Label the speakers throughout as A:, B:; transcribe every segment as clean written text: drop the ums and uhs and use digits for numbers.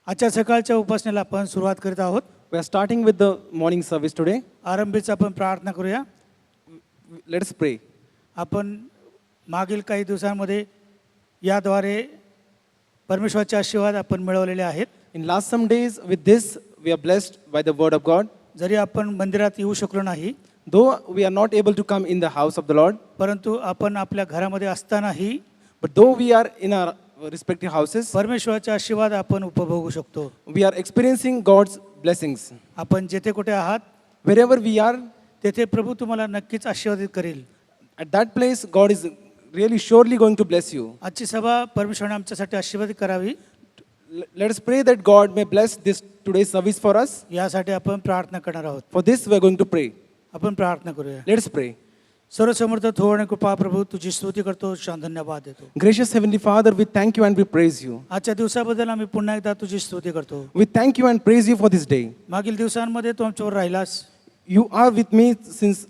A: आजच्या सकाळच्या उपासनेला आपण सुरुवात करीत आहोत.
B: We are starting with the morning service today.
A: आरंभीच आपण प्रार्थना करूया.
B: Let us pray.
A: आपण मागील काही दिवसांमध्ये याद्वारे परमेश्वराचे आशीर्वाद आपण मिळवलेले आहेत.
B: In last some days, with this, we are blessed by the word of God.
A: जरी आपण मंदिरात येऊ शकलो नाही,
B: Though we are not able to come in the house of the Lord,
A: परंतु आपण आपल्या घरामध्ये असतानाही
B: but though we are in our respective houses,
A: परमेश्वराचे आशीर्वाद आपण उपभोगू शकतो.
B: we are experiencing God's blessings.
A: आपण जेथे कुठे आहात
B: Wherever we are,
A: तेथे प्रभू तुम्हाला नक्कीच आशीर्वादित करेल.
B: at that place, God is really surely going to bless you.
A: आजची सभा परमेश्वराने आमच्यासाठी आशीर्वादित करावी
B: Let us pray that God may bless this today's service for us.
A: यासाठी आपण प्रार्थना करणार आहोत.
B: For this, we are going to pray.
A: आपण प्रार्थना करूया.
B: Let us pray.
A: सर्वसमर्थ थोर आणि कृपा प्रभू तुझी स्तुती करतो, शान धन्यवाद देतो.
B: Gracious Heavenly Father, we thank you and we praise you.
A: आजच्या दिवसाबद्दल आम्ही पुन्हा एकदा तुझी स्तुती करतो.
B: We thank you and praise you for this day.
A: मागील दिवसांमध्ये तू आमच्यावर राहिलास.
B: You are with me since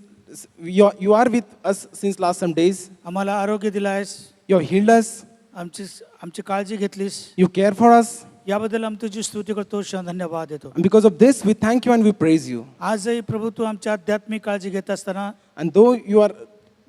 B: you are with us since last some days.
A: आम्हाला आरोग्य दिलायस,
B: You have healed us.
A: आमची काळजी घेतलीस.
B: You care for us.
A: याबद्दल आम्ही तुझी स्तुती करतो, शान धन्यवाद देतो.
B: And because of this, we thank you and we praise you.
A: आजही प्रभू तू आमच्या आध्यात्मिक काळजी घेत असताना
B: And though you are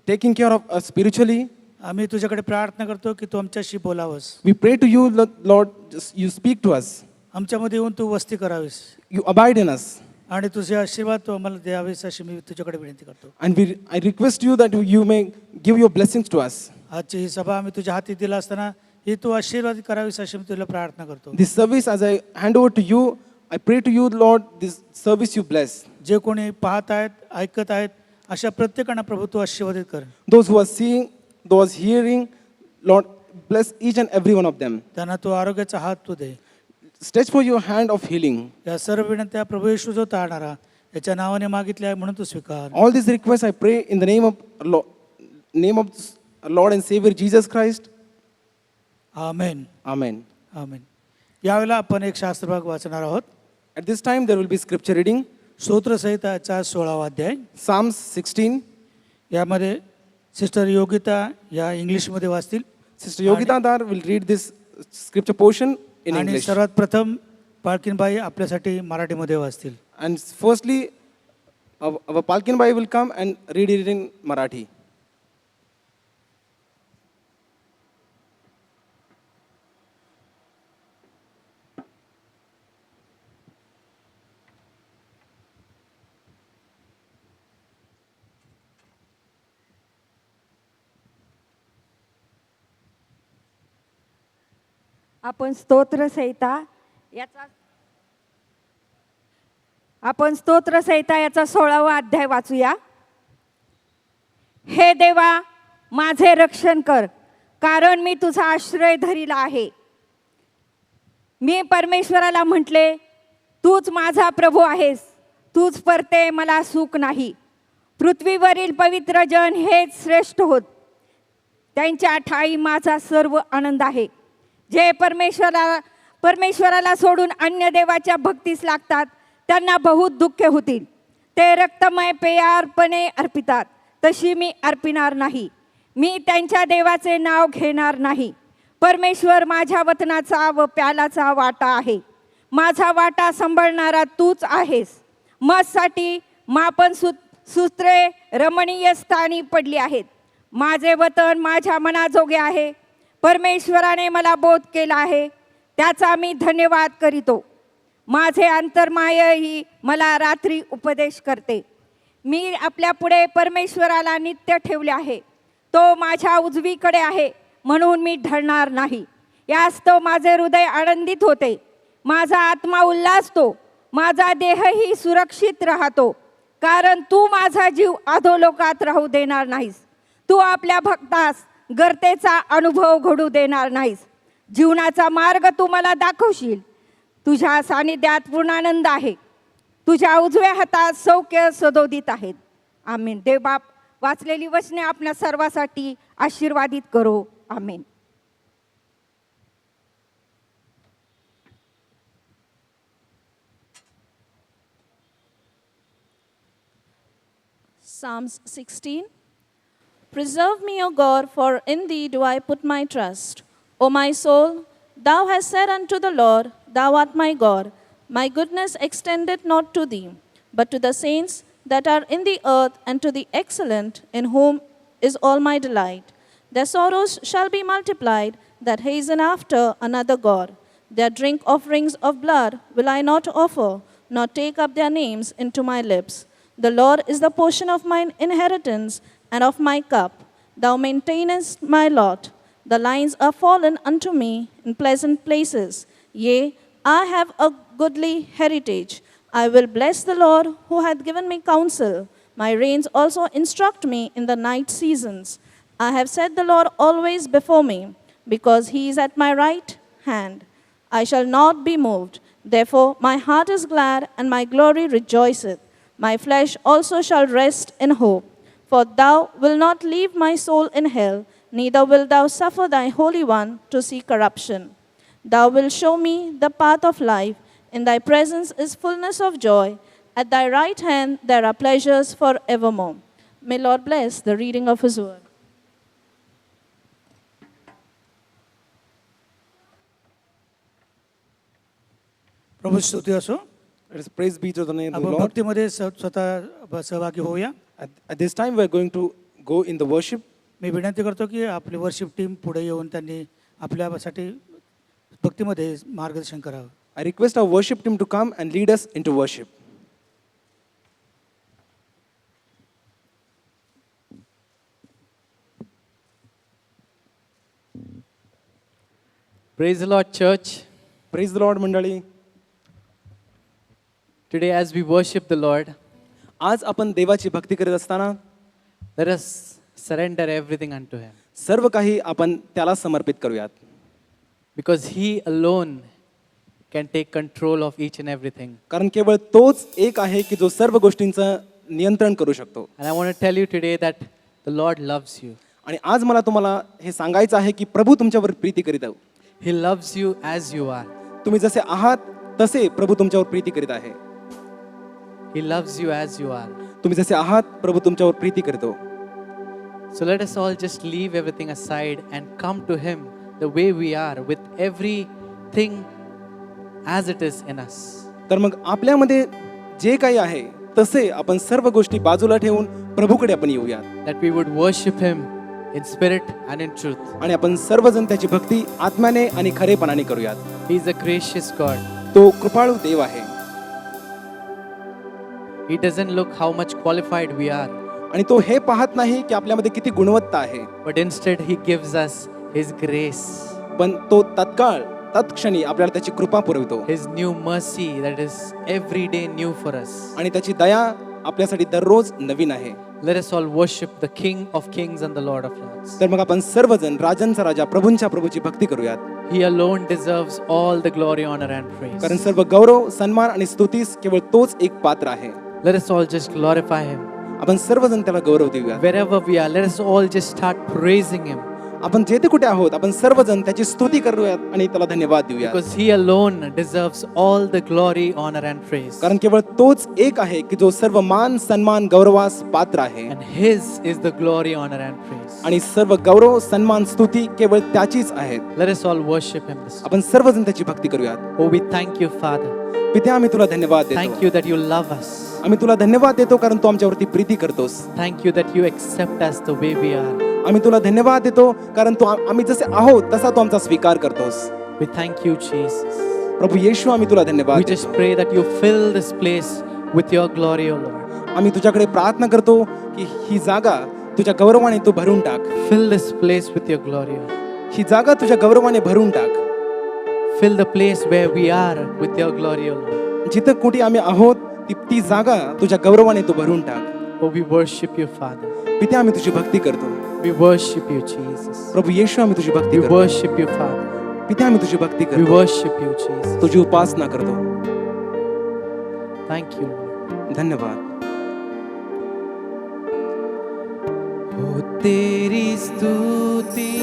B: taking care of us spiritually,
A: आम्ही तुझ्याकडे प्रार्थना करतो की तू आमच्याशी बोलावस.
B: we pray to you, Lord, just you speak to us.
A: आमच्यामध्ये येऊन तू वस्ती करावीस
B: You abide in us.
A: आणि तुझे आशीर्वाद तू आम्हाला द्यावेस अशी मी तुझ्याकडे विनंती करतो.
B: And I request you that you may give your blessings to us.
A: आजची ही सभा आम्ही तुझ्या हाती दिला असताना ही तू आशीर्वाद करावीस अशी मी तुला प्रार्थना करतो.
B: This service, as I hand over to you, I pray to you, Lord, this service you bless.
A: जे कोणी पाहत आहेत, ऐकत आहेत, अशा प्रत्येकांना प्रभू तू आशीर्वादित कर.
B: Those who are seeing, those hearing, Lord, bless each and every one of them.
A: त्यांना तू आरोग्याचा हात तू दे.
B: Stretch for your hand of healing.
A: या सर्व विनंत्या प्रभू येशू जो तारणारा याच्या नावाने मागितल्या आहे म्हणून तू स्वीकार.
B: All these requests I pray in the name of Lord and Savior Jesus Christ.
A: Amen.
B: Amen.
A: आमेन. यावेळेला आपण एक शास्त्रभाग वाचणार आहोत.
B: At this time there will be scripture reading.
A: स्तोत्रसहिताचा 16वा अध्याय.
B: Psalms 16.
A: यामध्ये सिस्टर योगिता या इंग्लिशमध्ये वाचतील.
B: Sister Yogita Dar will read this scripture portion in
A: आणि
B: English.
A: सर्वात प्रथम पालकीनबाई आपल्यासाठी मराठीमध्ये वाचतील.
B: And firstly, our Palkin Bhai will come and read it in Marathi.
C: आपण स्तोत्रसहिता याचा 16वा अध्याय वाचूया. हे देवा माझे रक्षण कर, कारण मी तुझा आश्रय धरिला आहे. मी परमेश्वराला म्हटले, तूच माझा प्रभू आहेस, तूच परते मला सुख नाही. पृथ्वीवरील पवित्र जन हेच श्रेष्ठ होत, त्यांच्या ठाई माझा सर्व आनंद आहे. जे परमेश्वराला सोडून अन्य देवाच्या भक्तीस लागतात त्यांना बहुत दुःख होतील. ते रक्तमय पेयार्पणे अर्पितात, तशी मी अर्पिणार नाही. मी त्यांच्या देवाचे नाव घेणार नाही. परमेश्वर माझ्या वतनाचा व प्यालाचा वाटा आहे. माझा वाटा सांभाळणारा तूच आहेस. मजसाठी मापन सूत्रे रमणीय स्थानी पडली आहेत. माझे वतन माझ्या मनाजोगे आहे. परमेश्वराने मला बोध केला आहे, त्याचा मी धन्यवाद करीतो. माझे अंतर्मायही मला रात्री उपदेश करते. मी आपल्या पुढे परमेश्वराला नित्य ठेवले आहे. तो माझ्या उजवीकडे आहे म्हणून मी ढळणार नाही. यास्तव माझे हृदय आनंदित होते, माझा आत्मा उल्हासतो, माझा देहही सुरक्षित राहतो. कारण तू माझा जीव अधोलोकात राहू देणार नाहीस. तू आपल्या भक्तास गर्तेचा अनुभव घडू देणार नाहीस. जीवनाचा मार्ग तू मला दाखवशील. तुझ्या सानिध्यात पूर्ण आनंद आहे. तुझ्या उजव्या हातात सौख्य सदोदित आहेत. आमेन. देवबाप वाचलेली वचने आपल्या सर्वांसाठी आशीर्वादित करो. आमेन.
D: Psalms 16. Preserve me, O God, for in thee do I put my trust. O my soul, Thou hast said unto the Lord, Thou art my God. My goodness extendeth not to thee, but to the saints that are in the earth, and to the excellent, in whom is all my delight. Their sorrows shall be multiplied, that hasten after another God. Their drink offerings of blood will I not offer, nor take up their names into my lips. The Lord is the portion of mine inheritance and of my cup. Thou maintainest my lot. The lines are fallen unto me in pleasant places. Yea, I have a goodly heritage. I will bless the Lord who hath given me counsel. My reins also instruct me in the night seasons. I have set the Lord always before me, because he is at my right hand. I shall not be moved. Therefore my heart is glad, and my glory rejoiceth. My flesh also shall rest in hope. For thou wilt not leave my soul in hell, neither wilt thou suffer thy Holy One to see corruption. Thou wilt show me the path of life. In thy presence is fullness of joy. At thy right hand there are pleasures for evermore. May Lord bless the reading of his word.
A: प्रभू स्तुती असो.
B: Let us praise be to the name of the
A: आपण
B: Lord.
A: भक्तीमध्ये स्वतः सहभागी होऊया.
B: At this time, we are going to go in the worship.
A: मी विनंती करतो की आपली वर्शिप टीम पुढे येऊन त्यांनी आपल्यासाठी भक्तीमध्ये मार्गदर्शन करावं.
B: I request our worship team to come and lead us into worship.
E: Praise the Lord, church.
B: Praise the Lord, मंडळी.
E: Today, as we worship the Lord,
B: आज आपण देवाची भक्ती करीत असताना
E: let us surrender everything unto Him.
B: सर्व काही आपण त्याला समर्पित करूयात.
E: Because He alone can take control of each and everything.
B: कारण केवळ तोच एक आहे की जो सर्व गोष्टींचं नियंत्रण करू शकतो.
E: And I want to tell you today that the Lord loves you.
B: आणि आज मला तुम्हाला हे सांगायचं आहे की प्रभू तुमच्यावर प्रीती करीत आहे.
E: He loves you as you are.
B: तुम्ही जसे आहात तसे प्रभू तुमच्यावर प्रीती करीत आहे.
E: He loves you as you are.
B: तुम्ही जसे आहात प्रभू तुमच्यावर प्रीती करतो.
E: So let us all just leave everything aside and come to Him the way we are, with everything as it is in us.
B: तर मग आपल्यामध्ये जे काही आहे तसे आपण सर्व गोष्टी बाजूला ठेवून प्रभूकडे आपण येऊयात.
E: That we would worship Him in spirit and in truth.
B: आणि आपण सर्वजण त्याची भक्ती आत्म्याने आणि खरेपणाने करूयात.
E: He is a gracious God.
B: तो कृपाळू देव आहे.
E: He doesn't look how much qualified we are,
B: आणि तो हे पाहत नाही की आपल्यामध्ये किती गुणवत्ता आहे,
E: but instead He gives us His grace,
B: पण तो तत्क्षणी आपल्याला त्याची कृपा पुरवतो.
E: His new mercy that is every day new for us.
B: आणि त्याची दया आपल्यासाठी दररोज नवीन आहे.
E: Let us all worship the King of Kings and the Lord of Lords.
B: तर मग आपण सर्वजण राजांचा राजा प्रभूंच्या प्रभूची भक्ती करूयात.
E: He alone deserves all the glory, honor and praise.
B: कारण सर्व गौरव, सन्मान आणि स्तुतीस केवळ तोच एक पात्र आहे.
E: Let us all just glorify Him.
B: आपण सर्वजण त्याला गौरव देऊया.
E: Wherever we are, let us all just start praising Him.
B: आपण जेथे कुठे आहोत आपण सर्वजण त्याची स्तुती करूयात आणि त्याला धन्यवाद देऊया.
E: Because He alone deserves all the glory, honor and praise.
B: कारण केवळ तोच एक आहे की जो सर्व मान, सन्मान, गौरवास पात्र आहे.
E: And His is the glory, honor and praise.
B: आणि सर्व गौरव, सन्मान, स्तुती केवळ त्याचीच आहेत.
E: Let us all worship Him this day.
B: आपण सर्वजण त्याची भक्ती करूयात.
E: Oh, we thank you, Father.
B: पित्या, आम्ही तुला धन्यवाद
E: Thank
B: देतो.
E: you that you love us.
B: आम्ही तुला धन्यवाद देतो कारण तू आमच्यावरती प्रीती करतोस.
E: Thank you that you accept us the way we are.
B: आम्ही तुला धन्यवाद देतो कारण तू आम्ही जसे आहोत तसा तू आमचा स्वीकार करतोस.
E: We thank you, Jesus.
B: प्रभू येशू, आम्ही तुला धन्यवाद
E: We just
B: देतो.
E: pray that you fill this place with your glory, O Lord.
B: आम्ही तुझ्याकडे प्रार्थना करतो की ही जागा तुझ्या गौरवाने तू भरून टाक.
E: Fill this place with your glory, O Lord.
B: ही जागा तुझ्या गौरवाने भरून टाक.
E: Fill the place where we are with your glory, O Lord.
B: जिथं कुठे आम्ही आहोत ती जागा तुझ्या गौरवाने तू भरून टाक.
E: Oh, we worship you, Father.
B: पित्या, आम्ही तुझी भक्ती करतो.
E: We worship you, Jesus.
B: प्रभू येशू, आम्ही तुझी भक्ती
E: We
B: करतो.
E: worship you, Father.
B: पित्या, आम्ही तुझी भक्ती
E: We
B: करतो.
E: worship you, Jesus.
B: तुझी उपासना करतो.
E: Thank you, Lord.
B: धन्यवाद.
E: हो तेरी स्तुति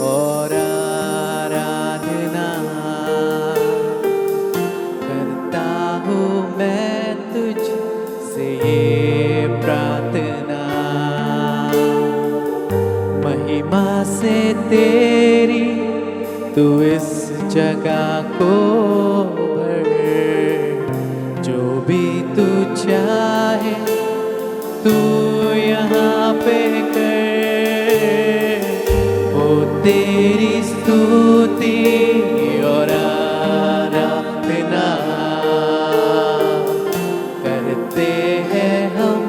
E: और आराधना करता हूँ मैं तुझसे ये प्रार्थना, महिमा से तेरी तू इस जगह को भर, जो भी तू चाहे तू यहाँ पे कर। ओ तेरी स्तुति और आराधना करते हैं हम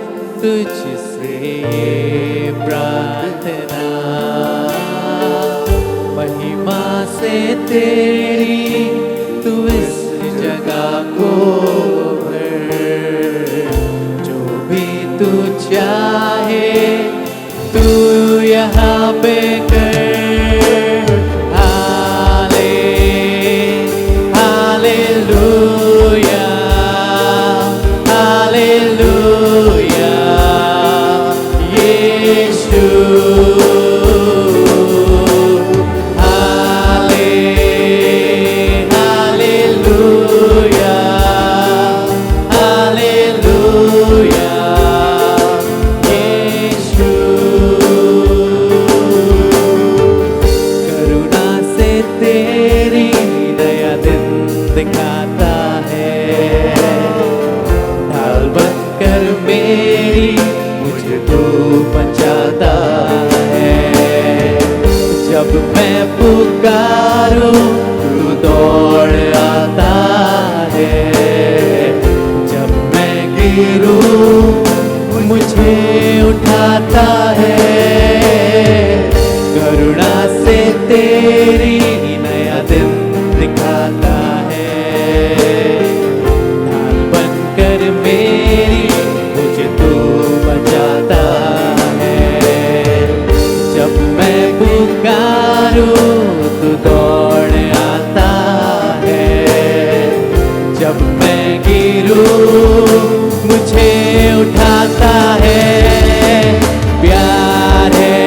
E: तुझसे ये प्रार्थना। महिमा से तेरी तू इस जगह को भर, जो भी तू चाहे तू यहाँ पे कर। हालेलुया, हालेलुया, यीशु। हालेलुया, हालेलुया, यीशु। करुणा से तेरी दया दिन दिखाता है, ढाल बनकर मेरी मुझे तू बचाता है। जब मैं पुकारूं तू दौड़ आता है, जब मैं गिरूं मुझे उठाता है। करुणा से तेरी नया दिन दिखाता है, ढाल बनकर मेरी मुझे तू बचाता है। जब मैं पुकारूं तू दौड़ आता है, जब मैं गिरूं मुझे उठाता है। प्यार है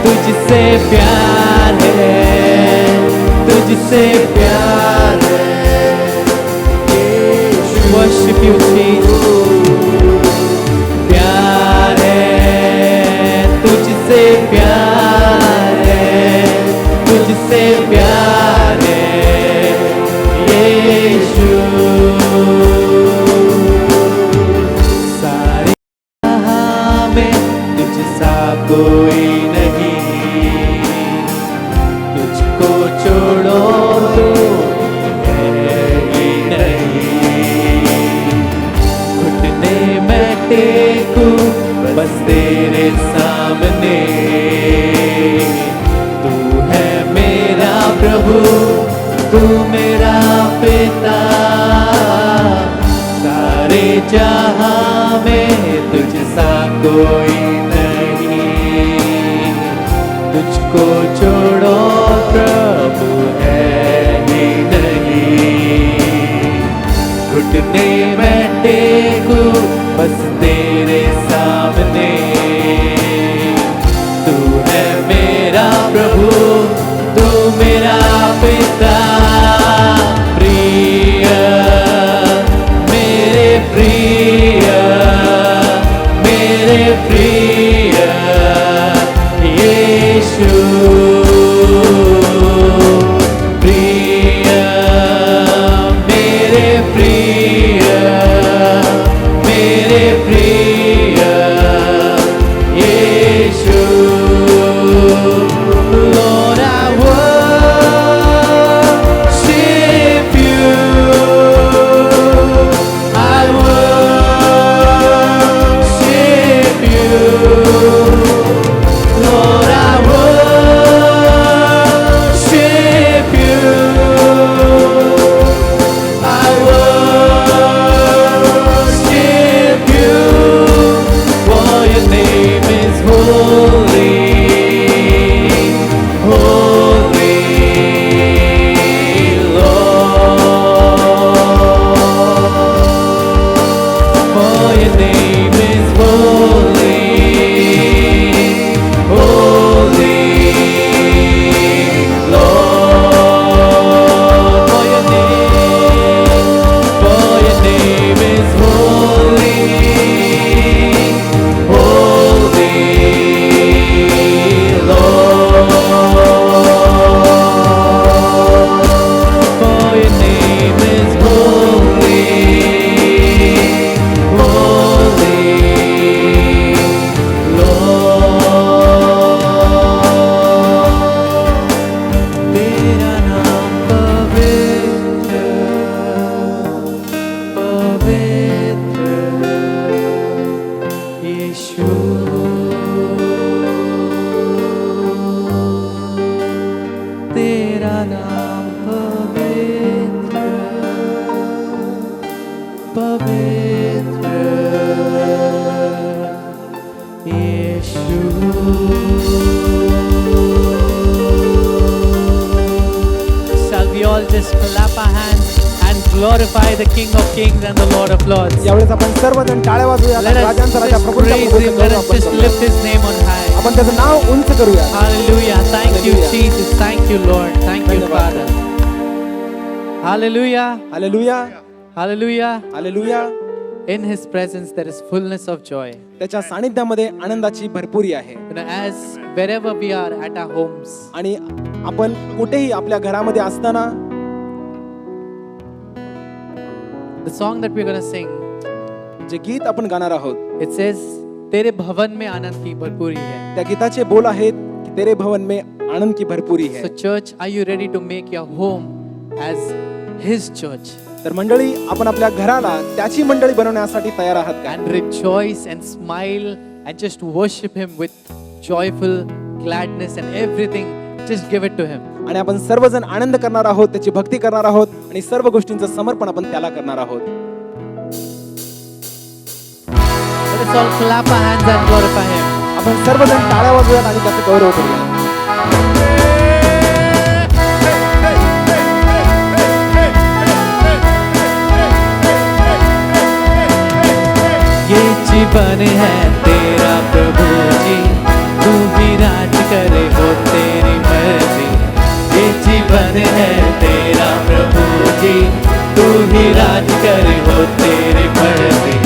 E: तुझसे, प्यार है तुझसे, प्यार है। Worship you Jesus। प्यार है तुझसे, प्यार है तुझसे, प्यार है यीशु। सारी जहां में तुझ सा कोई नहीं, तुझको छोड़ो तो है ही नहीं। घुटने में टेकूं बस तेरे सामने, तू है मेरा प्रभु, तू मेरा पिता। सारे जहां में तुझ सा कोई नहीं, तुझको छोड़ो प्रभु है ही नहीं। घुटने में टेकूं बस तेरे सामने, तू है मेरा प्रभु, तू मेरा पिता। प्रिय मेरे प्रिय, मेरे प्रिय यीशु। clap our hands and glorify the King of Kings and the Lord of Lords.
B: यावेळेस आपण सर्वजण टाळ्या वाजवूया.
E: Let us
B: राजांचा Raja
E: just
B: प्रभूंचा
E: praise
B: Prabhu
E: Him. Let us just lift His name on high.
B: आपण त्याचं नाव उंच करूया.
E: Hallelujah. Thank you,
B: Hallelujah.
E: Jesus. Thank you, Lord. Thank you,
B: धन्यवाद.
E: Father. Hallelujah.
B: Hallelujah
E: Hallelujah.
B: Hallelujah.
E: In His presence there is fullness of joy.
B: त्याच्या सानिध्यामध्ये आनंदाची भरपुरी आहे.
E: You know, as wherever we are at our homes,
B: आणि आपण कुठेही आपल्या घरामध्ये असताना
E: the song that we're going to sing,
B: जे गीत आपण गाणार आहोत
E: it says, तेरे भवन में आनंद की भरपूरी है.
B: त्या गीताचे बोल आहेत की तेरे भवन में आनंद की भरपुरी है.
E: So church, are you ready to make your home as His church
B: तर मंडळी आपण आपल्या घराला त्याची मंडळी बनवण्यासाठी तयार आहात का?
E: and rejoice and smile and just worship Him with joyful gladness and everything? Just give it to Him.
B: आणि आपण सर्वजण आनंद करणार आहोत, त्याची भक्ती करणार आहोत आणि सर्व गोष्टींचं समर्पण आपण त्याला करणार आहोत.
E: Let us all clap our hands and glorify Him.
B: आपण सर्वजण टाळ्या वाजवूयात आणि त्याचा गौरव करूया.
E: ये जीवन है तेरा प्रभु जी, तू भी राज करे हो तेरी मर्जी. ये जीवन है तेरा प्रभु जी, तू ही राज करे हो तेरी मर्जी.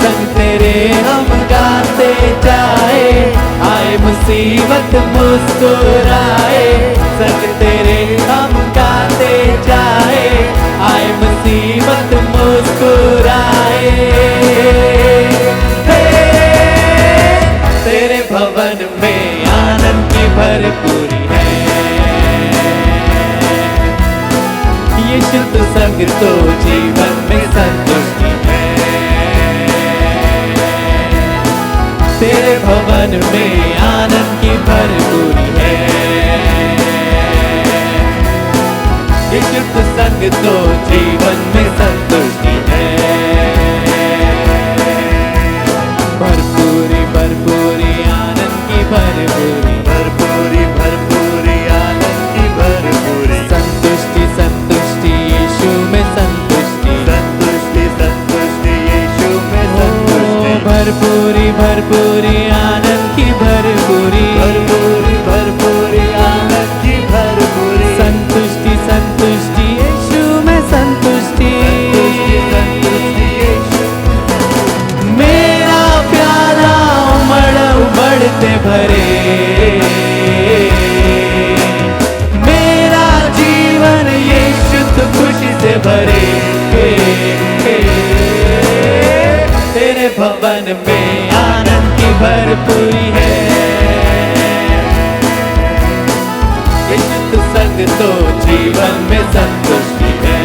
E: संग तेरे हम गाते जाए, आए मुसीबत मुस्कुराए. संग तेरे हम गाते जाए, आए मुसीबत मुस्कुराए. तेरे भवन में आनंद की भरपूरी है. यीशु तू संग तो जीवन में संतुष्टि है. तेरे भवन में आनंद की भरपूरी है. यीशु तू संग तो जीवन में संतुष्टि है. भरपूरी भरपूरी आनंद की भरपूरी,
F: भरपूरी भरपूरी आनंद की भरपूरी.
E: संतुष्टि संतुष्टि यीशु में संतुष्टि.
F: संतुष्टि संतुष्टि यीशु में संतुष्टि.
E: भरपूरी भरपूरी आनंद की भरपूरी,
F: भरपूरी भरपूरी आनंद की भरपूरी.
E: संतुष्टि संतुष्टि यीशु में संतुष्टि.
F: संतुष्टि यीशु
E: मेरा प्याला उमड़ उमड़ते भरे, मेरा जीवन यीशु तू खुशी से भरे. तेरे भवन में आनंद की भरपूरी है. यीशु तू संग तो जीवन में संतुष्टि है.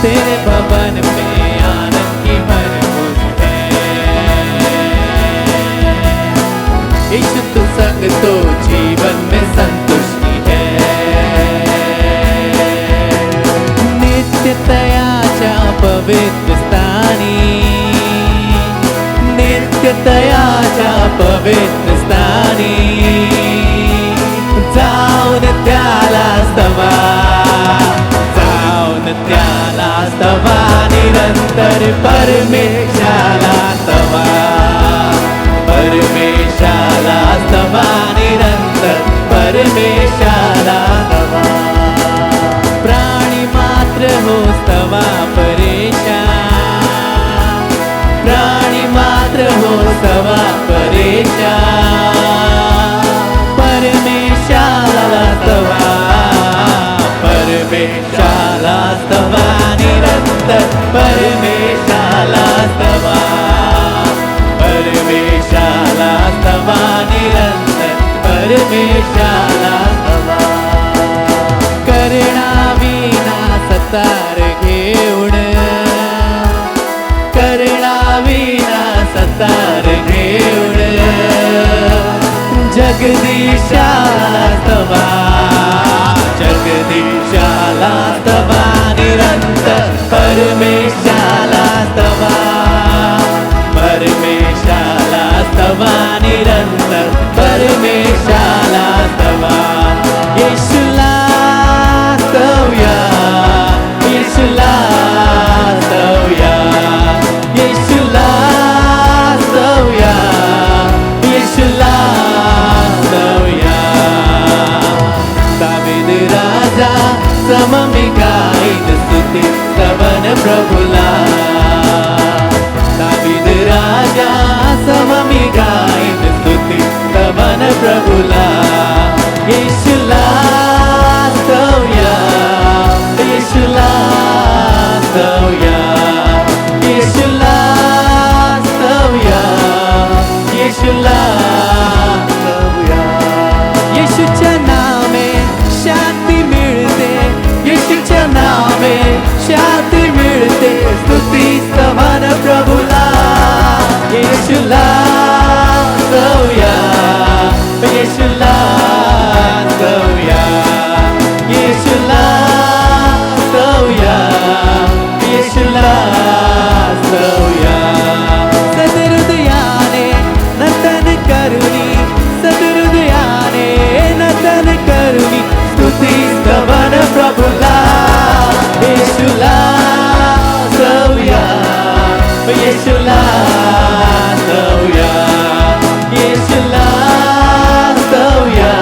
E: तेरे भवन में आनंद की भरपूरी है. यीशु तू संग तो जीवन में संतुष्टि है. नित्यतयाच्या पवित्र स्थानी, नित्यतयाच्या पवित्र स्थानी जाऊन त्याला स्तवा, जाऊन त्याला स्तवा. निरंतर परमेशाला स्तवा, परमेशाला स्तवा. निरंतर परमेशाला स्तवा. प्राणी मात्र हो स्तवा परेशा, प्राणी मात्र हो स्तवा परेशा. परमेशाला स्तवा, परमेशाला स्तवा. निरंतर परमेशाला स्तवा, परमेशाला स्तवा. निरंतर परमेशाला स्तवा. करणा विना सतार घेऊन, करणा विना सतार घेऊन. सम मी गाईन स्तुती स्तवन प्रभुला दावीद राजा सम मी गाईन स्तुती स्तवन प्रभुला येशूला स्तवूया येशूला स्तवूया येशूला स्तवूया येशूला स्तवूया येशूच्या नामे शांती मिळते येशूच्या नामे शांती मिळते स्तुती स्तवन प्रभुला येशूला स्तवूया येशूला स्तवूया येशूला स्तवूया येशूला स्तवूया सदहृदयाने नतन करुणी सदहृदयाने नतन करुणी स्तुती स्तवन प्रभुला येशूला स्तवूया येशूला स्तवूया येशूला स्तवूया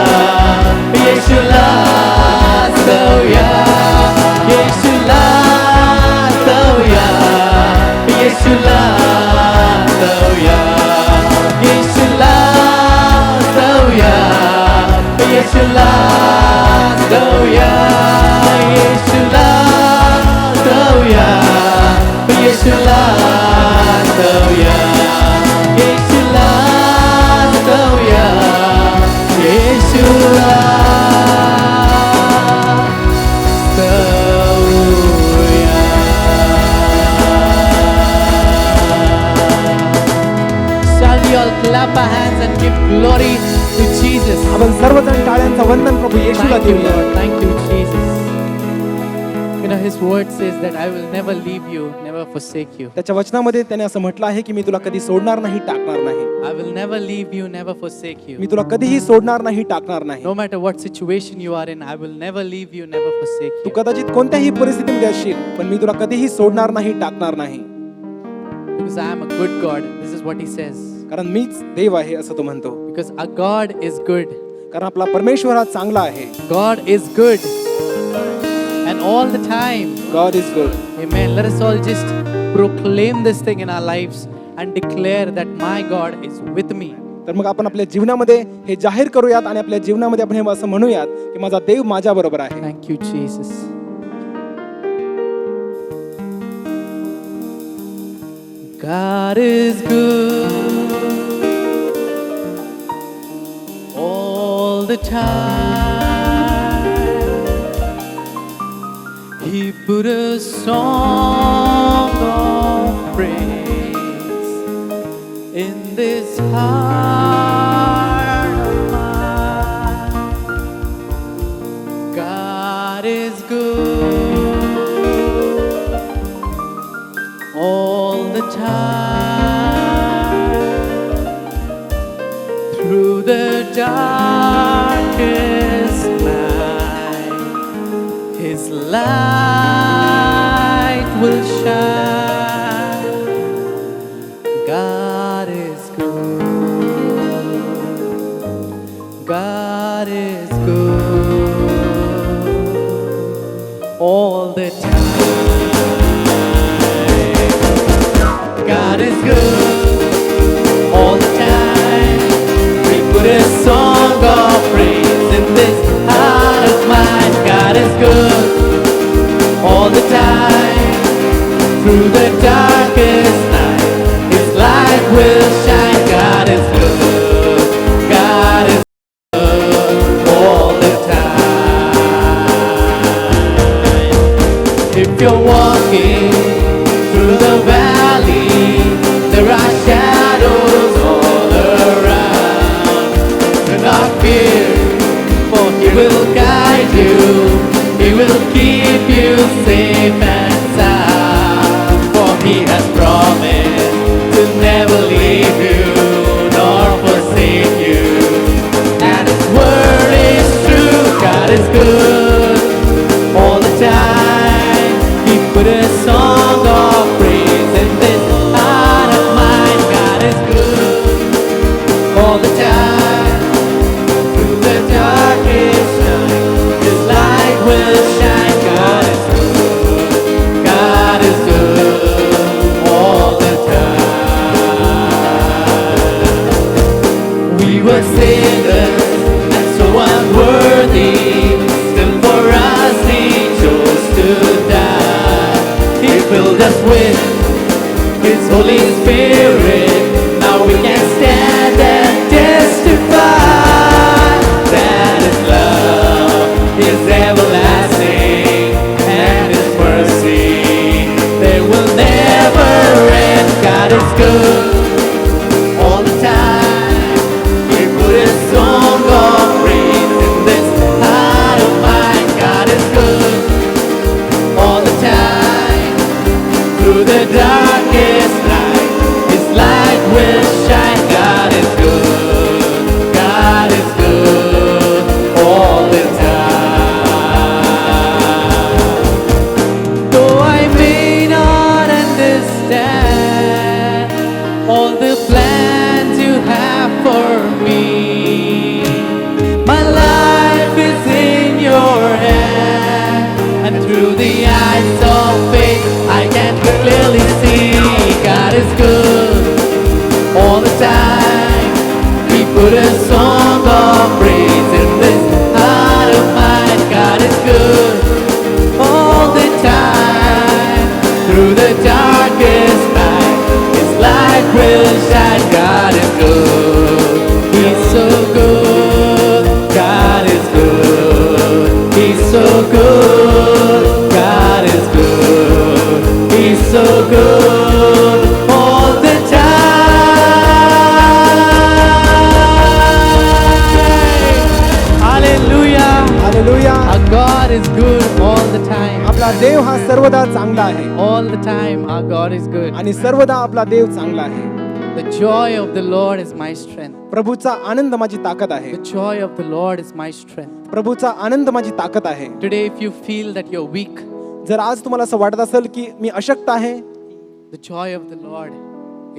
E: येशूला स्तवूया येशूला स्तवूया येशूला स्तवूया येशूला स्तवूया येशूला स्तवूया येशूला स्तवूया येशूला स्तवूया येशूला स्तवूया येशूला Shall we all clap our hands and give glory to Jesus?
B: आपण सर्वजण टाळ्यांचं वंदन प्रभू येशूला
E: Thank you,
B: देऊया.
E: Lord. Thank you, Jesus. You know, His word says that I will never leave you, never forsake you.
B: त्याच्या वचनामध्ये त्याने असं म्हटलं आहे की मी तुला कधी सोडणार नाही, टाकणार नाही.
E: I will never leave you, never forsake you.
B: मी तुला कधीही सोडणार नाही, टाकणार नाही.
E: No matter what situation you are in, I will never leave you, never forsake
B: Tu
E: you.
B: कदाचित कोणत्याही परिस्थितीमध्ये असशील, पण मी तुला कधीही सोडणार नाही, टाकणार नाही.
E: Because I am a good God. This is what He says.
B: कारण मीच देव आहे असं तो म्हणतो.
E: Because our God is good.
B: कारण आपला परमेश्वर हा चांगला आहे.
E: God is good. And all the time.
B: God is good.
E: Amen. Let us all just proclaim this thing in our lives and declare that my God is with me.
B: तर मग आपण आपल्या जीवनामध्ये हे जाहीर करूयात आणि आपल्या जीवनामध्ये आपण हे असं म्हणूयात की माझा देव माझ्या बरोबर आहे.
E: Thank you, Jesus. God is good all the time. He put a song of praise in this heart of mine. God is good all the time. Through the darkest night, His light will shine. God is good. God is good all the time. God is good all the time. We put a song of praise in this heart of mine. God is good all the time. Through the darkest night, His light will shine. God is good. God is good all the time. If you're walking through the valley, there are shadows all around. Do not fear, for He will guide you. He will keep you safe and sound. For He has promised to never leave you nor forsake you. And His word is true. God is good all the time. He put a song of praise in this heart of mine. God is good all the time. Through the darkest night, His light will shine. were sinners and so unworthy, still for us He chose to die. He filled us with His Holy Spirit. Now we can stand and testify that His love is everlasting and His mercy, they will never end. God is good all the time. He put His song of praise in this heart of mine. God is good all the time. Through the darkest night, His light will shine. God is good. God is good all the time. Though I may not understand all the plans You have for me, my life is in Your hand, and through the eyes of faith I can clearly see God is good all the time. He put a song of praise in this heart of mine. God is good all the time. Through the darkest night, His light will shine. God is good. He's so good. God is good. He's so good. God is good. He's so good all the time. Hallelujah.
B: Hallelujah.
E: Our God is good all the time.
B: आपला देव हा सर्वदा चांगला आहे
E: All the time our God is good.
B: आणि सर्वदा आपला देव चांगला आहे.
E: The joy of the Lord is my strength.
B: प्रभूचा आनंद माझी ताकद आहे.
E: The joy of the Lord is my strength.
B: प्रभूचा आनंद माझी ताकद आहे.
E: Today if you feel that you're weak,
B: जर आज तुम्हाला असं वाटत असेल की मी अशक्त आहे,
E: the joy of the Lord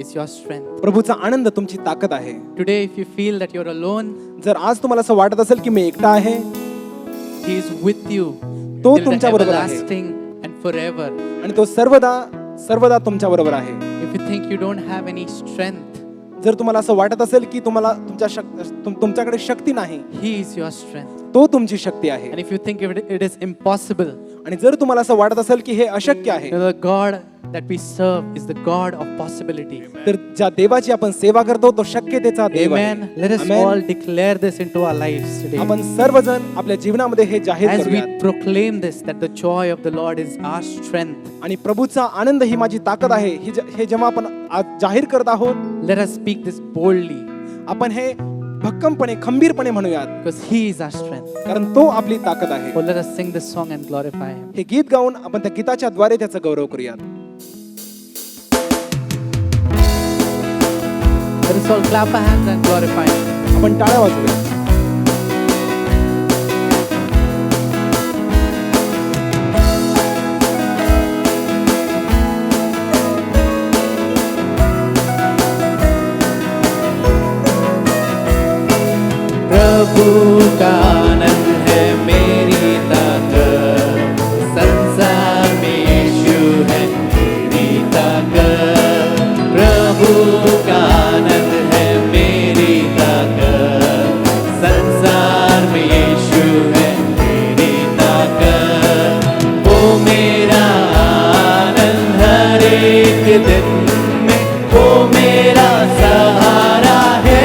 E: is your strength.
B: प्रभूचा आनंद तुमची ताकद आहे.
E: Today if you feel that you're alone,
B: जर आज तुम्हाला असं वाटत असेल की मी एकटा आहे,
E: He is with you
B: तो
E: till the
B: तुमच्या बरोबर आहे.
E: everlasting and forever.
B: आणि तो सर्वदा तुमच्या बरोबर आहे.
E: If you think you don't have any strength,
B: जर तुम्हाला असं वाटत असेल की तुमच्याकडे शक्ती नाही,
E: He is your strength.
B: तो तुमची शक्ती आहे.
E: And if you think it is impossible,
B: आणि जर तुम्हाला असं वाटत असेल की हे अशक्य आहे,
E: the God that we serve is the God of possibility.
B: तर ज्या देवाची आपण सेवा करतो तो शक्यतेचा देव आहे.
E: Amen. Let us
B: Amen.
E: all declare this into our lives today.
B: आपण सर्वजण आपल्या जीवनामध्ये हे जाहीर
E: As we
B: करूया.
E: proclaim this, that the joy of the Lord is our strength,
B: आणि प्रभूचा आनंद ही माझी ताकद आहे, हे जेव्हा आपण आज जाहीर करत आहोत,
E: let us speak this boldly,
B: आपण हे भक्कमपणे खंबीरपणे म्हणूयात,
E: because He is our strength.
B: कारण तो आपली ताकद आहे.
E: Oh, let us sing this song and glorify Him.
B: हे गीत गाऊन आपण त्या गीताच्या द्वारे त्याचा गौरव करूयात.
E: Let us all clap our hands and glorify Him.
B: आपण टाळ्या वाजवूया.
E: प्रभु का आनंद है मेरी ताकत, संसार में यीशु है मेरी ताकत. प्रभु का आनंद है मेरी ताकत, संसार में यीशु है मेरी ताकत. वो मेरा आनंद हर एक दिन में, वो मेरा सहारा है.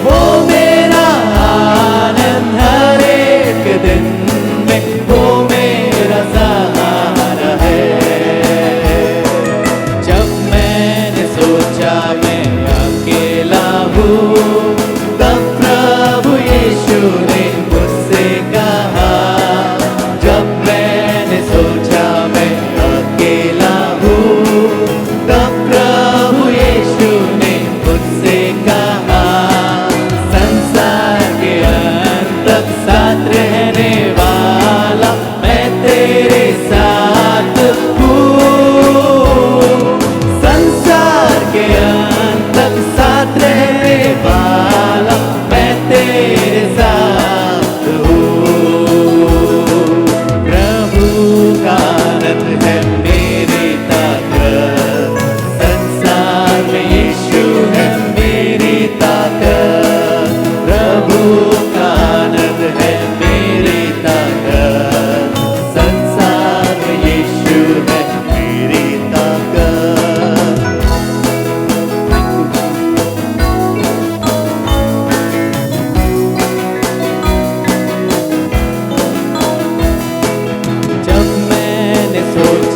E: वो मेरा आनंद हर एक दिन में, वो मेरा सहारा है. जब मैंने सोचा मैं अकेला हूँ, तब प्रभु यीशु ने मुझसे कहा. जब मैंने सोचा मैं अकेला हूँ,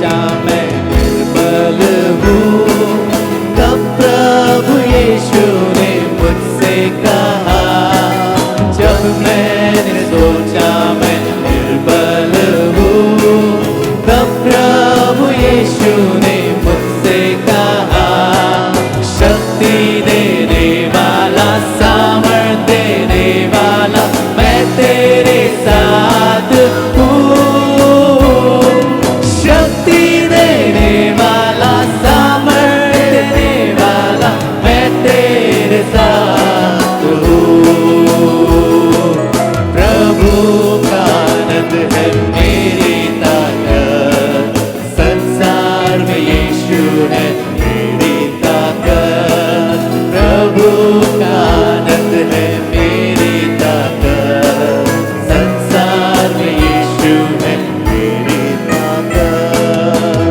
E: सोचा मैं निर्बल हूँ, तब प्रभु यीशु ने मुझसे कहा। जब मैंने सोचा मैं निर्बल हूँ, तब प्रभु यीशु ने मुझसे कहा। शक्ति देने वाला, सामर्थ देने वाला, मैं तेरे साथ हूँ। शक्ति देने वाला, सामर्थ देने वाला, मैं तेरे साथ हूँ। प्रभु का आनंद है मेरी ताकत, संसार में यीशु है मेरी ताकत। प्रभु का आनंद है मेरी ताकत, संसार में यीशु है मेरी ताकत।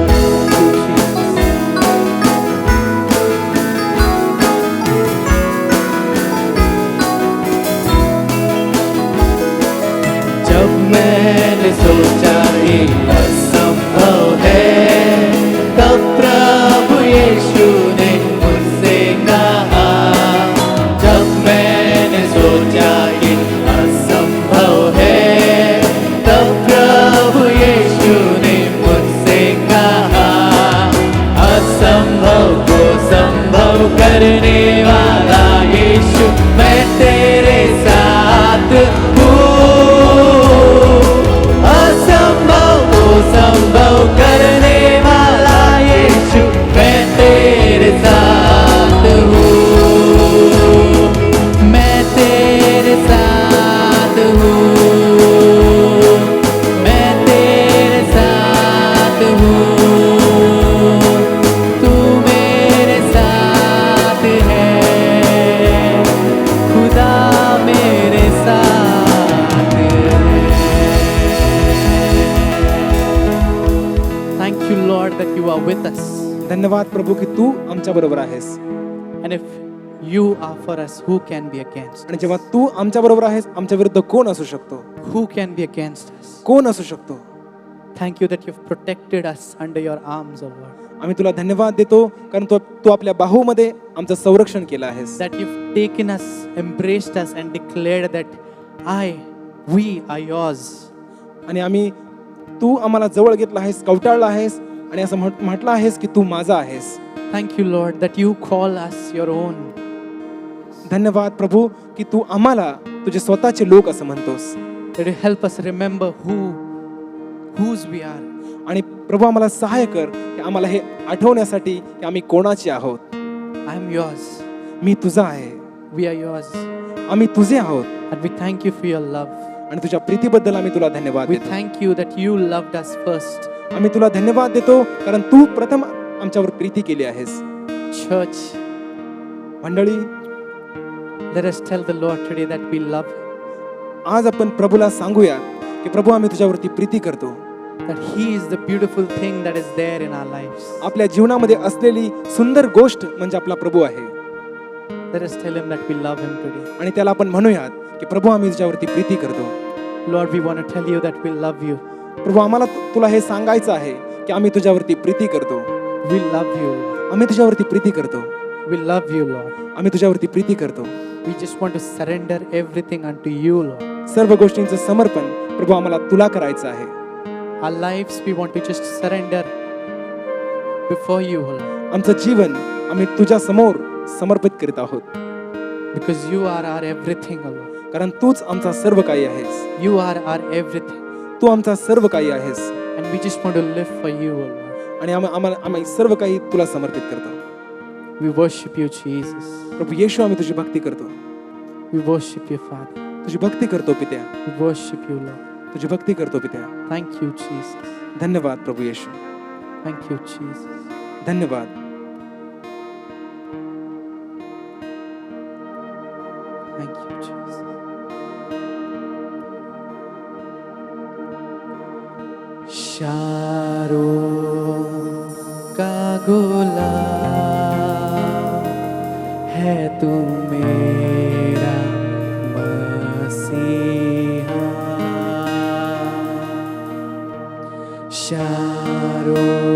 E: जब मैंने सोचा ये असंभव है, तब प्रभु यीशु ने मुझसे कहा। जब मैंने सोचा ये असंभव है, तब प्रभु यीशु ने मुझसे कहा। असंभव को संभव करने वाला यीशु, मैं तेरे साथ हूँ। असंभव को संभव करने वाला यीशु, मैं तेरे साथ हूँ। मैं तेरे साथ हूँ। मैं तेरे साथ हूँ। तू मेरे साथ है, खुदा मेरे साथ है। Thank you, Lord, that you are with us.
B: धन्यवाद प्रभू की तू आमच्या बरोबर आहेस.
E: And if you are for us, who can be against?
B: आणि जेव्हा तू आमच्या बरोबर आहेस, आमच्या विरुद्ध कोण असू शकतो?
E: Who can be against us?
B: कोण असू शकतो?
E: Thank you that you've protected us under your arms, O Lord.
B: आम्ही तुला धन्यवाद देतो कारण तू आपल्या बाहूमध्ये आमचं संरक्षण केलं आहेस.
E: That you've taken us, embraced us, and declared that we are yours.
B: आणि आम्ही तू आम्हाला जवळ घेतला आहेस, कवटाळला आहेस आणि असं म्हटलं आहेस की तू माझा आहेस.
E: Thank you, Lord, that you call us your own.
B: धन्यवाद प्रभू की तू आम्हाला तुझे स्वतःचे लोक असं म्हणतोस.
E: That you help us remember whose we are.
B: आणि प्रभू आम्हाला सहाय्य कर की आम्हाला हे आठवण्यासाठी की आम्ही कोणाचे आहोत.
E: I am yours.
B: मी तुझा आहे,
E: We are yours.
B: आम्ही तुझे आहोत.
E: And we thank you for your love.
B: आणि तुझ्या प्रीतीबद्दल आम्ही तुला धन्यवाद
E: We
B: देतो.
E: thank you that you loved us first.
B: आम्ही तुला धन्यवाद देतो कारण तू प्रथम आमच्यावर प्रीती केली आहेस.
E: Church,
B: मंडळी,
E: let us tell the Lord today that we love him.
B: आज आपण प्रभूला सांगूया की प्रभू आम्ही तुझ्यावरती प्रीती करतो.
E: That he is the beautiful thing that is there in our lives.
B: आपल्या जीवनामध्ये असलेली सुंदर गोष्ट म्हणजे आपला प्रभू आहे.
E: Let us tell him that we love him today.
B: आणि त्याला आपण म्हणूयात की प्रभू आम्ही तुझ्यावरती प्रीती करतो.
E: Lord, we want to tell you that we love you.
B: प्रभू आम्हाला तुला हे सांगायचं आहे की आम्ही तुझ्यावरती प्रीती करतो.
E: We love you.
B: आम्ही तुझ्यावरती प्रीती करतो.
E: We love you, Lord.
B: आम्ही तुझ्यावरती प्रीती करतो.
E: We just want to surrender everything unto you, Lord.
B: सर्व गोष्टींचं समर्पण प्रभू आम्हाला तुला करायचं आहे.
E: Our lives we want to just surrender before you, Lord.
B: आमचं जीवन आम्ही तुझ्या समोर समर्पित करीत आहोत.
E: Because you are our everything, Lord.
B: कारण तूच आमचा सर्व काही आहेस.
E: You are our everything.
B: तू आमचा सर्व काही आहेस.
E: And we just want to live for you, Lord.
B: आणि आम्ही सर्व काही तुला समर्पित करतो.
E: We worship you, Jesus.
B: प्रभू येशू आम्ही तुझी भक्ती करतो.
E: We worship you, Father.
B: तुझी भक्ती करतो पित्या.
E: We worship you, Lord.
B: तुझी भक्ती करतो पित्या.
E: Thank you, Jesus.
B: धन्यवाद प्रभू येशू.
E: Thank you, Jesus.
B: धन्यवाद.
E: Thank you, Jesus. शारों का गुलाब है तू मेरा मसीहा. चारों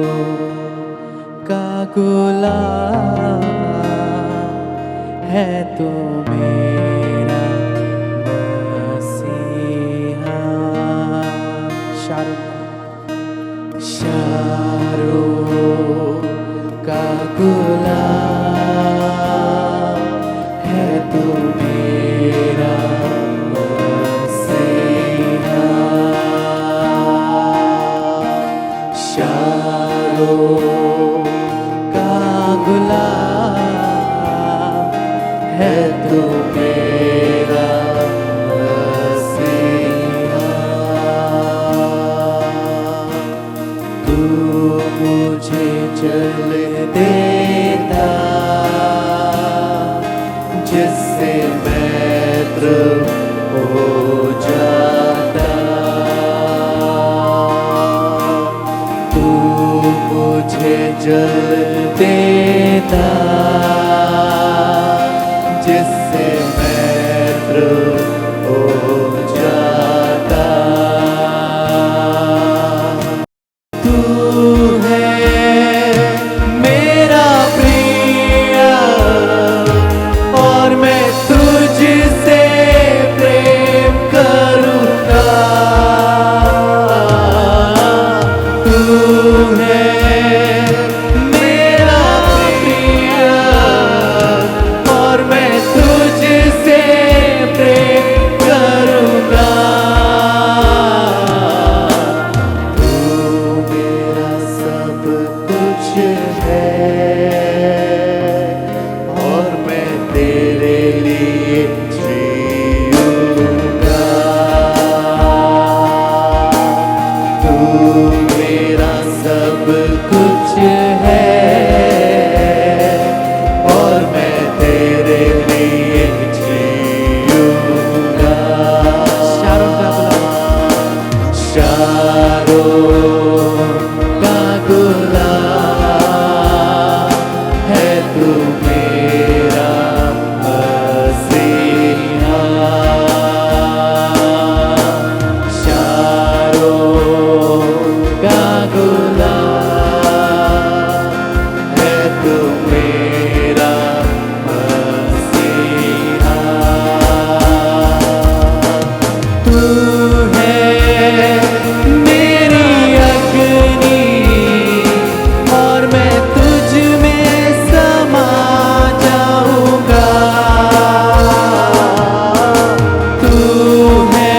E: का गुलाब है तू मेरा मसीहा। शारों का गुलाब है तू मेरा मसीहा। शारों का गुलाब है तू मेरा मसीहा। तू मुझे जल देता जिससे मैं तृप्त हो जाता। तू मुझे जल देता जिससे मैं तृप्त हो जाता। तू है मेरा प्रिय और मैं तुझसे प्रेम करूँगा। तू है मेरा प्रिय और मैं तुझसे प्रेम करूँगा। तू मेरा सब कुछ है और मैं तेरे लिए जीऊँगा। तू मेरा सब कुछ है और मैं तेरे लिए जीऊँगा। शारों का गुलाब है तू मेरा मसीहा। शारों का गुलाब है तू मेरा मसीहा। तू है मेरी अग्नि और मैं तुझ में समा जाऊंगा। तू है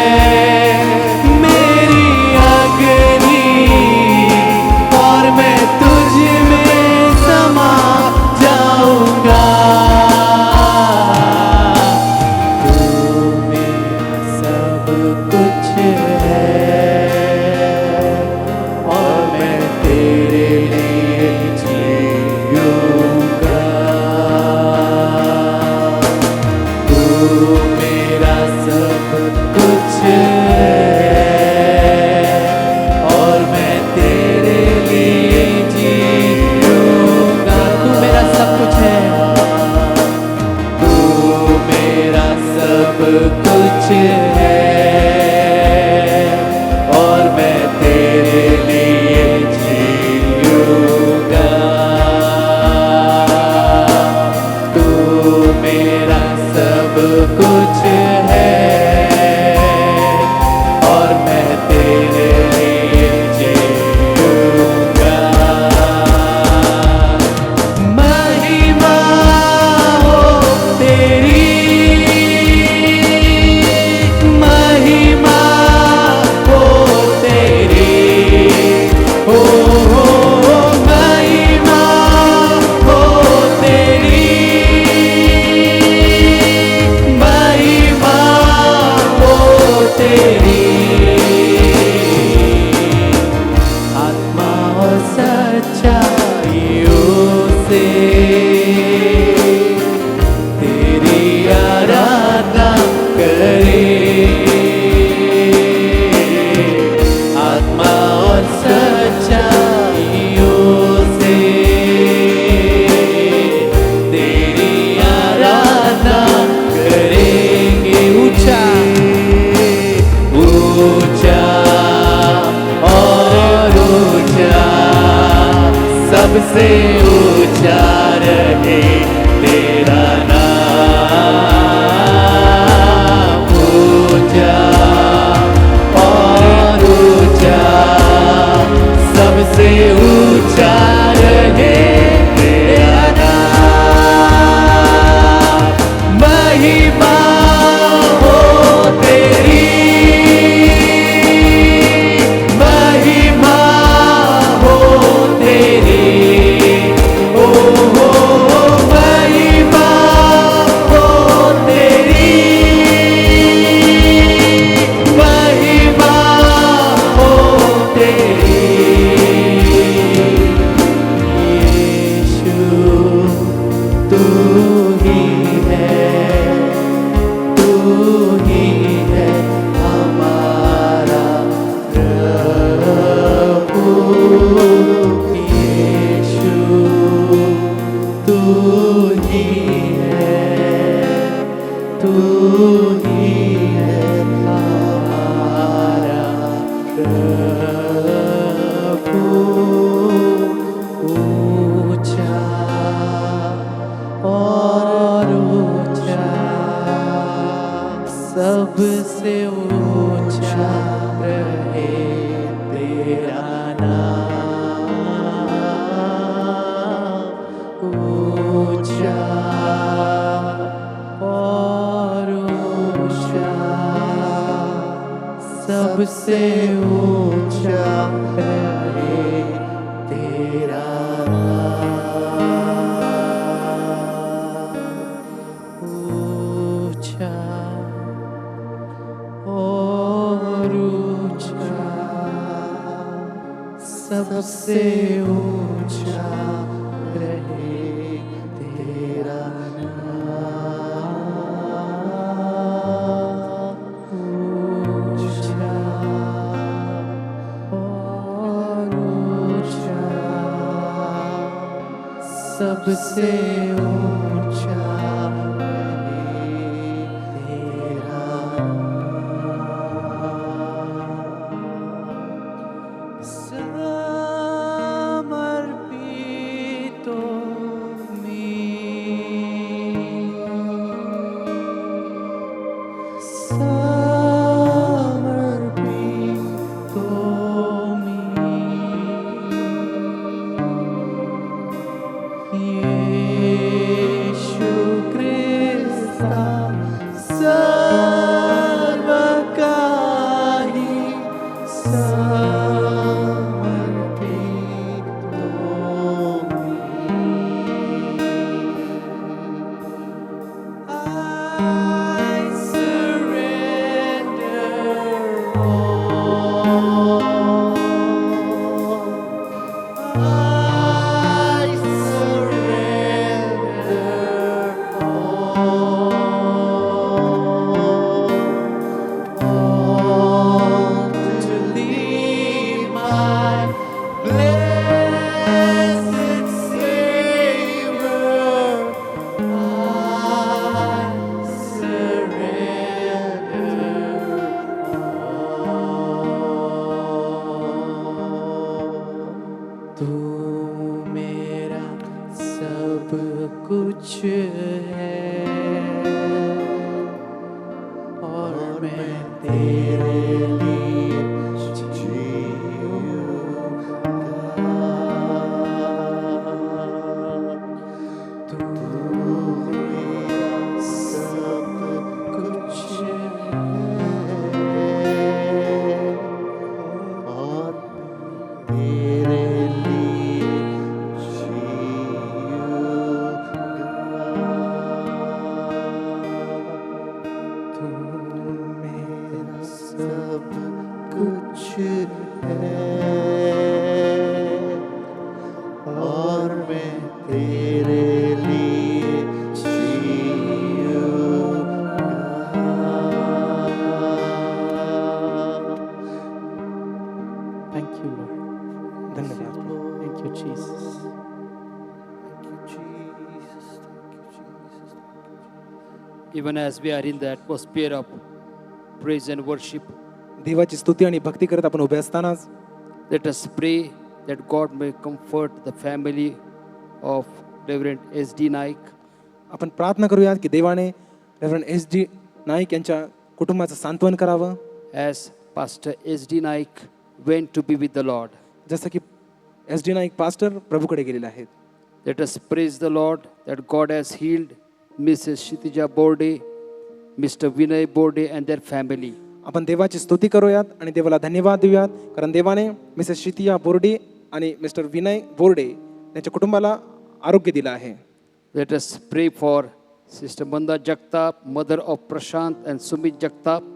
E: मेरी अग्नि और मैं तुझ में समा जाऊंगा। तू मेरा सब कुछ है और मैं तेरे लिए जीऊँगा। तू मेरा सब कुछ है और मैं तेरे लिए जीऊँगा। तू मेरा सब कुछ है। तू मेरा सब कुछ है और मैं तेरे लिए जीऊँगा। तू मेरा सब कुछ है और मैं तेरे लिए जीऊँगा। महिमा हो तेरी, महिमा हो तेरी, हो महिमा हो तेरी, महिमा हो तेरी। आत्मा और सच्चाइयों से तेरी आराधना करे। आत्मा और सच्चाइयों से तेरी आराधना करेंगे। ऊंचा ऊंचा और ऊंचा सबसे ऊंचा रहे तेरा नाम, ऊंचा और ऊंचा, सबसे ऊंचा रहे तेरा नाम। महिमा हो तेरी, महिमा हो तेरी, ओ हो महिमा हो तेरी, महिमा हो तेरी। यीशु तू ही है, तू ही है हमारा प्रभु। यीशु तू ही है, तू ही है हमारा प्रभु। ऊंचा और ऊंचा, सबसे ऊंचा रहे तेरा नाम। ऊंचा और ऊंचा, सबसे ऊंचा रहे तेरा नाम। ऊंचा और ऊंचा, सबसे ऊंचा रहे तेरा नाम। ऊंचा और ऊंचा, सबसे ऊंचा रहे तेरा समर्पितो मी, समर्पितो मी। येशू ख्रिस्ता सर्व काही समर्पितो मी। I surrender all. I surrender all to Thee, my blessed Savior. I surrender all. तू मेरा सब कुछ है और मैं तेरे लिए जीऊंगा। तू मेरा सब कुछ है और तेरे लिए जीऊंगा। तू मेरा सब कुछ है और मैं तेरे लिए जीऊंगा।
B: Thank you Lord. धन्यवाद. Thank you Jesus.
G: Even as we are in the atmosphere of praise and worship,
B: देवाची स्तुती आणि भक्ती करत आपण उभे असतानाच
G: let us pray that God may comfort the family of Reverend S.D. Naik.
B: आपण प्रार्थना करूयात की देवाने रेव्हरंड S.D. नाईक यांच्या कुटुंबाचं सांत्वन करावं.
G: As Pastor S.D. Naik went to be with the Lord.
B: जसं की S.D. नाईक पास्टर प्रभूकडे गेलेले आहेत.
G: Let us praise the Lord that God has healed Mrs. Kshitija Borde, Mr. Vinay Borde and their family.
B: आपण देवाची स्तुती करूयात आणि देवाला धन्यवाद देऊयात, कारण देवाने मिसेस शितिया बोर्डे आणि मिस्टर विनय बोर्डे त्यांच्या कुटुंबाला आरोग्य दिलं आहे.
G: Let us pray for Sister Manda Jagtap, mother of Prashant and Sumit Jagtap.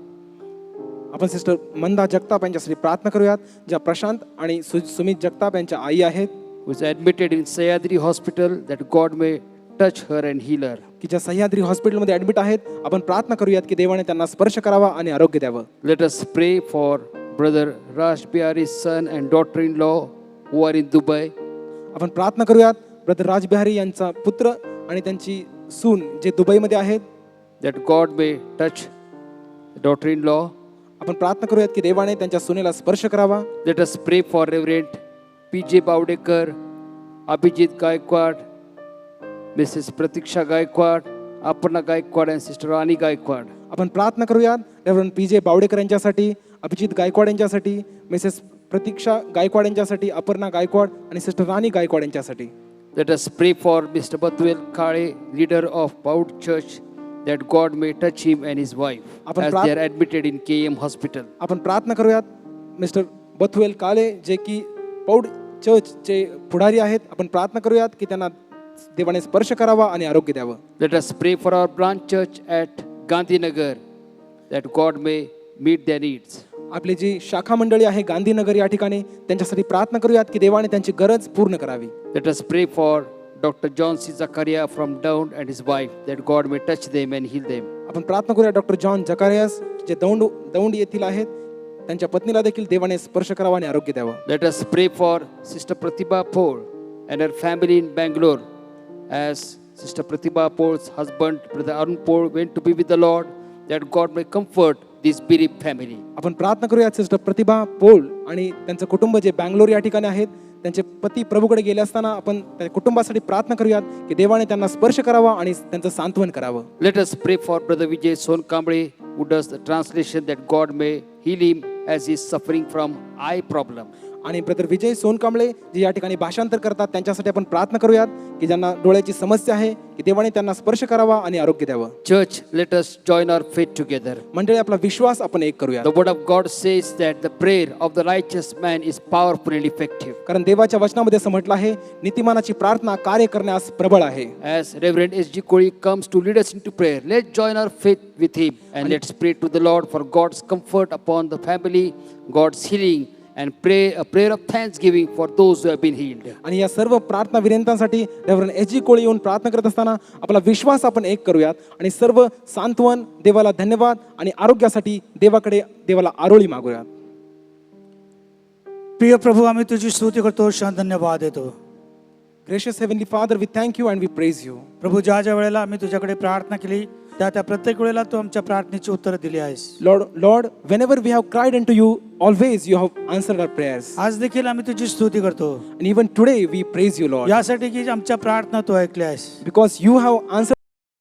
B: आपण सिस्टर मंदा जगताप यांच्यासाठी प्रार्थना करूयात, ज्या प्रशांत आणि सुमित जगताप यांच्या आई आहेत,
G: who is admitted in Sayadri Hospital, that God may touch her and heal her.
B: की ज्या सह्याद्री हॉस्पिटलमध्ये ॲडमिट आहेत. आपण प्रार्थना करूयात की देवाने त्यांना स्पर्श करावा आणि आरोग्य द्यावं.
G: Let us pray for Brother Raj Bihari's son and daughter-in-law who are in Dubai.
B: आपण प्रार्थना करूयात ब्रदर राजबिहारी यांचा पुत्र आणि त्यांची सून जे दुबईमध्ये आहेत,
G: that God may touch the daughter-in-law.
B: आपण प्रार्थना करूयात की देवाने त्यांच्या सुनेला स्पर्श करावा.
G: Let us pray for Reverend P.J. Bavdekar, Abhijit Gaikwad, Mrs. Pratiksha Gaikwad, Aparna Gaikwad and Sister Rani Gaikwad.
B: आपण प्रार्थना करूयात रेव्हरंड P.J. बावडेकर यांच्यासाठी, अभिजित गायकवाड यांच्यासाठी, मिसेस प्रतीक्षा गायकवाड यांच्यासाठी, अपर्णा गायकवाड आणि सिस्टर राणी गायकवाड यांच्यासाठी.
G: Let us pray for Mr. Bathuel Kale, leader of Paud Church, that God may touch him and his wife as they are admitted in KM Hospital.
B: आपण प्रार्थना करूयात मिस्टर बथुएल काले जे की पौड चर्चचे पुढारी आहेत. आपण प्रार्थना करूयात की त्यांना देवाने स्पर्श करावा आणि आरोग्य द्यावं.
G: Let us pray for our branch church at Gandhinagar, that God may meet their needs.
B: आपली जी शाखा मंडळी आहे गांधीनगर या ठिकाणी, त्यांच्यासाठी प्रार्थना करूयात की देवाने त्यांची गरज पूर्ण करावी.
G: Let us pray for Dr. John C. Zakaria from Dound and his wife, that God may touch them and heal them.
B: आपण प्रार्थना करूया डॉक्टर जॉन जकारियास जे दौंड येथील आहेत, त्यांच्या पत्नीला देखील देवाने स्पर्श करावा आणि आरोग्य द्यावं.
G: Let us pray for Sister Pratibha Paul and her family in Bangalore, as Sister Pratibha Paul's husband, Brother Arun Paul, went to be with the Lord, that God may comfort this bereaved family.
B: आपण प्रार्थना करूयात sister प्रतिभा pole आणि त्यांचं कुटुंब जे बँगलोर या ठिकाणी आहेत, त्यांचे पती प्रभूकडे गेले असताना आपण त्या कुटुंबासाठी प्रार्थना करूयात की देवाने त्यांना स्पर्श करावा आणि त्यांचं सांत्वन करावं.
G: Let us pray for Brother Vijay Sonkamble, who does the translation, that God may heal him as he is suffering from eye problem.
B: आणि ब्रदर विजय सोनकांबळे जे या ठिकाणी भाषांतर करतात, त्यांच्यासाठी आपण प्रार्थना करूयात की ज्यांना डोळ्याची समस्या आहे की देवाने त्यांना स्पर्श करावा आणि आरोग्य द्यावं.
G: Church, let us join our faith together.
B: मंडळी, आपला विश्वास आपण एक करूया.
G: The word of God says that the prayer of the righteous man is powerful and effective.
B: कारण देवाच्या वचनामध्ये असं म्हटलं आहे, नीतिमानाची प्रार्थना कार्य करण्यास प्रबळ आहे.
G: As Reverend S.G. Koli comes to lead us into prayer, let's join our faith with him and let's pray to the Lord for God's comfort upon the family, God's healing, and pray a prayer of thanksgiving for those who have been healed.
B: आणि या सर्व प्रार्थना विनंत्यांसाठी reverend S.G. कोळी येऊन प्रार्थना करत असताना आपला विश्वास आपण एक करूयात आणि सर्व सांत्वन, देवाला धन्यवाद आणि आरोग्यासाठी देवाला आरोळी मागूयात.
A: प्रिय प्रभू, आम्ही तुझी स्तुती करतो, शान धन्यवाद देतो.
B: Gracious heavenly father, we thank you and we praise you.
A: प्रभू, ज्या ज्या वेळेला आम्ही तुझ्याकडे प्रार्थना केली त्या प्रत्येक वेळेला तू आमच्या प्रार्थनेची उत्तर दिली आहेस.
B: Lord, whenever we have cried unto you, always you have answered our prayers.
A: आज देखील आम्ही तुझी स्तुती करतो,
B: And even today we praise you, Lord,
A: यासाठी की आमच्या प्रार्थना तू ऐकल्या आहेस
B: because you have answered,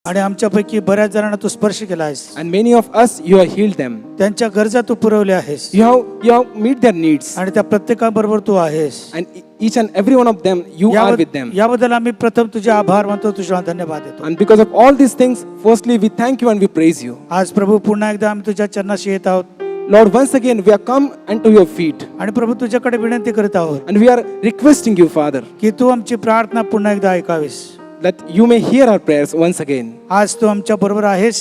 A: आणि आमच्यापैकी बऱ्याच जणांना तू स्पर्श केला आहेस.
B: and many of us you have healed them.
A: त्यांच्या गरजा तू पुरवल्या आहेस
B: You have meet their needs,
A: आणि त्या प्रत्येकाबरोबर तू आहेस.
B: and each and every one of them you are with them.
A: याबद्दल आम्ही प्रथम तुझे आभार मानतो, तुझा धन्यवाद देतो.
B: And because of all these things, firstly we thank you and we praise you.
A: आज प्रभू पुन्हा एकदा आम्ही तुझ्या चरणाशी येत आहोत
B: Lord, once again we have come unto your feet,
A: आणि प्रभू तुझ्याकडे विनंती करीत आहोत
B: and we are requesting you, Father,
A: की तू आमची प्रार्थना पुन्हा एकदा ऐकावीस.
B: that you may hear our prayers once again.
A: आज तू आमच्या बरोबर आहेस,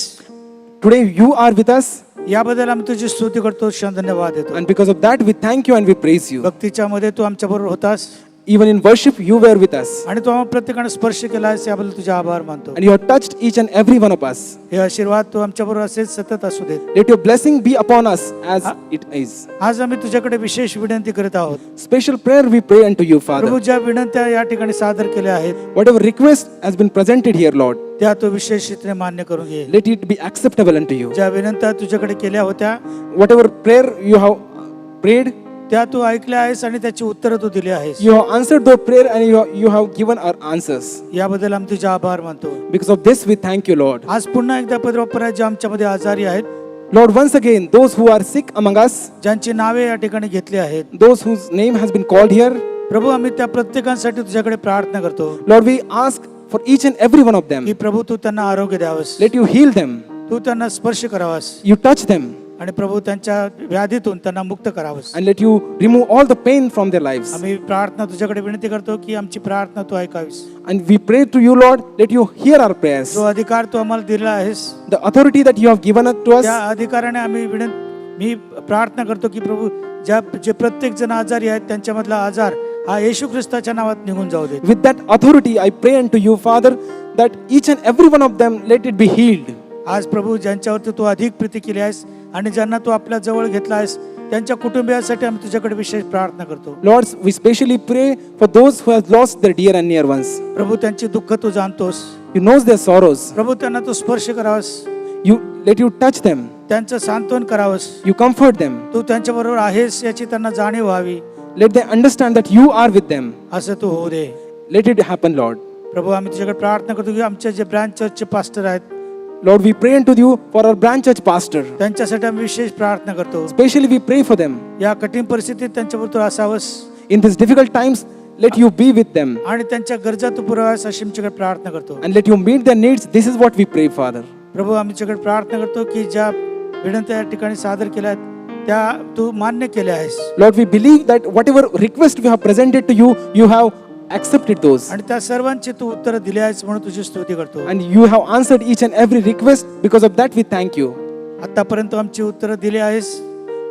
B: Today you are with us,
A: याबद्दल आम्ही तुझी स्तुती करतो, शान धन्यवाद देतो.
B: and because of that we thank you and we praise you.
A: भक्तीच्या मध्ये तू आमच्या बरोबर होतास
B: Even in worship you were with us,
A: आणि तू आम्हाला प्रत्येकाने स्पर्श केला आहेस, याबद्दल तुझे आभार मानतो.
B: and you have touched each and every one of us.
A: हे आशीर्वाद तू आमच्या बरोबर असेच सतत असू देत.
B: Let your blessing be upon us as it is.
A: आज आम्ही तुझ्याकडे विशेष विनंती करीत आहोत.
B: Special prayer we pray unto you,
A: Prabhu,
B: Father.
A: ज्या विनंत्या या ठिकाणी सादर केल्या आहेत
B: Whatever request has been presented here, Lord,
A: त्या तू विशेष रीतीने मान्य करून घे.
B: let it be acceptable unto you.
A: ज्या विनंत्या तुझ्याकडे केल्या होत्या
B: Whatever prayer you have prayed,
A: त्या तू ऐकल्या आहेस आणि त्याची उत्तरं तू दिली आहेस.
B: You have answered the prayer and you have given our answers.
A: याबद्दल आम्ही तुझे आभार मानतो.
B: Because of this, we thank you, Lord.
A: आज पुन्हा एकदा पवित्र जे आमच्यामध्ये आजारी आहेत,
B: Lord, once again, those who are sick among us,
A: ज्यांची नावे या ठिकाणी घेतली आहेत,
B: those whose name has been called here,
A: प्रभू आम्ही त्या प्रत्येकांसाठी तुझ्याकडे प्रार्थना करतो
B: Lord, we ask for each and every one of them.
A: की प्रभू तू त्यांना आरोग्य द्यावस,
B: Let you heal them.
A: तू त्यांना स्पर्श करावास
B: You touch them
A: आणि प्रभू त्यांच्या व्याधीतून त्यांना मुक्त करावस.
B: and let you remove all the pain from their lives.
A: आम्ही प्रार्थना तुझ्याकडे विनंती करतो की आमची प्रार्थना तू ऐकावीस.
B: And we pray to you, Lord, let you hear our prayers.
A: जो अधिकार तू आम्हाला दिला आहेस,
B: The authority that you have given to us,
A: त्या अधिकाराने आम्ही मी प्रार्थना करतो की प्रभू जे प्रत्येक जण आजारी आहेत त्यांच्यामधला आजार हा येशू ख्रिस्ताच्या नावात निघून जाऊ दे.
B: with that authority, I pray unto you, Father, that each and every one of them, let it be healed.
A: आज प्रभू ज्यांच्यावरती तू अधिक प्रीती केली आहेस आणि ज्यांना तू आपल्या जवळ घेतला आहेस त्यांच्या कुटुंबियांसाठी आम्ही तुझ्याकडे विशेष प्रार्थना करतो.
B: Lord, we specially pray for those who have lost their dear and near ones.
A: प्रभू त्यांची दुःख तू जाणतोस,
B: You knows their sorrows.
A: प्रभू त्यांना तू स्पर्श करावस,
B: Let you touch them.
A: त्यांचं सांत्वन करावस,
B: You comfort them.
A: तू त्यांच्याबरोबर आहेस याची त्यांना जाणीव व्हावी,
B: Let them understand that you are with them.
A: असं तू होऊ दे.
B: Let it happen, Lord.
A: प्रभू आम्ही तुझ्याकडे प्रार्थना करतो की आमच्या जे ब्रांच चर्चचे पास्टर आहेत
B: Lord, we pray unto you for our branch church pastor.
A: त्यांच्यासाठी आम्ही विशेष प्रार्थना करतो.
B: Especially we pray for them.
A: या कठीण परिस्थितीत त्यांच्याबरोबर तू असावस
B: In these difficult times, let you be with them.
A: आणि त्यांच्या गरजा तू पुरवास अशी आमच्याकडे प्रार्थना करतो.
B: And let you meet their needs. This is what we pray, Father.
A: प्रभू आमच्याकडे प्रार्थना करतो की ज्या विनंत्या या ठिकाणी सादर केल्या आहेत त्या तू मान्य केल्या आहेस
B: Lord, we believe that whatever request we have presented to you, you have accepted those.
A: आणि त्या सर्वांची तू उत्तर दिली आहेस म्हणून तुझी स्तुती करतो.
B: And you have answered each and every request. Because of that, we thank you.
A: आतापर्यंत आमची उत्तर दिली आहेस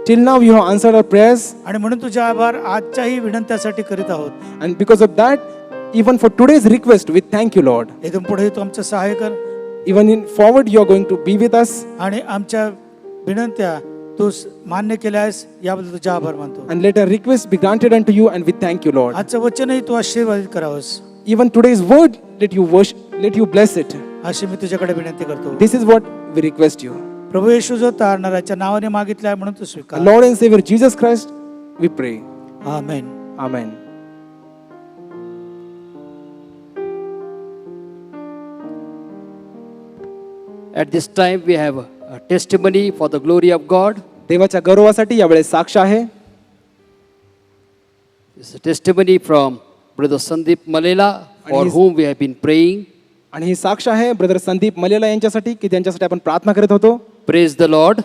B: Till now, you have answered our prayers.
A: आणि म्हणून तुझे आभार आजच्याही विनंत्यासाठी करीत आहोत.
B: And because of that, even for today's request, we thank you, Lord.
A: इथून पुढे तू आमचं सहाय्य कर
B: Even in forward, you are going to be with us.
A: आणि आमच्या विनंत्या तू मान्य केल्या आहेस याबद्दल तुझे आभार मानतो.
B: And let our request be granted unto you, and we thank you, Lord.
A: आजचं वचनही तू आशीर्वादित करावंस
B: Even today's word, let you bless it.
A: अशी मी तुझ्याकडे विनंती करतो.
B: This is what we request you.
A: प्रभू येशू जो तारणाऱ्याच्या नावाने मागितलाय म्हणून तू
B: Our
A: स्वीकार.
B: Lord and Savior Jesus Christ, we pray.
A: Amen.
B: Amen.
G: At this time, we have a testimony for the glory of God.
B: देवाच्या गौरवासाठी यावेळेस साक्ष आहे.
G: It's a testimony from Brother Sandeep Malela, for
B: he's-
G: whom we have been praying.
B: आणि ही साक्ष आहे brother Sandeep मलेला यांच्यासाठी की त्यांच्यासाठी आपण प्रार्थना करत होतो.
G: Praise the Lord.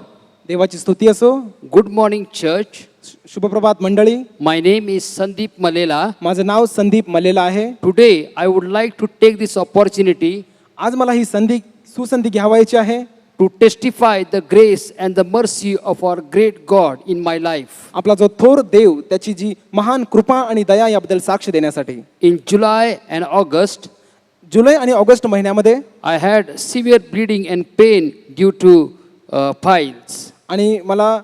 B: देवाची स्तुती असो.
G: Good morning, church.
B: शुभप्रभात मंडळी.
G: My name is Sandeep Malela.
B: माझं नाव संदीप मलेला आहे.
G: Today, I would like to take this opportunity
B: आज मला ही सुसंधी घ्यावायची आहे
G: to testify the grace and the mercy of our great God in my life.
B: आपला जो थोर देव त्याची जी महान कृपा आणि दया याबद्दल साक्ष देण्यासाठी.
G: In July and August,
B: जुलै आणि ऑगस्ट महिन्यामध्ये
G: I had severe bleeding and pain due to piles.
B: आणि मला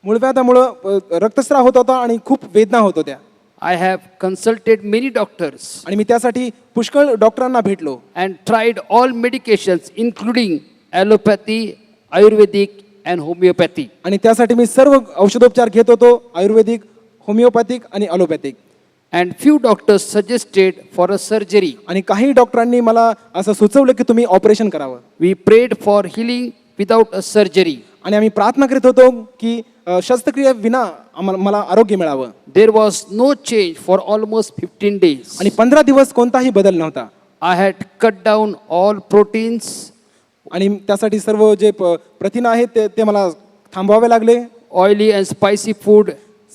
B: मूळव्याधामुळं रक्तस्राव होत होता आणि खूप वेदना होत होत्या.
G: I have consulted many doctors
B: आणि मी त्यासाठी पुष्कळ डॉक्टरांना भेटलो
G: and tried all medications including allopathy, Ayurvedic and homeopathy.
B: आणि त्यासाठी मी सर्व औषधोपचार घेत होतो, आयुर्वेदिक, होमिओपॅथिक आणि allopathic.
G: And few doctors suggested for a surgery.
B: आणि काही डॉक्टरांनी मला असं सुचवलं की तुम्ही ऑपरेशन करावं.
G: We prayed for healing without a surgery.
B: आणि आम्ही प्रार्थना करीत होतो की शस्त्रक्रिया विना मला आरोग्य मिळावं.
G: There was no change for almost 15 days.
B: आणि 15 दिवस कोणताही बदल नव्हता.
G: I had cut down all proteins,
B: आणि त्यासाठी सर्व जे प्रथिनं आहेत ते मला थांबवावे लागले.
G: oily and spicy food,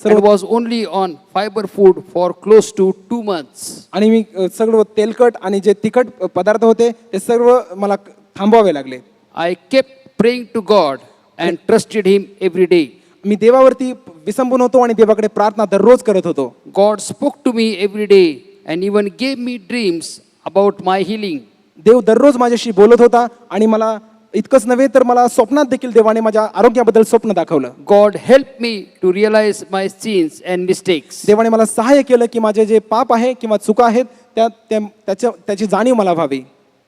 G: and was only on fiber food for close to 2 months.
B: आणि मी सगळं तेलकट आणि जे तिखट पदार्थ होते ते सर्व मला थांबवावे लागले.
G: I kept praying to God and trusted Him every day.
B: मी देवावरती विसंबून होतो आणि देवाकडे प्रार्थना दररोज करत होतो.
G: God spoke to me every day and even gave me dreams about my healing.
B: देव दररोज माझ्याशी बोलत होता आणि मला इतकंच नव्हे तर मला स्वप्नात देखील देवाने माझ्या आरोग्याबद्दल स्वप्न दाखवलं.
G: God helped me to realize my sins and mistakes.
B: देवाने मला सहाय्य केलं की माझे जे पाप आहे किंवा चुका आहेत त्याची जाणीव मला व्हावी.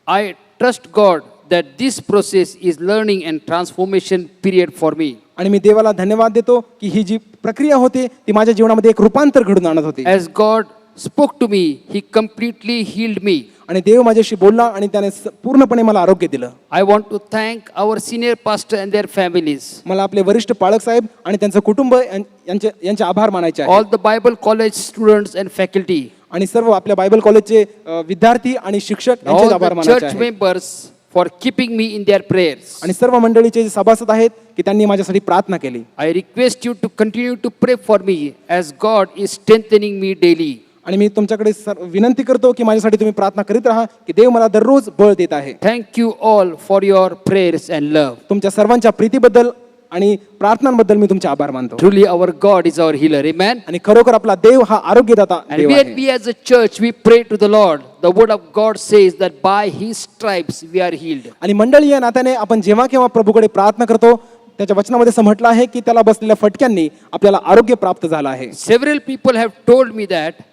G: I trust God that this process is learning and transformation period for me.
B: आणि मी देवाला धन्यवाद देतो की ही जी प्रक्रिया होती ती माझ्या जीवनामध्ये एक रूपांतर घडून आणत होती.
G: As God spoke to me, He completely healed me.
B: आणि देव माझ्याशी बोलला आणि त्याने पूर्णपणे मला आरोग्य दिलं.
G: I want to thank our senior pastor and their families,
B: मला आपले वरिष्ठ पाळक साहेब आणि त्यांचं कुटुंब यांचे आभार मानायचे आहे.
G: all the Bible college students and faculty,
B: आणि सर्व आपल्या बायबल कॉलेजचे विद्यार्थी आणि शिक्षक यांचे
G: all
B: आभार
G: the
B: मानायचे
G: church
B: आहे.
G: members for keeping me in their prayers.
B: आणि सर्व मंडळीचे जे सभासद आहेत की त्यांनी माझ्यासाठी प्रार्थना केली.
G: I request you to continue to pray for me as God is strengthening me daily.
B: आणि मी तुमच्याकडे विनंती करतो की माझ्यासाठी तुम्ही प्रार्थना करीत राहा की देव मला दररोज बळ देत आहे.
G: Thank you all for your prayers and love.
B: तुमच्या सर्वांच्या प्रीतीबद्दल आणि प्रार्थनांबद्दल मी तुमचे आभार मानतो.
G: Truly our God is our healer. Amen.
B: आणि खरोखर आपला देव हा आरोग्यदाता
G: And
B: देव
G: when
B: आहे.
G: we as a church we pray to the Lord, the word of God says that by His stripes we are healed.
B: आणि मंडळी या नात्याने आपण जेव्हा केव्हा प्रभूकडे प्रार्थना करतो त्याच्या वचनामध्ये असं म्हटलं आहे की त्याला बसलेल्या फटक्यांनी आपल्याला आरोग्य प्राप्त झालं आहे.
G: Several people have told me that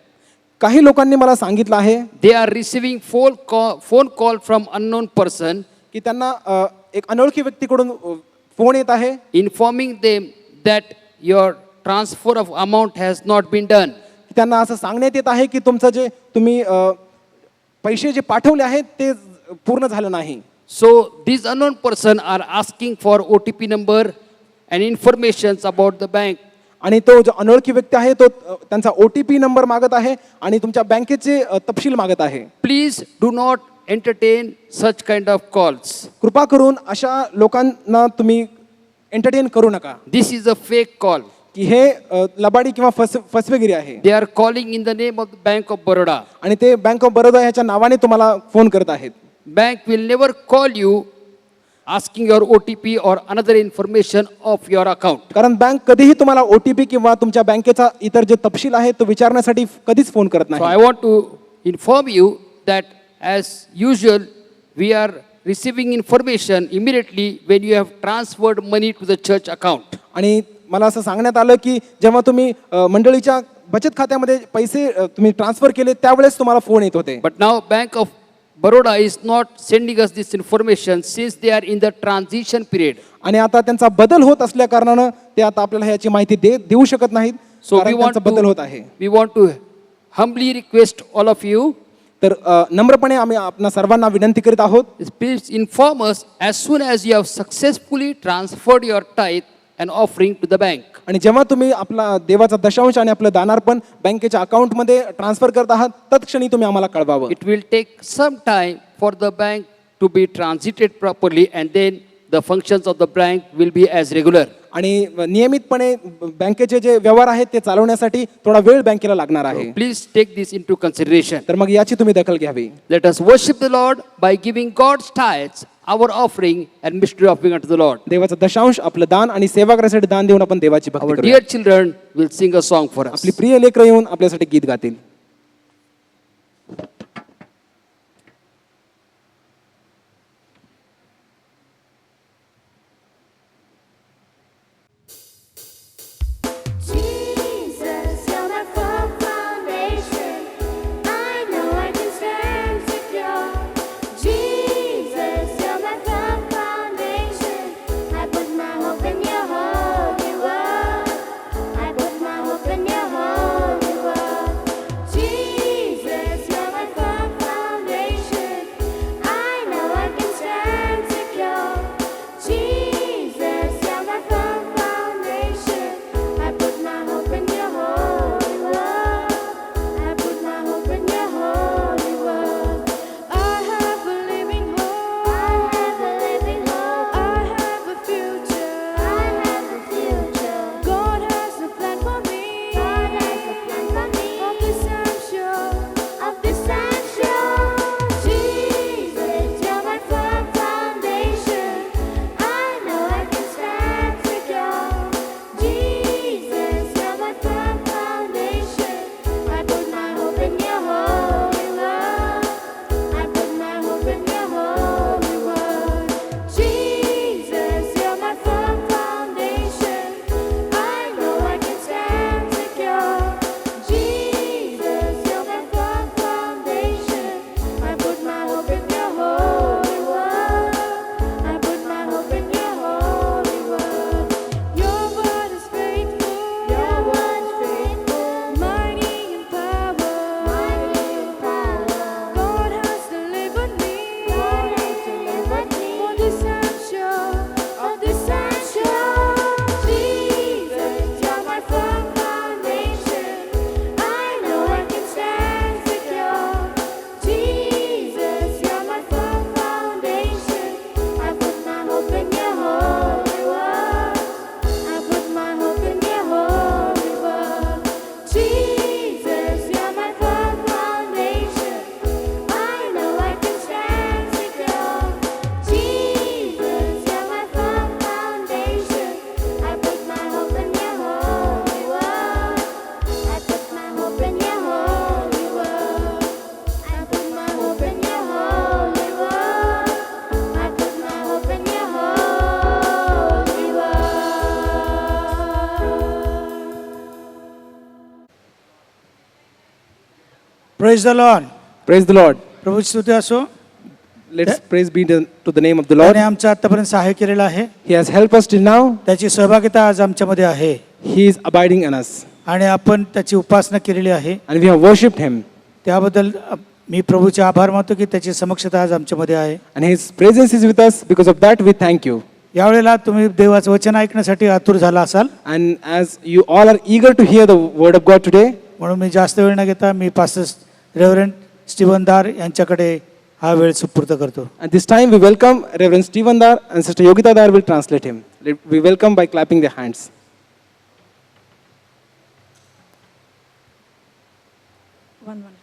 B: काही लोकांनी मला सांगितलं आहे
G: they are receiving phone call from unknown person
B: की त्यांना एक अनोळखी व्यक्तीकडून फोन येत आहे
G: informing them that your transfer of amount has not been done.
B: त्यांना असं सांगण्यात येत आहे की तुमचं जे तुम्ही पैसे जे पाठवले आहेत ते पूर्ण झालं नाही.
G: So these unknown person are asking for OTP number and informations about the bank.
B: आणि तो जो अनोळखी व्यक्ती आहे तो त्यांचा OTP नंबर मागत आहे आणि तुमच्या बँकेचे तपशील मागत आहे.
G: Please do not entertain such kind of calls.
B: कृपा करून अशा लोकांना तुम्ही एंटरटेन करू नका
G: This is a fake call.
B: की हे लबाडी किंवा फसवेगिरी आहे.
G: They are calling in the name of the Bank of Baroda.
B: आणि ते बँक ऑफ बरोदा ह्याच्या नावाने तुम्हाला फोन करत आहेत.
G: Bank will never call you asking your OTP or another information of your account.
B: कारण बँक कधीही तुम्हाला OTP किंवा तुमच्या बँकेचा इतर जे तपशील आहे तो विचारण्यासाठी कधीच फोन करत
G: So I
B: नाही.
G: want to inform you that as usual we are receiving information immediately when you have transferred money to the church account.
B: आणि मला असं सांगण्यात आलं की जेव्हा तुम्ही मंडळीच्या बचत खात्यामध्ये पैसे तुम्ही ट्रान्सफर केले त्यावेळेस तुम्हाला फोन येत होते.
G: But now Bank of Baroda is not sending us this information since they are in the transition period.
B: आणि आता त्यांचा बदल होत असल्या कारणानं ते आता आपल्याला याची माहिती देऊ शकत नाहीत.
G: So
B: कारण त्यांचा बदल होत आहे.
G: we want to humbly request all of you,
B: तर नम्रपणे आम्ही आपल्या सर्वांना विनंती करीत आहोत
G: please inform us as soon as you have successfully transferred your tithe and offering to the bank.
B: आणि जेव्हा तुम्ही आपला देवाचा दशांश आणि आपलं दानार्पण बँकेच्या अकाउंटमध्ये ट्रान्सफर करत आहात तत्क्षणी तुम्ही आम्हाला कळवावं.
G: It will take some time for the bank to be transited properly and then the functions of the bank will be as regular.
B: आणि नियमितपणे बँकेचे जे व्यवहार आहेत ते चालवण्यासाठी थोडा वेळ बँकेला लागणार आहे.
G: Please take this into consideration.
B: तर मग याची तुम्ही दखल घ्यावी.
G: Let us worship the Lord by giving God's tithes, our offering and mystery offering unto the Lord.
B: देवाचा दशांश आपलं दान आणि सेवा करण्यासाठी दान देऊन आपण देवाची भक्ती
G: Our
B: करूया.
G: dear children will sing a song for us.
B: आपली प्रिय लेकरं येऊन आपल्यासाठी गीत गातील.
H: Jesus, you're my firm foundation. I know I can stand secure. Jesus, you're my firm foundation. I put my hope in your holy word. I put my hope in your holy word.
A: Praise the Lord.
B: Praise the Lord.
A: प्रभूची स्तुती असो.
B: Let's praise be to the name of the Lord.
A: त्याने आमचं आतापर्यंत सहाय्य केलेलं आहे.
B: He has helped us till now.
A: त्याची सहभागिता आज आमच्यामध्ये आहे
B: He is abiding in us.
A: आणि आपण त्याची उपासना केलेली आहे.
B: And we have worshipped him.
A: त्याबद्दल मी प्रभूचे आभार मानतो की त्याची समक्षता आज आमच्यामध्ये आहे.
B: And his presence is with us. Because of that, we thank you.
A: यावेळेला तुम्ही देवाचं वचन ऐकण्यासाठी आतुर झाला असाल,
B: And as you all are eager to hear the word of God today,
A: म्हणून मी जास्त वेळ न घेता मी पास्टर रेव्हरंड स्टीवन दार यांच्याकडे हा वेळ सुपूर्द करतो.
B: at this time we welcome Reverend Stephen Dar and Sister Yogita Dar will translate him. We welcome by clapping their hands.
D: One minute.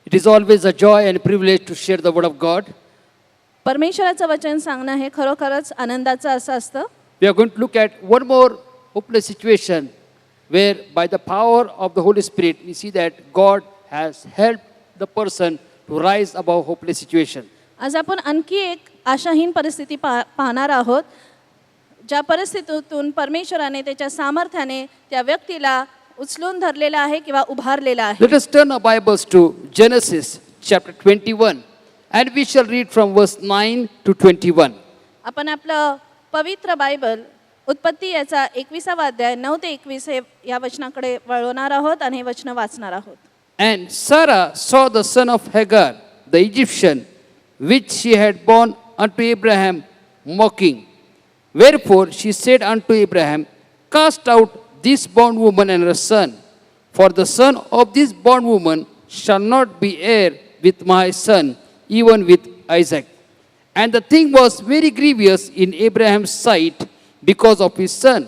G: It is always a joy and privilege to share the word of God.
D: परमेश्वराचं वचन सांगणं हे खरोखरच आनंदाचं असं असतं.
G: We are going to look at one more hopeless situation where by the power of the Holy Spirit we see that God has helped the person to rise above hopeless situation.
D: आज आपण आणखी एक आशाहीन परिस्थिती पाहणार आहोत, ज्या परिस्थितीतून परमेश्वराने त्याच्या सामर्थ्याने त्या व्यक्तीला उचलून धरलेला आहे किंवा उभारलेला आहे.
G: Let us turn our Bibles to Genesis chapter 21 and we shall read from verse 9 to 21.
D: आपण आपलं पवित्र बायबल उत्पत्ती याचा 21वा अध्याय 9 ते 21 या वचनाकडे वळवणार आहोत आणि हे वचन वाचणार आहोत.
G: And Sarah saw the son of Hagar, the Egyptian, which she had borne unto Abraham, mocking. Wherefore she said unto Abraham, Cast out this bondwoman and her son, for the son of this bondwoman shall not be heir with my son, even with Isaac. And the thing was very grievous in Abraham's sight because of his son.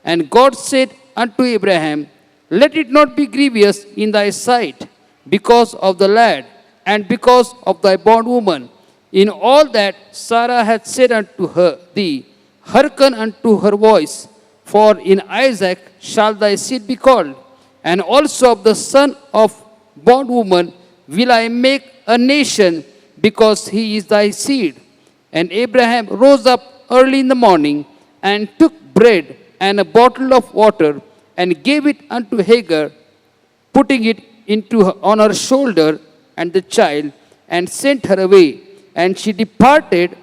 G: And God said unto Abraham, Let it not be grievous in thy sight because of the lad and because of thy bondwoman. In all that Sarah hath said unto thee, hearken unto her voice, for in Isaac shall thy seed be called. And also of the son of bondwoman will I make a nation, because he is thy seed. And Abraham rose up early in the morning and took bread and a bottle of water and gave it unto Hagar, putting it on her shoulder and the child, and sent her away. And she departed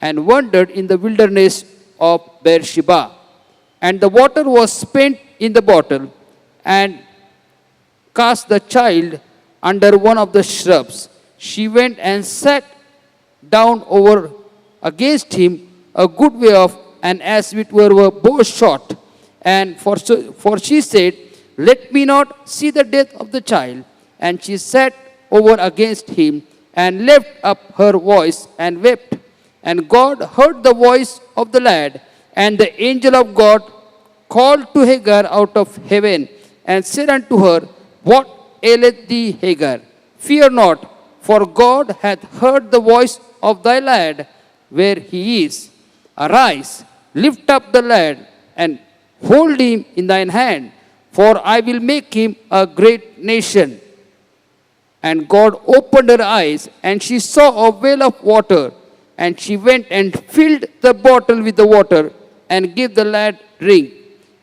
G: and wandered in the wilderness of Beersheba. And the water was spent in the bottle, and cast the child under one of the shrubs. She went and sat down over against him a good way off, and as it were a bow shot. And for she said, Let me not see the death of the child. And she sat over against him, and lifted up her voice, and wept. And God heard the voice of the lad, and the angel of God called to Hagar out of heaven, and said unto her, What aileth thee, Hagar? Fear not, for God hath heard the voice of thy lad where he is. Arise, lift up the lad, and hold him in thine hand, for I will make him a great nation. And God opened her eyes, and she saw a well of water, and she went and filled the bottle with the water, and gave the lad drink.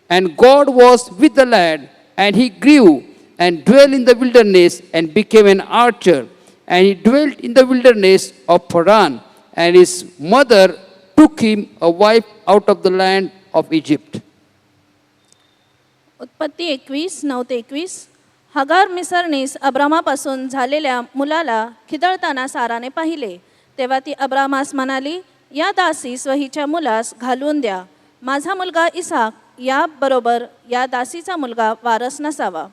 G: And God was with the lad, and he grew, and dwelt in the wilderness, and became an archer. And he dwelt in the wilderness of Paran, and his mother took him a wife out of the land of Egypt.
D: उत्पत्ती 21 9 ते 21. हगार मिसरनीस अब्रामापासून झालेल्या मुलाला खिदळताना साराने पाहिले. तेव्हा ती अब्रामास म्हणाली, या दासीस व हिच्या मुलास घालून द्या. माझा मुलगा इसाक याबरोबर या दासीचा मुलगा वारस नसावा.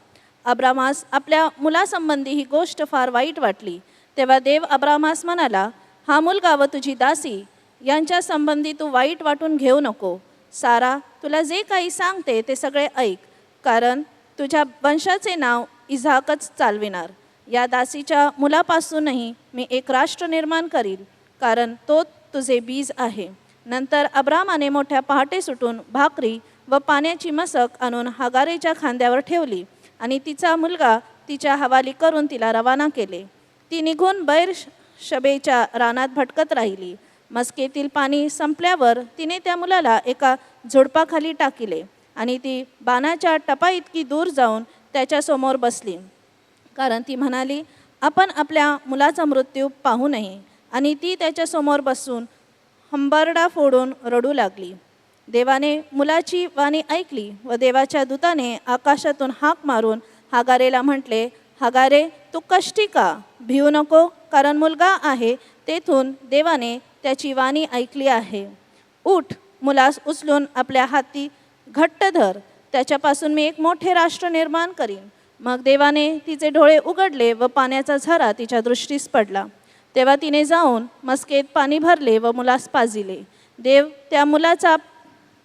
D: अब्रामास आपल्या मुलासंबंधी ही गोष्ट फार वाईट वाटली. तेव्हा देव अब्रामास म्हणाला, हा मुलगा व तुझी दासी यांच्या संबंधी तू वाईट वाटून घेऊ नको. सारा तुला जे काही सांगते ते सगळे ऐक, कारण तुझ्या वंशाचे नाव इझाकच चालविणार. या दासीच्या मुलापासूनही मी एक राष्ट्र निर्माण करील, कारण तो तुझे बीज आहे. नंतर अब्रामाने मोठ्या पहाटे सुटून भाकरी व पाण्याची मसक आणून हगारेच्या खांद्यावर ठेवली, आणि तिचा मुलगा तिच्या हवाली करून तिला रवाना केले. ती निघून शबेच्या रानात भटकत राहिली. मस्केतील पाणी संपल्यावर तिने त्या मुलाला एका झुडपाखाली टाकिले आणि ती बाणाच्या टपाइतकी दूर जाऊन त्याच्यासमोर बसली, कारण ती म्हणाली, आपण आपल्या मुलाचा मृत्यू पाहू नये. आणि ती त्याच्यासमोर बसून हंबरडा फोडून रडू लागली. देवाने मुलाची वाणी ऐकली व देवाच्या दूताने आकाशातून हाक मारून हागारेला म्हटले, हागारे, तू कष्टी का? भिवू नको, कारण मुलगा आहे. तेथून देवाने त्याची वाणी ऐकली आहे. उठ, मुलास उचलून आपल्या हाती घट्ट धर, त्याच्यापासून मी एक मोठे राष्ट्र निर्माण करीन. मग देवाने तिचे डोळे उघडले व पाण्याचा झरा तिच्या दृष्टीस पडला. तेव्हा तिने जाऊन मस्केत पाणी भरले व मुलास पाजिले. देव त्या मुलाचा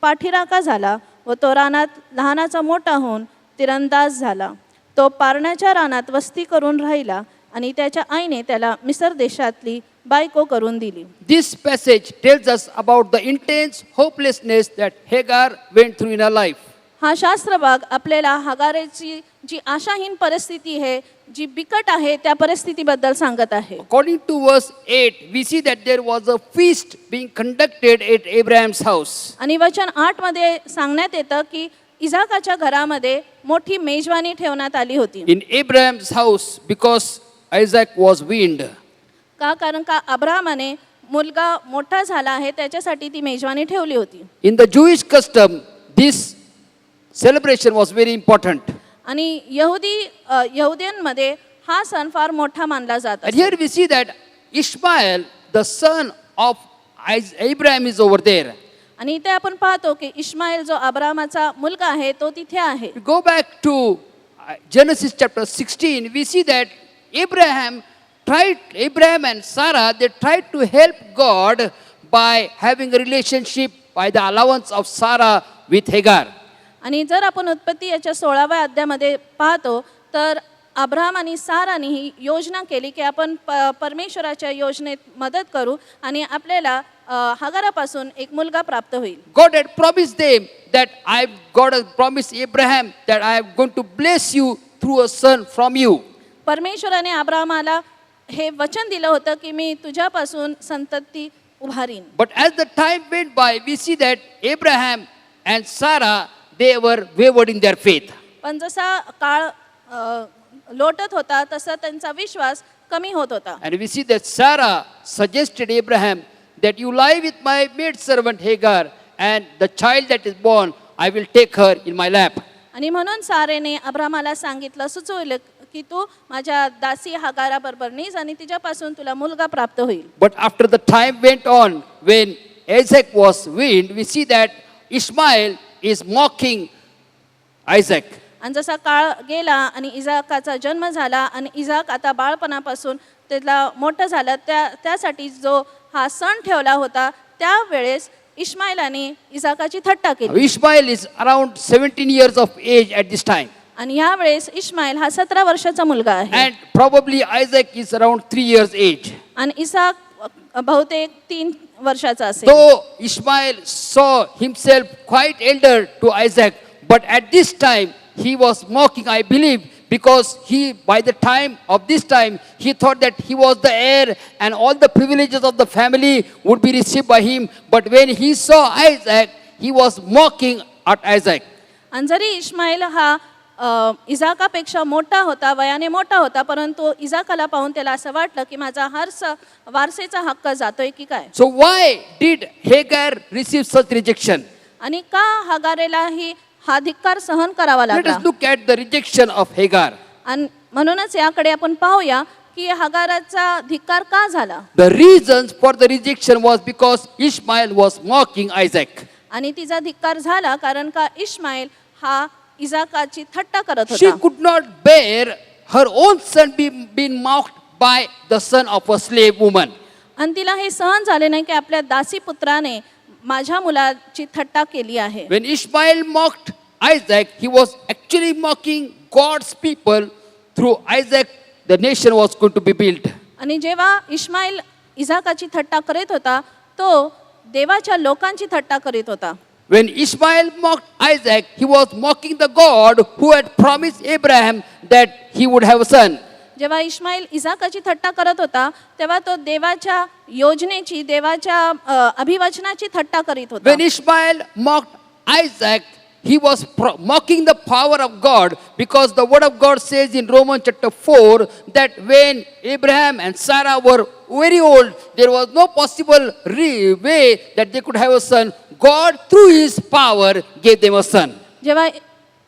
D: पाठीराखा झाला व तो रानात लहानाचा मोठा होऊन तिरंदाज झाला. तो पारण्याच्या रानात वस्ती करून राहिला आणि त्याच्या आईने त्याला मिसर देशातली बायको करून दिली.
G: This passage tells us about the intense hopelessness that Hagar went through in her life.
D: हा शास्त्रभाग आपल्याला हगारेची जी आशाहीन परिस्थिती आहे, जी बिकट आहे, त्या परिस्थितीबद्दल सांगत आहे.
G: According to verse 8, we see that there was a feast being conducted at Abraham's house.
D: आणि वचन 8 मध्ये सांगण्यात येतं की इजाकाच्या घरामध्ये मोठी मेजवानी ठेवण्यात आली होती.
G: In Abraham's house, because Isaac was weaned.
D: कारण का अब्राहमाने मुलगा मोठा झाला आहे, त्याच्यासाठी ती मेजवानी ठेवली होती.
G: In the Jewish custom, this celebration was very important.
D: आणि यहुद्यांमध्ये हा सण फार मोठा मानला जात
G: And
D: असे.
G: here we see that Ishmael, the son of Abraham, is over there.
D: आणि इथे आपण पाहतो की इश्माईल जो अब्राहमाचा मुलगा आहे तो तिथे आहे.
G: We go back to Genesis chapter 16, we see that Abraham and Sarah, they tried to help God by having a relationship by the allowance of Sarah with Hagar.
D: आणि जर आपण उत्पत्ती याच्या 16व्या अध्यायामध्ये पाहतो तर अब्राहम आणि साराने ही योजना केली की आपण परमेश्वराच्या योजनेत मदत करू आणि आपल्याला हगारापासून एक मुलगा प्राप्त होईल.
G: God had promised them that God has promised Abraham that I am going to bless you through a son from you.
D: परमेश्वराने अब्राहमाला हे वचन दिलं होतं की मी तुझ्यापासून संतती उभारीन.
G: But as the time went by, we see that Abraham and Sarah, they were wavered in their faith.
D: पण जसा काळ लोटत होता तसा त्यांचा विश्वास कमी होत होता.
G: And we see that Sarah suggested Abraham that you lie with my maidservant Hagar, and the child that is born, I will take her in my lap.
D: आणि म्हणून सारेने अब्राहमाला सांगितलं, सुचवलं की तू माझ्या दासी हगाराबरोबर निस आणि तिच्यापासून तुला मुलगा प्राप्त होईल.
G: But after the time went on, when Isaac was weaned, we see that Ishmael is mocking Isaac.
D: आणि जसा काळ गेला आणि इजाकाचा जन्म झाला आणि इजाक आता बाळपणापासून त्याला मोठं झालं, त्यासाठी जो हा सण ठेवला होता त्यावेळेस इश्माईलाने इजाकाची थट्टा केली.
G: Ishmael is around 17 years of age at this time.
D: आणि यावेळेस इश्माईल हा 17 वर्षाचा मुलगा आहे.
G: And probably Isaac is around 3 years age.
D: आणि इसाक बहुतेक 3 वर्षाचा असेल.
G: Though Ishmael saw himself quite elder to Isaac, but at this time he was mocking, I believe, because by the time of this time, he thought that he was the heir and all the privileges of the family would be received by him. But when he saw Isaac, he was mocking at Isaac.
D: आणि जरी इश्माईल हा इजाकापेक्षा मोठा होता, वयाने मोठा होता, परंतु इजाकाला पाहून त्याला असं वाटलं की माझा वारसेचा हक्क जातोय की काय.
G: So why did Hagar receive such rejection?
D: आणि का हगारेला ही हा धिक्कार सहन करावा
G: Let
D: लागला.
G: us look at the rejection of Hagar.
D: आणि म्हणूनच याकडे आपण पाहूया की हगाराचा धिक्कार का झाला.
G: The reasons for the rejection was because Ishmael was mocking Isaac.
D: आणि तिचा धिक्कार झाला कारण का इश्माईल हा इजाकाची थट्टा करत
G: She
D: होता.
G: could not bear her own son being mocked by the son of a slave woman.
D: आणि तिला हे सहन झाले नाही की आपल्या दासी पुत्राने माझ्या मुलाची थट्टा केली आहे.
G: When Ishmael mocked Isaac, he was actually mocking God's people. Through Isaac, the nation was going to be built.
D: आणि जेव्हा इश्माईल इजाकाची थट्टा करीत होता तो देवाच्या लोकांची थट्टा करीत होता.
G: When Ishmael mocked Isaac, he was mocking the God who had promised Abraham that he would have a son.
D: जेव्हा इस्माईल इसाकाची थट्टा करत होता तेव्हा तो देवाच्या योजनेची, देवाच्या अभिवचनाची थट्टा करीत होता.
G: When Ishmael mocked Isaac, he was mocking the power of God, because the word of God says in Romans chapter 4 that when Abraham and Sarah were very old, there was no possible way that they could have a son. God through his power gave them a son.
D: जेव्हा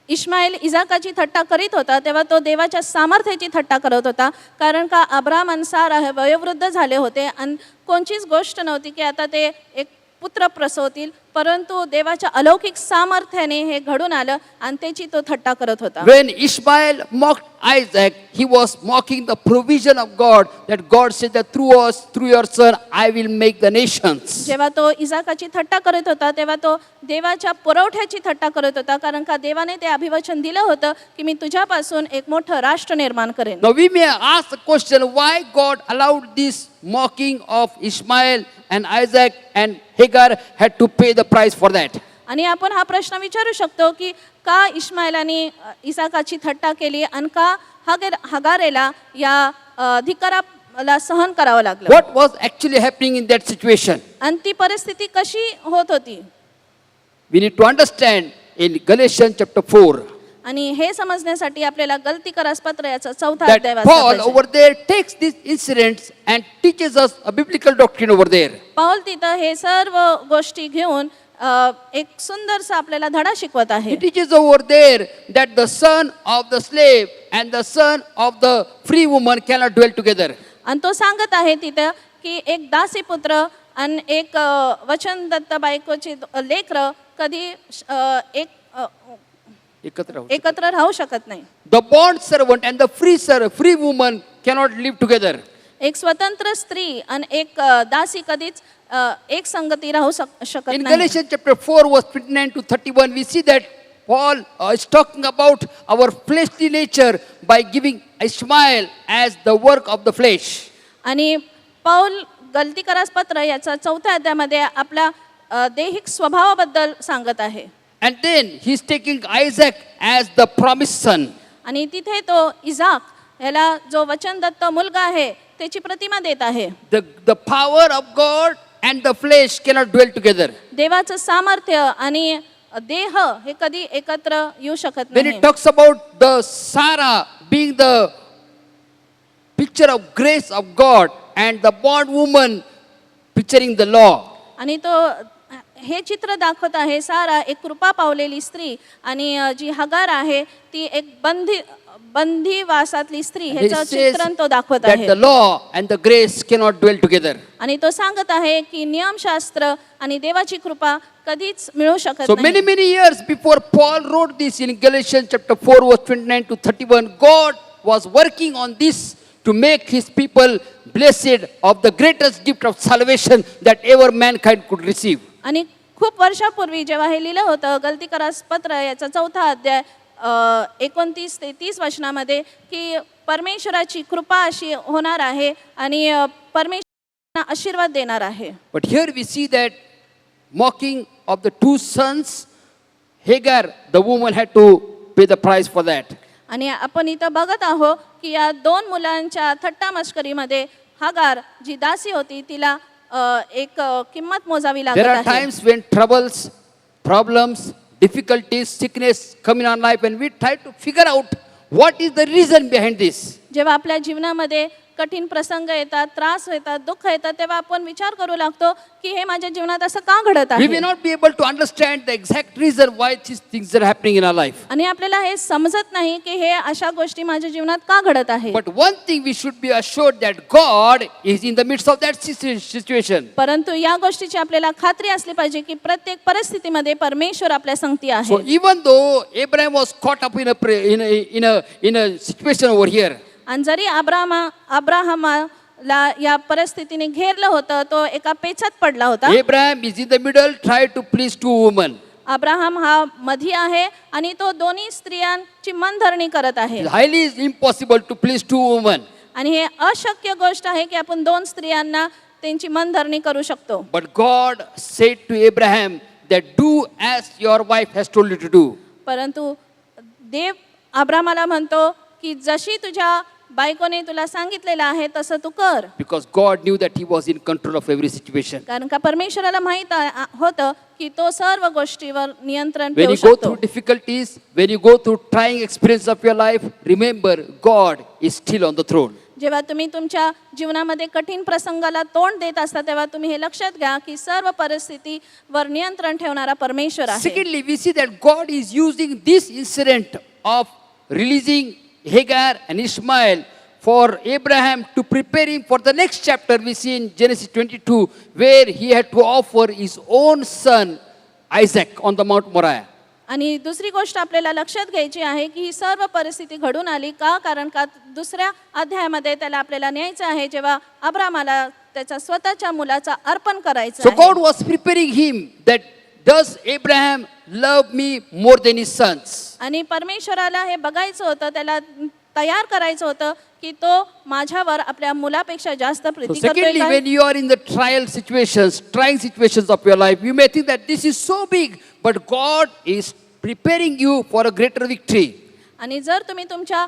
D: इस्माईल इजाकाची थट्टा करीत होता तेव्हा तो देवाच्या सामर्थ्याची थट्टा करत होता, कारण का अब्राम आणि सारा हे वयोवृद्ध झाले होते आणि कोणचीच गोष्ट नव्हती की आता ते एक पुत्र प्रसवतील, परंतु देवाच्या अलौकिक सामर्थ्याने हे घडून आलं आणि त्याची तो थट्टा करत होता.
G: When Ishmael mocked Isaac, he was mocking the provision of God, that God said that through your son, I will make the nations.
D: जेव्हा तो इजाकाची थट्टा करत होता तेव्हा तो देवाच्या पुरवठ्याची थट्टा करत होता, कारण का देवाने ते अभिवचन दिलं होतं की मी तुझ्यापासून एक मोठं राष्ट्र निर्माण करेन.
G: Now we may ask the question, why God allowed this mocking of Ishmael and Isaac, and Hagar had to pay the price for that.
D: आणि आपण हा प्रश्न विचारू शकतो की का इस्माईलाने इसाकाची थट्टा केली आणि का हगारेला या धिक्काराला सहन करावं लागलं.
G: What was actually happening in that situation?
D: आणि ती परिस्थिती कशी होत होती?
G: We need to understand in Galatians chapter 4
D: आणि हे समजण्यासाठी आपल्याला गलतीकरास पत्र याचा 4था
G: that
D: अध्याय वाचला
G: Paul
D: पाहिजे.
G: over there takes these incidents and teaches us a biblical doctrine over there.
D: पाऊल तिथं हे सर्व गोष्टी घेऊन एक सुंदरसा आपल्याला धडा शिकवत आहे.
G: He teaches over there that the son of the slave and the son of the free woman cannot dwell together.
D: आणि तो सांगत आहे तिथं की एक दासी पुत्र आणि एक वचनदत्त बायकोची लेकरं कधी एकत्र राहू शकत नाही.
G: The bond servant and the free woman cannot live together.
D: एक स्वतंत्र स्त्री आणि एक दासी कधीच एक संगती राहू शकत
G: In
D: नाही.
G: Galatians chapter 4 verse 29 to 31 we see that Paul is talking about our fleshly nature by giving Ishmael as the work of the flesh.
D: आणि पाऊल गलतीकरास पत्र याचा 4थ्या अध्यायामध्ये आपल्या दैहिक स्वभावाबद्दल सांगत आहे.
G: And then he's taking Isaac as the promised son.
D: आणि तिथे तो इजाक याला जो वचनदत्त मुलगा आहे त्याची प्रतिमा देत आहे.
G: The power of God and the flesh cannot dwell together.
D: देवाचं सामर्थ्य आणि देह हे कधी एकत्र येऊ शकत
G: When
D: नाही.
G: it talks about the Sarah being the picture of grace of God and the bondwoman picturing the law.
D: आणि तो हे चित्र दाखवत आहे सारा एक कृपा पावलेली स्त्री आणि जी हगार आहे ती एक बंदीवासातली स्त्री
G: He
D: ह्याचं
G: says
D: चित्रण तो दाखवत
G: that
D: आहे.
G: the law and the grace cannot dwell together.
D: आणि तो सांगत आहे की नियमशास्त्र आणि देवाची कृपा कधीच मिळू शकत
G: So
D: नाही.
G: many years before Paul wrote this in Galatians chapter 4 verse 29 to 31, God was working on this to make his people blessed of the greatest gift of salvation that ever mankind could receive.
D: आणि खूप वर्षापूर्वी जेव्हा हे लिहिलं होतं गलतीकरास पत्र याचा 4था अध्याय 29 ते 30 वचनामध्ये की परमेश्वराची कृपा अशी होणार आहे आणि परमेश्वरांना आशीर्वाद देणार आहे.
G: But here we see that mocking of the two sons, Hagar, the woman had to pay the price for that.
D: आणि आपण इथं बघत आहोत की या 2 मुलांच्या थट्टा मस्करीमध्ये हगार जी दासी होती तिला एक किंमत मोजावी
G: There
D: लागत
G: are
D: आहे.
G: times when troubles, problems, difficulties, sickness come in our life and we try to figure out what is the reason behind this.
D: जेव्हा आपल्या जीवनामध्ये कठीण प्रसंग येतात, त्रास येतात, दुःख येतात, तेव्हा आपण विचार करू लागतो की हे माझ्या जीवनात असं का घडत
G: We may
D: आहे.
G: not be able to understand the exact reason why these things are happening in our life.
D: आणि आपल्याला हे समजत नाही की हे अशा गोष्टी माझ्या जीवनात का घडत आहे.
G: But one thing we should be assured that God is in the midst of that situation.
D: परंतु या गोष्टीची आपल्याला खात्री असली पाहिजे की प्रत्येक परिस्थितीमध्ये परमेश्वर आपल्या संगती आहे.
G: So even though Abraham was caught up in a situation over here,
D: आणि जरी अब्राहमाला या परिस्थितीने घेरलं होतं, तो एका पेचात पडला होता.
G: Abraham is in the middle, tried to please two women.
D: Abraham हा मधी आहे आणि तो दोन्ही स्त्रियांची मनधरणी करत आहे.
G: It's highly impossible to please two women.
D: आणि हे अशक्य गोष्ट आहे की आपण 2 स्त्रियांना त्यांची मनधरणी करू शकतो.
G: But God said to Abraham that do as your wife has told you to do.
D: परंतु देव अब्राहमाला म्हणतो की जशी तुझ्या बायकोने तुला सांगितलेलं आहे तसं तू कर.
G: Because God knew that He was in control of every situation.
D: कारण का परमेश्वराला माहित होतं की तो सर्व गोष्टीवर नियंत्रण
G: When
D: ठेवू
G: you go
D: शकतो.
G: through difficulties, when you go through trying experience of your life, remember God is still on the throne.
D: जेव्हा तुम्ही तुमच्या जीवनामध्ये कठीण प्रसंगाला तोंड देत असता तेव्हा तुम्ही हे लक्षात घ्या की सर्व परिस्थितीवर नियंत्रण ठेवणारा परमेश्वर आहे.
G: Secondly, we see that God is using this incident of releasing Hagar and Ishmael for Abraham to prepare him for the next chapter we see in Genesis 22, where he had to offer his own son Isaac on the Mount Moriah.
D: आणि दुसरी गोष्ट आपल्याला लक्षात घ्यायची आहे की ही सर्व परिस्थिती घडून आली का कारण का दुसऱ्या अध्यायामध्ये त्याला आपल्याला न्यायचं आहे जेव्हा अब्रामाला त्याच्या स्वतःच्या मुलाचा अर्पण करायचं
G: So
D: आहे.
G: God was preparing him that does Abraham love me more than his sons?
D: आणि परमेश्वराला हे बघायचं होतं त्याला तयार करायचं होतं की तो माझ्यावर आपल्या मुलापेक्षा जास्त
G: So
D: प्रीती करतोय
G: secondly,
D: का?
G: when you are in the trial situations, trying situations of your life, you may think that this is so big, but God is preparing you for a greater victory.
D: आणि जर तुम्ही तुमच्या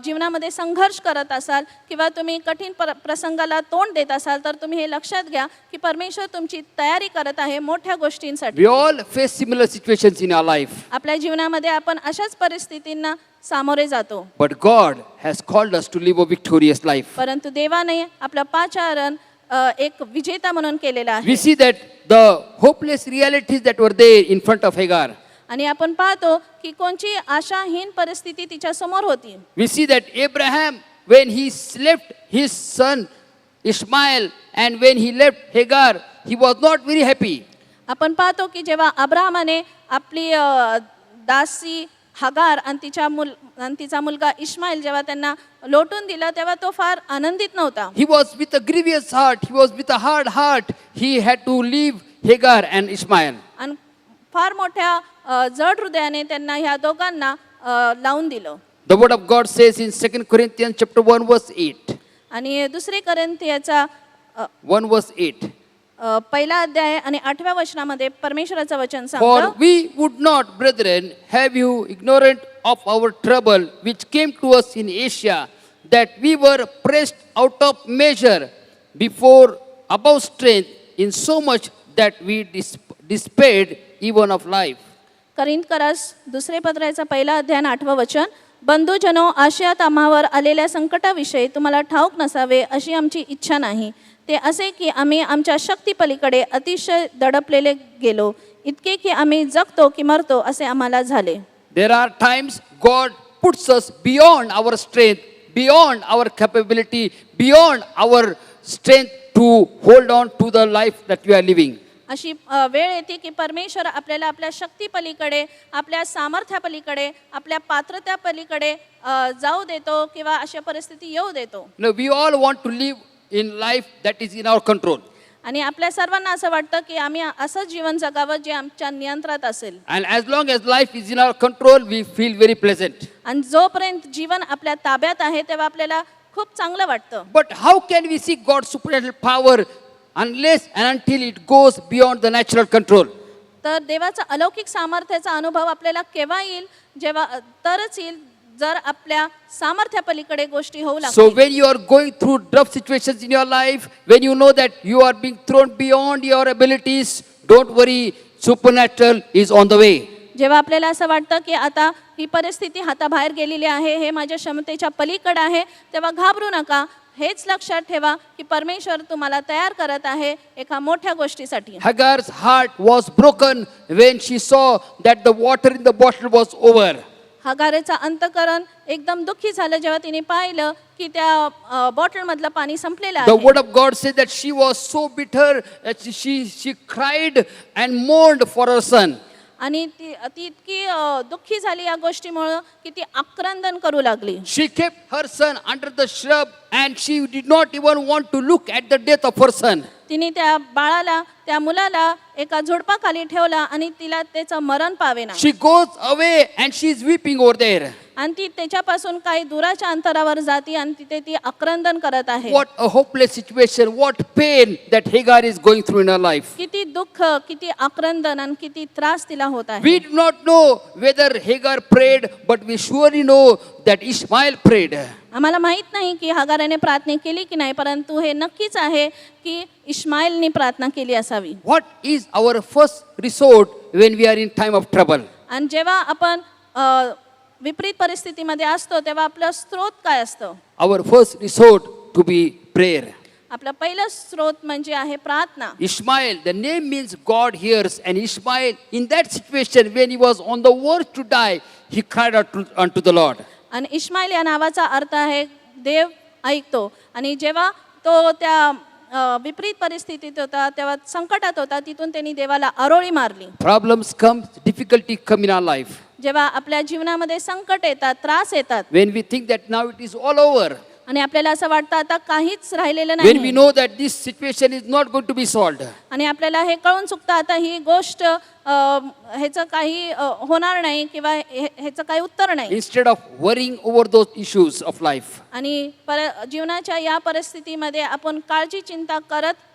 D: जीवनामध्ये संघर्ष करत असाल किंवा तुम्ही कठीण प्रसंगाला तोंड देत असाल तर तुम्ही हे लक्षात घ्या की परमेश्वर तुमची तयारी करत आहे मोठ्या गोष्टींसाठी.
G: We all face similar situations in our life,
D: आपल्या जीवनामध्ये आपण अशाच परिस्थितींना सामोरे जातो.
G: but God has called us to live a victorious life.
D: परंतु देवाने आपलं पाचारण एक विजेता म्हणून केलेला आहे.
G: We see that the hopeless realities that were there in front of Hagar.
D: आणि आपण पाहतो की कोणची आशाहीन परिस्थिती तिच्या समोर होती.
G: We see that Abraham, when he left his son Ishmael and when he left Hagar, he was not very happy.
D: आपण पाहतो की जेव्हा अब्राहमाने आपली दासी हगार आणि तिचा मुलगा इस्माईल जेव्हा त्यांना लोटून दिला तेव्हा तो फार आनंदित नव्हता.
G: He was with a grievous heart. He was with a hard heart. He had to leave Hagar and Ishmael.
D: आणि फार मोठ्या जड हृदयाने त्यांना ह्या दोघांना लावून दिलं.
G: The word of God says in 2 Corinthians chapter 1 verse 8.
D: आणि दुसरी कोरिन्थियाचा
G: 1 verse 8.
D: पहिला अध्याय आणि 8व्या वचनामध्ये परमेश्वराचं वचन
G: For
D: सांगतं,
G: we would not, brethren, have you ignorant of our trouble which came to us in Asia, that we were pressed out of measure before above strength, in so much that we despaired even of life.
D: करिंथकरास दुसरे पत्राचा पहिला अध्याय आणि 8वं वचन. बंधुजनो, आशियात आम्हावर आलेल्या संकटाविषयी तुम्हाला ठाऊक नसावे अशी आमची इच्छा नाही. ते असे की आम्ही आमच्या शक्तीपलीकडे अतिशय दडपलेले गेलो, इतके की आम्ही जगतो की मरतो असे आम्हाला झाले.
G: There are times God puts us beyond our strength, beyond our capability, beyond our strength to hold on to the life that we are living.
D: अशी वेळ येते की परमेश्वर आपल्याला आपल्या शक्तीपलीकडे, आपल्या सामर्थ्यापलीकडे, आपल्या पात्रत्यापलीकडे जाऊ देतो किंवा अशा परिस्थिती येऊ देतो.
G: No, we all want to live in life that is in our control.
D: आणि आपल्या सर्वांना असं वाटतं की आम्ही असं जीवन जगावं जे आमच्या नियंत्रणात असेल.
G: And as long as life is in our control, we feel very pleasant.
D: आणि जोपर्यंत जीवन आपल्या ताब्यात आहे तेव्हा आपल्याला खूप चांगलं वाटतं.
G: But how can we see God's supernatural power unless and until it goes beyond the natural control?
D: तर देवाचा अलौकिक सामर्थ्याचा अनुभव आपल्याला केव्हा येईल, जेव्हा तरच येईल जर आपल्या सामर्थ्यापलीकडे गोष्टी होऊ
G: So
D: लागतील.
G: when you are going through rough situations in your life, when you know that you are being thrown beyond your abilities, don't worry, supernatural is on the way.
D: जेव्हा आपल्याला असं वाटतं की आता ही परिस्थिती हाताबाहेर गेलेली आहे, हे माझ्या क्षमतेच्या पलीकडे आहे, तेव्हा घाबरू नका. हेच लक्षात ठेवा की परमेश्वर तुम्हाला तयार करत आहे एका मोठ्या गोष्टीसाठी.
G: Hagar's heart was broken when she saw that the water in the bottle was over.
D: हगारेचा अंतकरण एकदम दुःखी झालं जेव्हा तिने पाहिलं की त्या बॉटलमधलं पाणी संपलेलं
G: The
D: आहे.
G: word of God says that she was so bitter that she cried and mourned for her son.
D: आणि ती इतकी दुःखी झाली या गोष्टीमुळं की ती आक्रंदन करू लागली.
G: She kept her son under the shrub and she did not even want to look at the death of her son.
D: तिने त्या बाळाला, त्या मुलाला एका झुडपाखाली ठेवला आणि तिला त्याचं मरण पावेना.
G: She goes away and she is weeping over there.
D: आणि ती त्याच्यापासून काही दुराच्या अंतरावर जाती आणि तिथे ती आक्रंदन करत आहे.
G: What a hopeless situation, what pain that Hagar is going through in her life.
D: किती दुःख, किती आक्रंदन आणि किती त्रास तिला होत आहे.
G: We do not know whether Hagar prayed, but we surely know that Ishmael prayed.
D: आम्हाला माहित नाही की हगाराने प्रार्थना केली की नाही, परंतु हे नक्कीच आहे की इश्माईलने प्रार्थना केली असावी.
G: What is our first resort when we are in time of trouble?
D: आणि जेव्हा आपण विपरीत परिस्थितीमध्ये असतो तेव्हा आपलं स्रोत काय असतं?
G: Our first resort to be prayer.
D: आपलं पहिलं स्रोत म्हणजे आहे प्रार्थना.
G: Ishmael, the name means God hears, and Ishmael, in that situation when he was on the verge to die, he cried out unto the Lord.
D: आणि इश्माईल या नावाचा अर्थ आहे देव ऐकतो. आणि जेव्हा तो त्या विपरीत परिस्थितीत होता, तेव्हा संकटात होता, तिथून त्यांनी देवाला आरोळी मारली.
G: Problems come, difficulty come in our life.
D: जेव्हा आपल्या जीवनामध्ये संकट येतात, त्रास येतात,
G: When we think that now it is all over,
D: आणि आपल्याला असं वाटतं आता काहीच राहिलेलं
G: when we
D: नाही,
G: know that this situation is not going to be solved,
D: आणि आपल्याला हे कळून चुकतं आता ही गोष्ट ह्याचं काही होणार नाही किंवा ह्याचं काही उत्तर नाही.
G: instead of worrying over those issues of life,
D: आणि जीवनाच्या या परिस्थितीमध्ये आपण काळजी चिंता करत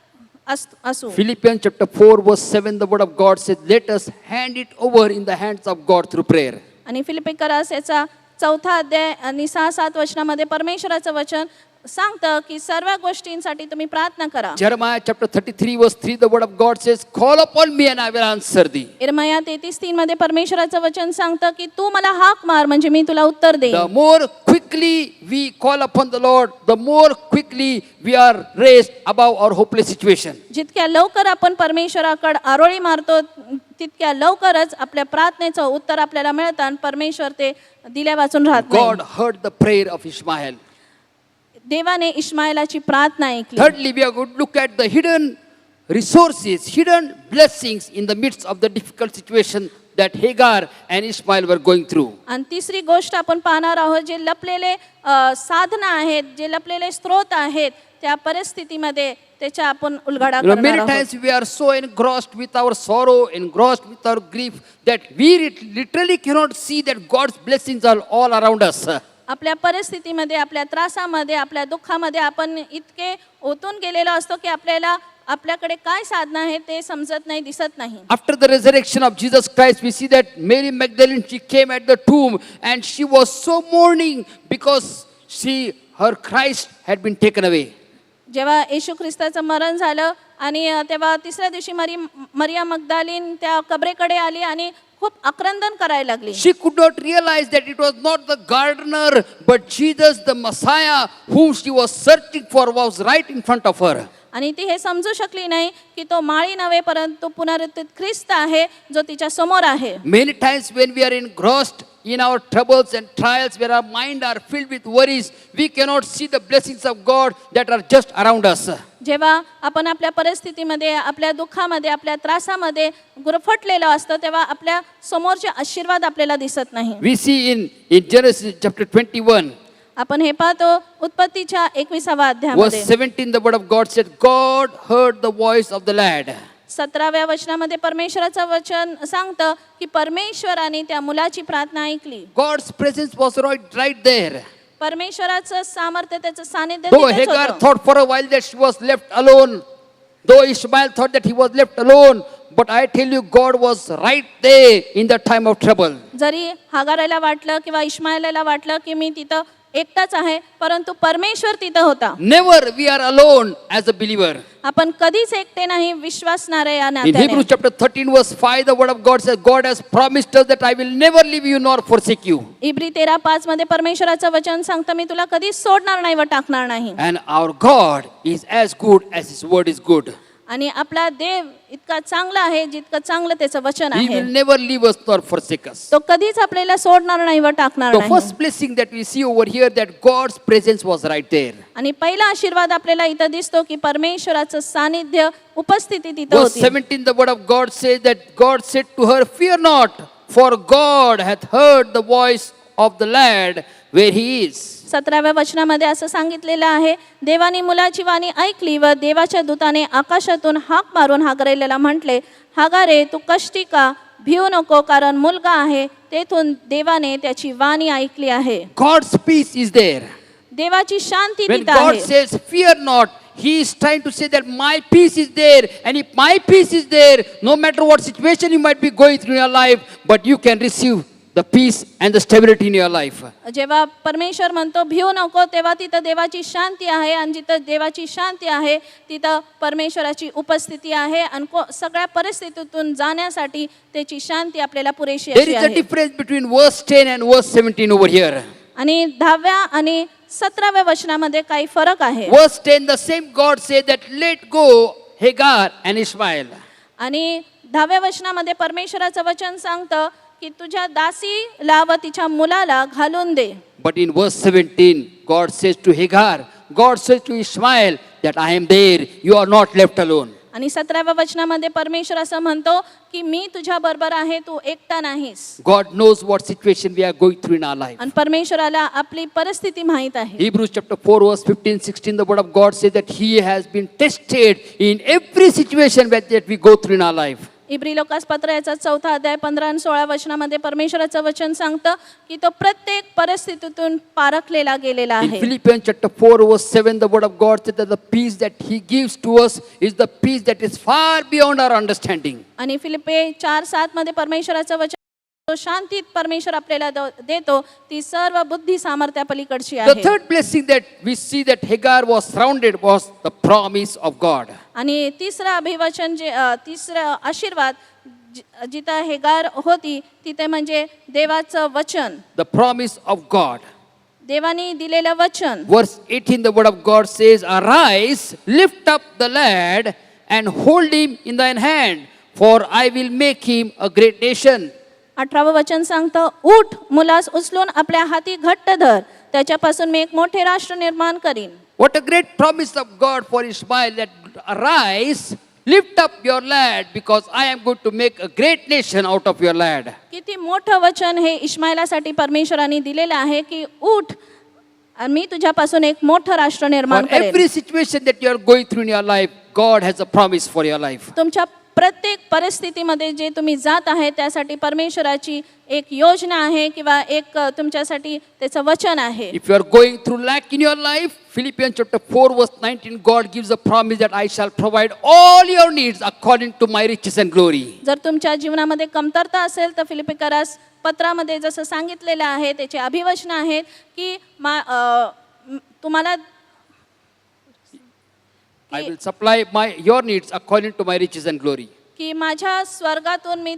D: असू.
G: Philippians chapter 4 verse 7, the word of God says, let us hand it over in the hands of God through prayer.
D: आणि फिलिप्पिकरास याचा 4 अध्याय आणि 6-7 वचनामध्ये परमेश्वराचं वचन सांगतं की सर्व गोष्टींसाठी तुम्ही प्रार्थना करा.
G: Jeremiah chapter 33 verse 3, the word of God says, call upon me and I will answer thee.
D: इर्मया 33:3 मध्ये परमेश्वराचं वचन सांगतं की तू मला हाक मार म्हणजे मी तुला उत्तर देईन.
G: The more quickly we call upon the Lord, the more quickly we are raised above our hopeless situation.
D: जितक्या लवकर आपण परमेश्वराकडे आरोळी मारतो तितक्या लवकरच आपल्या प्रार्थनेचं उत्तर आपल्याला मिळतं आणि परमेश्वर ते दिल्या वाचून राहत
G: God
D: नाही.
G: heard the prayer of Ishmael.
D: देवाने इश्माईलाची प्रार्थना ऐकली.
G: Thirdly, we are going to look at the hidden resources, hidden blessings in the midst of the difficult situation that Hagar and Ishmael were going through.
D: आणि तिसरी गोष्ट आपण पाहणार आहोत जे लपलेले साधनं आहेत, जे लपलेले स्रोत आहेत, त्या परिस्थितीमध्ये त्याच्या आपण उलगडा
G: You know,
D: करणार
G: many
D: आहोत.
G: times we are so engrossed with our sorrow, engrossed with our grief, that we literally cannot see that God's blessings are all around us.
D: आपल्या परिस्थितीमध्ये, आपल्या त्रासामध्ये, आपल्या दुःखामध्ये आपण इतके ओतून गेलेलो असतो की आपल्याला आपल्याकडे काय साधनं आहे ते समजत नाही, दिसत नाही.
G: After the resurrection of Jesus Christ, we see that Mary Magdalene, she came at the tomb and she was so mourning because her Christ had been taken away.
D: जेव्हा येशू ख्रिस्ताचं मरण झालं आणि तेव्हा तिसऱ्या दिवशी मरिया मगदालीन त्या कबरेकडे आली आणि खूप आक्रंदन करायला लागली.
G: She could not realize that it was not the gardener, but Jesus, the Messiah, whom she was searching for, was right in front of her.
D: आणि ती हे समजू शकली नाही की तो माळी नव्हे परंतु पुनरुत्थित ख्रिस्त आहे जो तिच्या समोर आहे.
G: Many times when we are engrossed in our troubles and trials, where our mind are filled with worries, we cannot see the blessings of God that are just around us.
D: जेव्हा आपण आपल्या परिस्थितीमध्ये, आपल्या दुःखामध्ये, आपल्या त्रासामध्ये गुरफटलेलो असतो तेव्हा आपल्या समोरचे आशीर्वाद आपल्याला दिसत नाही.
G: We see in Genesis chapter 21,
D: आपण हे पाहतो उत्पत्तीच्या 21व्या
G: verse
D: अध्यायामध्ये
G: 17, the word of God said, God heard the voice of the lad.
D: 17व्या वचनामध्ये परमेश्वराचं वचन सांगतं की परमेश्वराने त्या मुलाची प्रार्थना ऐकली.
G: God's presence was right there.
D: परमेश्वराचं सामर्थ्य, त्याचं सानिध्य
G: Though
D: तिथेच
G: Hagar
D: होतं.
G: thought for a while that she was left alone, though Ishmael thought that he was left alone, but I tell you, God was right there in the time of trouble.
D: जरी हागाराला वाटलं किंवा इश्माएलाला वाटलं की मी तिथं एकटाच आहे, परंतु परमेश्वर तिथं होता.
G: Never we are alone as a believer.
D: आपण कधीच एकटे नाही विश्वासणारे या
G: In
D: नात्याने.
G: Hebrews chapter 13 verse 5, the word of God says, God has promised us that I will never leave you nor forsake you.
D: इब्री 13:5 मध्ये परमेश्वराचं वचन सांगतं मी तुला कधीच सोडणार नाही व टाकणार नाही.
G: And our God is as good as his word is good.
D: आणि आपला देव इतका चांगला आहे जितकं चांगलं त्याचं वचन
G: He
D: आहे.
G: will never leave us nor forsake us.
D: तो कधीच आपल्याला सोडणार नाही व टाकणार
G: The
D: नाही.
G: first blessing that we see over here, that God's presence was right there.
D: आणि पहिला आशीर्वाद आपल्याला इथं दिसतो की परमेश्वराचं सानिध्य, उपस्थिती तिथं
G: Verse
D: होती.
G: 17, the word of God says that God said to her, fear not, for God hath heard the voice of the lad where he is.
D: 17व्या वचनामध्ये असं सांगितलेलं आहे, देवाने मुलाची वाणी ऐकली व देवाच्या दूताने आकाशातून हाक मारून हागरेलेला म्हटले, हागारे तू कष्टी का भिऊ नको, कारण मुलगा आहे. तेथून देवाने त्याची वाणी ऐकली आहे.
G: God's peace is there.
D: देवाची शांती
G: When
D: तिथं
G: God
D: आहे.
G: says, fear not, He is trying to say that my peace is there. And if my peace is there, no matter what situation you might be going through in your life, but you can receive the peace and the stability in your life.
D: जेव्हा परमेश्वर म्हणतो भिऊ नको, तेव्हा तिथं देवाची शांती आहे. आणि जिथं देवाची शांती आहे तिथं परमेश्वराची उपस्थिती आहे. आणि सगळ्या परिस्थितीतून जाण्यासाठी त्याची शांती आपल्याला पुरेशी
G: There
D: अशी
G: is a
D: आहे.
G: difference between verse 10 and verse 17 over here.
D: आणि 10व्या आणि 17व्या वचनामध्ये काही फरक आहे.
G: Verse 10, the same God said that let go Hagar and Ishmael.
D: आणि 10व्या वचनामध्ये परमेश्वराचं वचन सांगतं की तुझ्या दासीला व तिच्या मुलाला घालून दे.
G: But in verse 17, God says to Hagar, God says to Ishmael that I am there, you are not left alone.
D: आणि 17व्या वचनामध्ये परमेश्वर असं म्हणतो की मी तुझ्या बरोबर आहे, तू एकटा नाहीस.
G: God knows what situation we are going through in our life.
D: आणि परमेश्वराला आपली परिस्थिती माहित आहे.
G: Hebrews chapter 4 verse 15, 16, the word of God says that He has been tested in every situation that we go through in our life.
D: Every Lucas पत्र याचा 4था अध्याय 15 आणि 16 वचनामध्ये परमेश्वराचं वचन सांगतं की तो प्रत्येक परिस्थितीतून पारखलेला गेलेला
G: In
D: आहे.
G: Philippians chapter 4 verse 7, the word of God says that the peace that He gives to us is the peace that is far beyond our understanding.
D: आणि फिलिप्पे 4:7 मध्ये परमेश्वराचं वचन तो शांतीत परमेश्वर आपल्याला देतो ती सर्व बुद्धी सामर्थ्या पलीकडची
G: The
D: आहे.
G: third blessing that we see that Hagar was surrounded was the promise of God.
D: आणि तिसरं अभिवचन तिसरं आशीर्वाद जिथं हेगार होती तिथे म्हणजे देवाचं वचन,
G: The promise of God.
D: देवाने दिलेलं वचन.
G: Verse 18, the word of God says, arise, lift up the lad and hold him in thine hand, for I will make him a great nation.
D: 18वं वचन सांगतं, उठ मुलास उचलून आपल्या हाती घट्ट धर, त्याच्यापासून मी एक मोठे राष्ट्र निर्माण करीन.
G: What a great promise of God for Ishmael, that arise, lift up your lad, because I am going to make a great nation out of your lad.
D: किती मोठं वचन हे इश्माईलासाठी परमेश्वराने दिलेलं आहे की उठ आणि मी तुझ्यापासून एक मोठं राष्ट्र
G: For
D: निर्माण करेन.
G: every situation that you are going through in your life, God has a promise for your life.
D: तुमच्या प्रत्येक परिस्थितीमध्ये जे तुम्ही जात आहे त्यासाठी परमेश्वराची एक योजना आहे किंवा एक तुमच्यासाठी त्याचं वचन आहे.
G: If you are going through lack in your life, Philippians chapter 4 verse 19, God gives a promise that I shall provide all your needs according to my riches and glory.
D: जर तुमच्या जीवनामध्ये कमतरता असेल तर फिलिपिकरास पत्रामध्ये जसं सांगितलेलं आहे त्याचे अभिवचन आहेत की तुम्हाला
G: I will supply your needs according to my riches and glory.
D: की माझ्या स्वर्गातून मी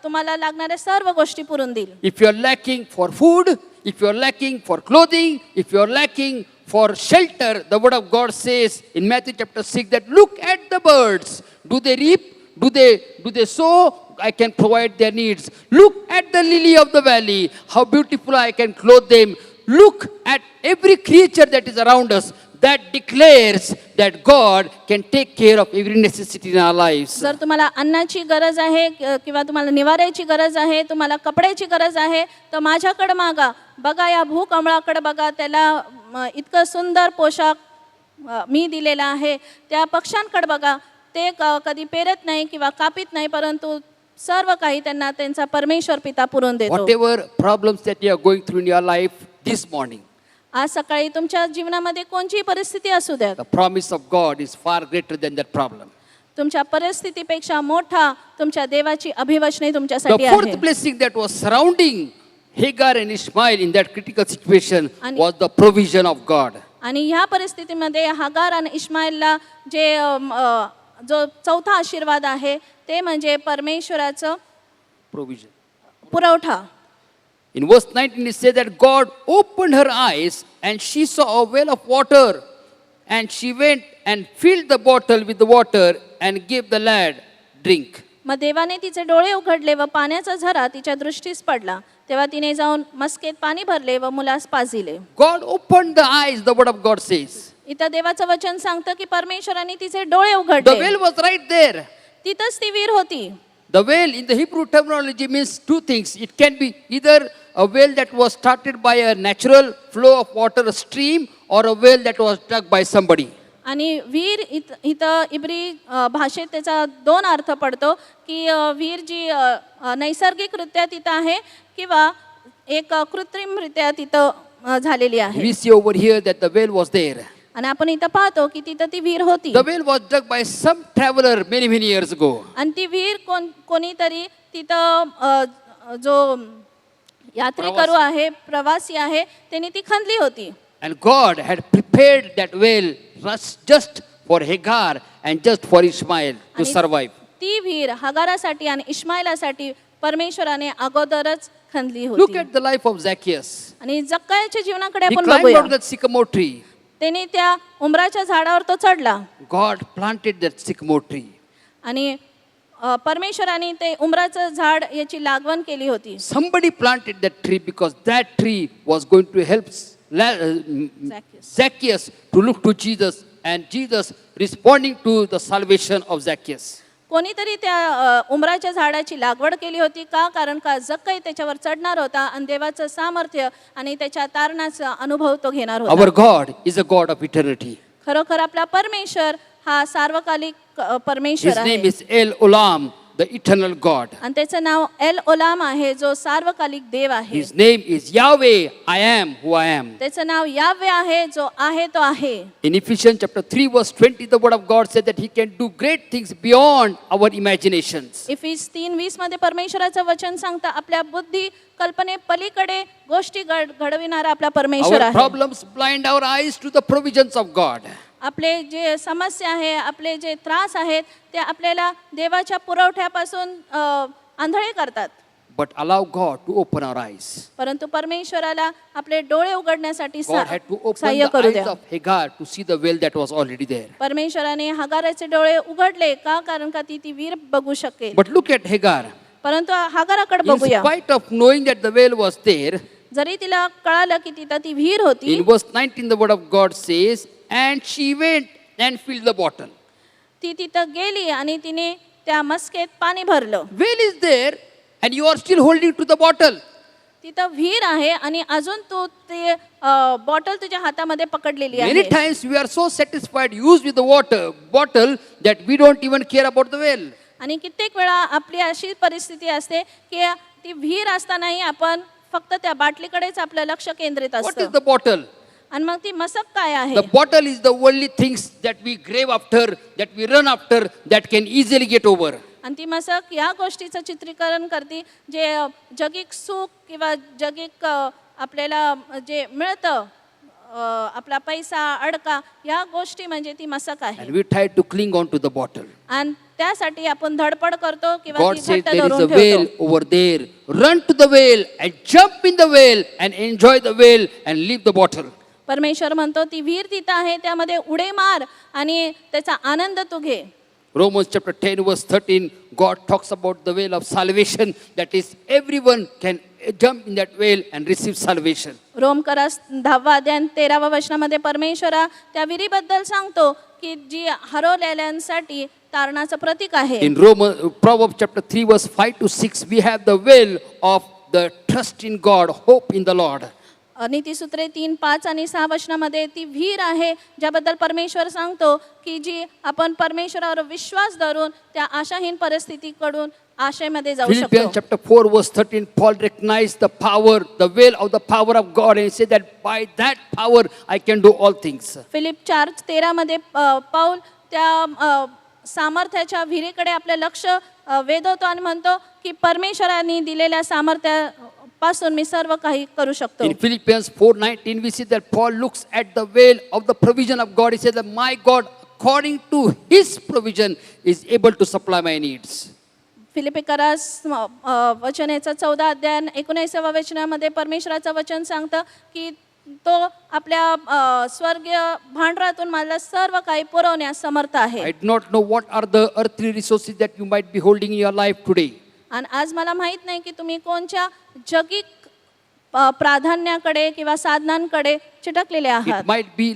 D: तुम्हाला लागणाऱ्या सर्व गोष्टी पुरून देईल.
G: If you are lacking for food, if you are lacking for clothing, if you are lacking for shelter, the word of God says in Matthew chapter 6 that look at the birds. Do they reap? Do they sow? I can provide their needs. Look at the lily of the valley, how beautiful I can clothe them. Look at every creature that is around us. That declares that God can take care of every necessity in our lives.
D: जर तुम्हाला अन्नाची गरज आहे किंवा तुम्हाला निवाऱ्याची गरज आहे, तुम्हाला कपड्याची गरज आहे तर माझ्याकडे मागा. बघा या भूकमळाकडे बघा, त्याला इतकं सुंदर पोशाख मी दिलेला आहे. त्या पक्ष्यांकडे बघा, ते कधी पेरत नाही किंवा कापीत नाही, परंतु सर्व काही त्यांना त्यांचा परमेश्वर पिता पुरून देतो.
G: Whatever problems that you are going through in your life this morning,
D: आज सकाळी तुमच्या जीवनामध्ये कोणतीही परिस्थिती असू द्या,
G: the promise of God is far greater than that problem.
D: तुमच्या परिस्थितीपेक्षा मोठा तुमच्या देवाची अभिवचने
G: The
D: तुमच्यासाठी
G: fourth
D: आहे.
G: blessing that was surrounding Hagar and Ishmael in that critical situation
D: And-
G: was the provision of God.
D: आणि ह्या परिस्थितीमध्ये हागार आणि इश्माईलला जो चौथा आशीर्वाद आहे ते म्हणजे परमेश्वराचं
G: Provision.
D: पुरवठा.
G: In verse 19 it says that God opened her eyes and she saw a well of water, and she went and filled the bottle with the water and gave the lad drink.
D: मग देवाने तिचे डोळे उघडले व पाण्याचा झरा तिच्या दृष्टीस पडला. तेव्हा तिने जाऊन मस्केत पाणी भरले व मुलास पाजिले.
G: God opened the eyes, the word of God says.
D: इथं देवाचं वचन सांगतं की परमेश्वराने तिचे डोळे
G: The
D: उघडले.
G: well was right there.
D: तिथंच ती विहीर होती.
G: The well in the Hebrew terminology means two things. It can be either a well that was started by a natural flow of water, a stream, or a well that was dug by somebody.
D: आणि विहीर इथं इब्री भाषेत त्याचा दोन अर्थ पडतो की विहीर जी नैसर्गिकरित्या तिथं आहे किंवा एक कृत्रिमरित्या तिथं झालेली आहे.
G: We see over here that the well was there.
D: आणि आपण इथं पाहतो की तिथं ती विहीर होती.
G: The well was dug by some traveler many years ago.
D: आणि ती विहीर कोणीतरी तिथं जो यात्रेकरू आहे, प्रवासी आहे, त्यांनी ती खणली होती.
G: And God had prepared that well just for Hagar and just for Ishmael to
D: आणि
G: survive.
D: ती विहीर हगारासाठी आणि इश्माईलासाठी परमेश्वराने अगोदरच खणली
G: Look
D: होती.
G: at the life of Zacchaeus.
D: आणि जक्कायाच्या जीवनाकडे
G: He
D: आपण
G: climbed
D: बघूया.
G: out of that sycamore tree.
D: त्याने त्या उंबराच्या झाडावर तो चढला
G: God planted that sycamore tree.
D: आणि परमेश्वराने ते उंबराचं झाड याची लागवण केली होती.
G: Somebody planted that tree because that tree was going to help Zacchaeus to look to Jesus, and Jesus responding to the salvation of Zacchaeus.
D: कोणीतरी त्या उंबराच्या झाडाची लागवड केली होती का? कारण का जक्कई त्याच्यावर चढणार होता आणि देवाचं सामर्थ्य आणि त्याच्या तारणाचा अनुभव तो घेणार होता.
G: Our God is a God of eternity.
D: खरोखर आपला परमेश्वर हा सार्वकालिक परमेश्वर
G: His
D: आहे.
G: name is El Olam, the eternal God.
D: आणि त्याचं नाव एल ओलाम आहे, जो सार्वकालिक देव आहे.
G: His name is Yahweh, I am who I am.
D: त्याचं नाव यावे आहे, जो आहे तो आहे.
G: In Ephesians chapter 3 verse 20, the word of God said that he can do great things beyond our imaginations.
D: इफिस 3:20 मध्ये परमेश्वराचं वचन सांगता आपल्या बुद्धी कल्पने पलीकडे गोष्टी घडविणारा आपला परमेश्वर
G: Our
D: आहे.
G: problems blind our eyes to the provisions of God.
D: आपले जे समस्या आहे, आपले जे त्रास आहेत, ते आपल्याला देवाच्या पुरवठ्यापासून आंधळे करतात.
G: But allow God to open our eyes.
D: परंतु परमेश्वराला आपले डोळे उघडण्यासाठी
G: God had to open
D: सहाय्य
G: the
D: करू
G: eyes
D: द्या.
G: of Hagar to see the well that was already there.
D: परमेश्वराने हगाराचे डोळे उघडले का? कारण का ती वीर बघू शकेल.
G: But look at Hagar.
D: परंतु हगाराकडे
G: In
D: बघूया.
G: spite of knowing that the well was there,
D: जरी तिला कळालं की तिथं ती विहीर होती,
G: in verse 19 the word of God says, and she went and filled the bottle.
D: ती तिथं गेली आणि तिने त्या मस्केत पाणी भरलं.
G: Well is there and you are still holding to the bottle.
D: तिथं विहीर आहे आणि अजून तू ते बॉटल तुझ्या हातामध्ये पकडलेली
G: Many
D: आहे.
G: times we are so satisfied used with the bottle that we don't even care about the well.
D: आणि कित्येक वेळा आपली अशी परिस्थिती असते की ती विहीर असतानाही आपण फक्त त्या बाटलीकडेच आपलं लक्ष केंद्रित
G: What is
D: असतं.
G: the bottle?
D: आणि मग ती मसक काय आहे?
G: The bottle is the worldly things that we crave after, that we run after, that can easily get over.
D: आणि ती मसक या गोष्टीचं चित्रीकरण करते जे जगिक सुख किंवा जगिक आपल्याला जे मिळतं, आपला पैसा अडका, या गोष्टी म्हणजे ती मसक आहे.
G: And we try to cling on to the bottle.
D: आणि त्यासाठी आपण धडपड करतो किंवा
G: God
D: ती
G: says
D: घट्ट
G: there is a
D: धरून
G: well
D: ठेवतो.
G: over there. Run to the well and jump in the well and enjoy the well and leave the bottle.
D: परमेश्वर म्हणतो ती विहीर तिथं आहे, त्यामध्ये उडे मार आणि त्याचा आनंद तू घे.
G: Romans chapter 10 verse 13, God talks about the well of salvation, that is everyone can jump in that well and receive salvation.
D: रोमकरास 10 अध्याय 13 वचनामध्ये परमेश्वरा त्या विहिरीबद्दल सांगतो की जी हरवलेल्यांसाठी तारणाचं प्रतीक आहे.
G: In Proverbs chapter 3 verse 5 to 6, we have the well of the trust in God, hope in the Lord.
D: नीतिसूत्रे 3, 5 आणि 6 वचनामध्ये ती विहीर आहे ज्याबद्दल परमेश्वर सांगतो की जी आपण परमेश्वरावर विश्वास धरून त्या आशाहीन परिस्थितीकडून आशेमध्ये जाऊ
G: Philippians
D: शकतो.
G: chapter 4 verse 13, Paul recognized the power, the well of the power of God, and he said that by that power I can do all things.
D: Philip 4:13 मध्ये पाऊल त्या सामर्थ्याच्या विहिरीकडे आपलं लक्ष वेधवतो आणि म्हणतो की परमेश्वराने दिलेल्या सामर्थ्यापासून मी सर्व काही करू शकतो.
G: In Philippians 4:19 we see that Paul looks at the well of the provision of God. He says that my God according to his provision is able to supply my needs.
D: फिलिपिकरास वचन याचा 14 अध्याय 19व्या वचनामध्ये परमेश्वराचं वचन सांगतं की तो आपल्या स्वर्गीय भांडरातून मला सर्व काही पुरवण्यास समर्थ आहे.
G: I do not know what are the earthly resources that you might be holding in your life today.
D: आणि आज मला माहित नाही की तुम्ही कोणत्या जगिक प्राधान्याकडे किंवा साधनांकडे चिटकलेले
G: It
D: आहात.
G: might be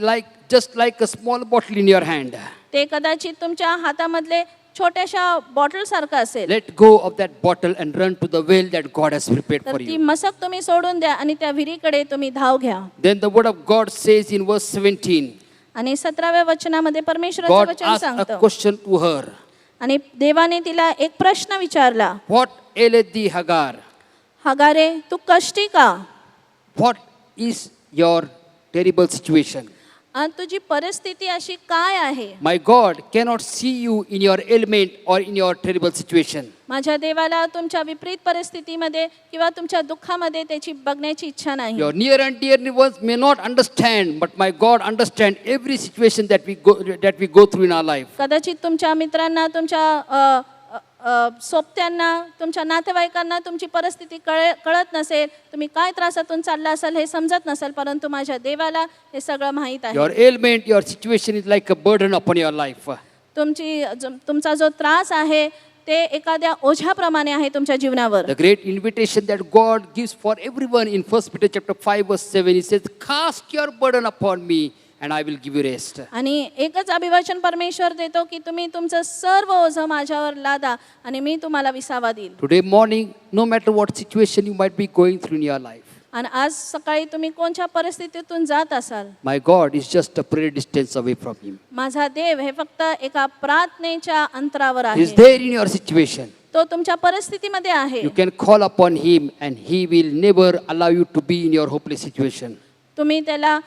G: just like a small bottle in your hand.
D: ते कदाचित तुमच्या हातामधले छोट्याशा बॉटल सारखं असेल.
G: Let go of that bottle and run to the well that God has prepared
D: तर
G: for
D: ती
G: you.
D: मसक तुम्ही सोडून द्या आणि त्या विहिरीकडे तुम्ही धाव घ्या.
G: Then the word of God says in verse 17,
D: आणि 17व्या वचनामध्ये परमेश्वराचं
G: God
D: वचन
G: asked a
D: सांगतं
G: question to her.
D: आणि देवाने तिला एक प्रश्न विचारला,
G: What aileth thee, Hagar?
D: हगारे तू कष्टी का?
G: What is your terrible situation?
D: आणि तुझी परिस्थिती अशी काय आहे?
G: My God cannot see you in your ailment or in your terrible situation.
D: माझ्या देवाला तुमच्या विपरीत परिस्थितीमध्ये किंवा तुमच्या दुःखामध्ये त्याची बघण्याची इच्छा नाही.
G: Your near and dear ones may not understand, but my God understands every situation that we go through in our life.
D: कदाचित तुमच्या मित्रांना, तुमच्या सोबत्यांना, तुमच्या नातेवाईकांना तुमची परिस्थिती कळत नसेल, तुम्ही काय त्रासातून चालला असाल हे समजत नसेल, परंतु माझ्या देवाला हे सगळं माहीत आहे.
G: Your ailment, your situation is like a burden upon your life.
D: तुमचा जो त्रास आहे ते एखाद्या ओझ्याप्रमाणे आहे तुमच्या जीवनावर.
G: The great invitation that God gives for everyone in 1 Peter chapter 5 verse 7, He says, "Cast your burden upon me, and I will give you rest."
D: आणि एकच अभिवचन परमेश्वर देतो की तुम्ही तुमचं सर्व ओझं माझ्यावर लादा आणि मी तुम्हाला विसावा देईल.
G: Today morning, no matter what situation you might be going through in your life,
D: आणि आज सकाळी तुम्ही कोणत्या परिस्थितीतून जात असाल,
G: my God is just a prayer distance away from Him.
D: माझा देव हे फक्त एका प्रार्थनेच्या अंतरावर
G: He is
D: आहे.
G: there in your situation.
D: तो तुमच्या परिस्थितीमध्ये आहे.
G: You can call upon Him, and He will never allow you to be in your hopeless situation.
D: तुम्ही त्याला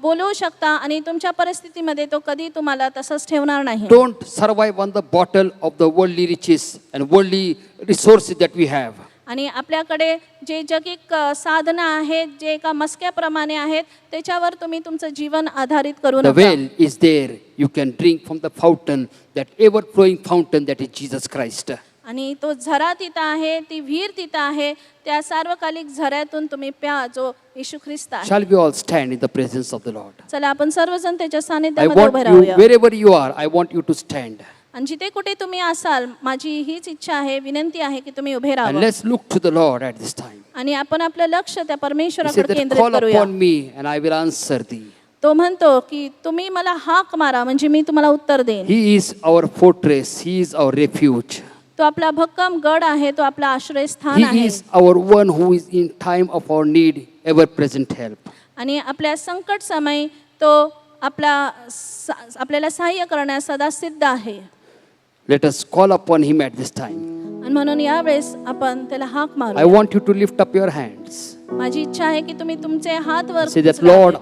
D: बोलवू शकता आणि तुमच्या परिस्थितीमध्ये तो कधी तुम्हाला तसंच ठेवणार नाही.
G: Don't survive on the bottle of the worldly riches and worldly resources that we have.
D: आणि आपल्याकडे जे जगिक साधनं आहेत, जे एका मस्क्याप्रमाणे आहेत, त्याच्यावर तुम्ही तुमचं जीवन आधारित करू
G: The
D: नका.
G: well is there. You can drink from the fountain, that ever flowing fountain that is Jesus Christ.
D: आणि तो झरा तिथं आहे, ती विहीर तिथं आहे, त्या सार्वकालिक झऱ्यातून तुम्ही प्या, जो येशू ख्रिस्त आहे.
G: Shall we all stand in the presence of the Lord?
D: चला आपण सर्वजण त्याच्या
G: I
D: सानिध्यामध्ये
G: want
D: उभे
G: you,
D: राहूया.
G: wherever you are, I want you to stand.
D: आणि जिथे कुठे तुम्ही असाल, माझी हीच इच्छा आहे, विनंती आहे की तुम्ही उभे
G: And
D: राहावं.
G: let's look to the Lord at this time.
D: आणि आपण आपलं लक्ष त्या
G: He said
D: परमेश्वराकडे
G: that
D: केंद्रित
G: call
D: करूया.
G: upon me and I will answer thee.
D: तो म्हणतो की तुम्ही मला हाक मारा म्हणजे मी तुम्हाला उत्तर देईन.
G: He is our fortress. He is our refuge.
D: तो आपला भक्कम गड आहे, तो आपला आश्रयस्थान
G: He
D: आहे.
G: is our one who is in time of our need, ever present help.
D: आणि आपल्या संकट समयी तो आपल्याला सहाय्य करण्यास सदा सिद्ध आहे.
G: Let us call upon Him at this time.
D: आणि म्हणून यावेळेस आपण त्याला हाक
G: I
D: मारू.
G: want you to lift up your hands.
D: माझी इच्छा आहे की तुम्ही तुमचे हात वर
G: Say that,
D: उचलावे.
G: Lord,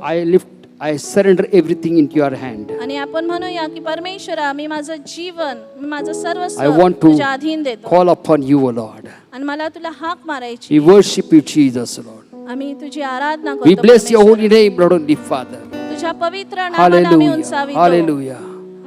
G: I surrender everything into your hand.
D: आणि आपण म्हणूया की परमेश्वरा, मी माझं जीवन, मी माझं
G: I
D: सर्वस्व
G: want to
D: तुझ्या अधीन देतो.
G: call upon you, O Lord.
D: आणि मला तुला हाक मारायची.
G: We worship you, Jesus, Lord.
D: आम्ही तुझी आराधना
G: We
D: करतो.
G: bless your
D: परमेश्वरा.
G: holy name, Lord, only Father.
D: तुझ्या पवित्र नावाला आम्ही
G: Hallelujah.
D: उंचावितो.
G: Hallelujah.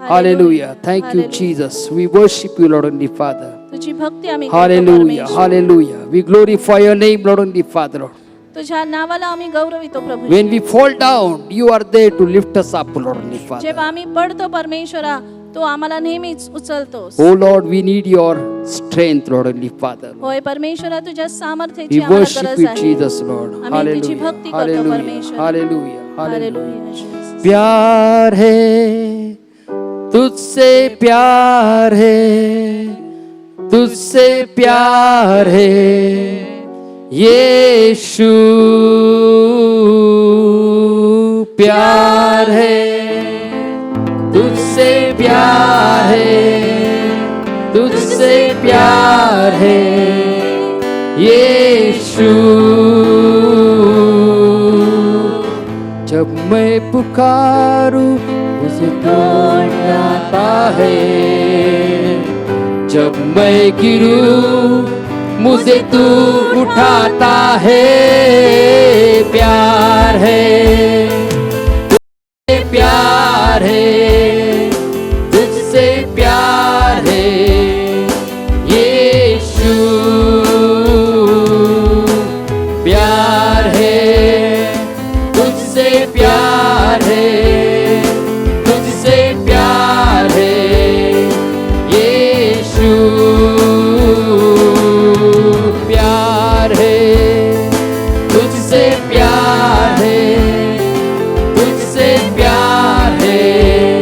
G: Hallelujah. Thank you,
D: Hallelujah.
G: Jesus. We worship you, Lord, only Father.
D: तुझी भक्ती आम्ही करतो,
G: Hallelujah.
D: परमेश्वर.
G: Hallelujah. We glorify your name, Lord, only Father, Lord.
D: तुझ्या नावाला आम्ही गौरवितो प्रभू.
G: When we fall down, you are there to lift us up, Lord, only Father.
D: जेव्हा आम्ही पडतो परमेश्वरा, तो आम्हाला नेहमीच उचलतोस.
G: Oh Lord, we need your strength, Lord, only Father.
D: होय परमेश्वरा, तुझ्या सामर्थ्याची
G: We
D: आम्हाला
G: worship
D: गरज
G: you,
D: आहे.
G: Jesus, Lord.
D: आम्ही तुझी
G: Hallelujah.
D: भक्ती करतो
G: Hallelujah.
D: परमेश्वर.
G: Hallelujah. Hallelujah.
D: हालेलुया.
G: प्यार है तुझसे, प्यार है तुझसे, प्यार है यीशु, प्यार है तुझसे, प्यार है तुझसे, प्यार है यीशु। जब मैं पुकारूं मुझे दौड़ आता है, जब मैं गिरूं मुझे तू उठाता है। प्यार है तुझसे, प्यार है तुझसे, प्यार है यीशु, प्यार है तुझसे, प्यार है तुझसे, प्यार है यीशु, प्यार है तुझसे, प्यार है तुझसे, प्यार है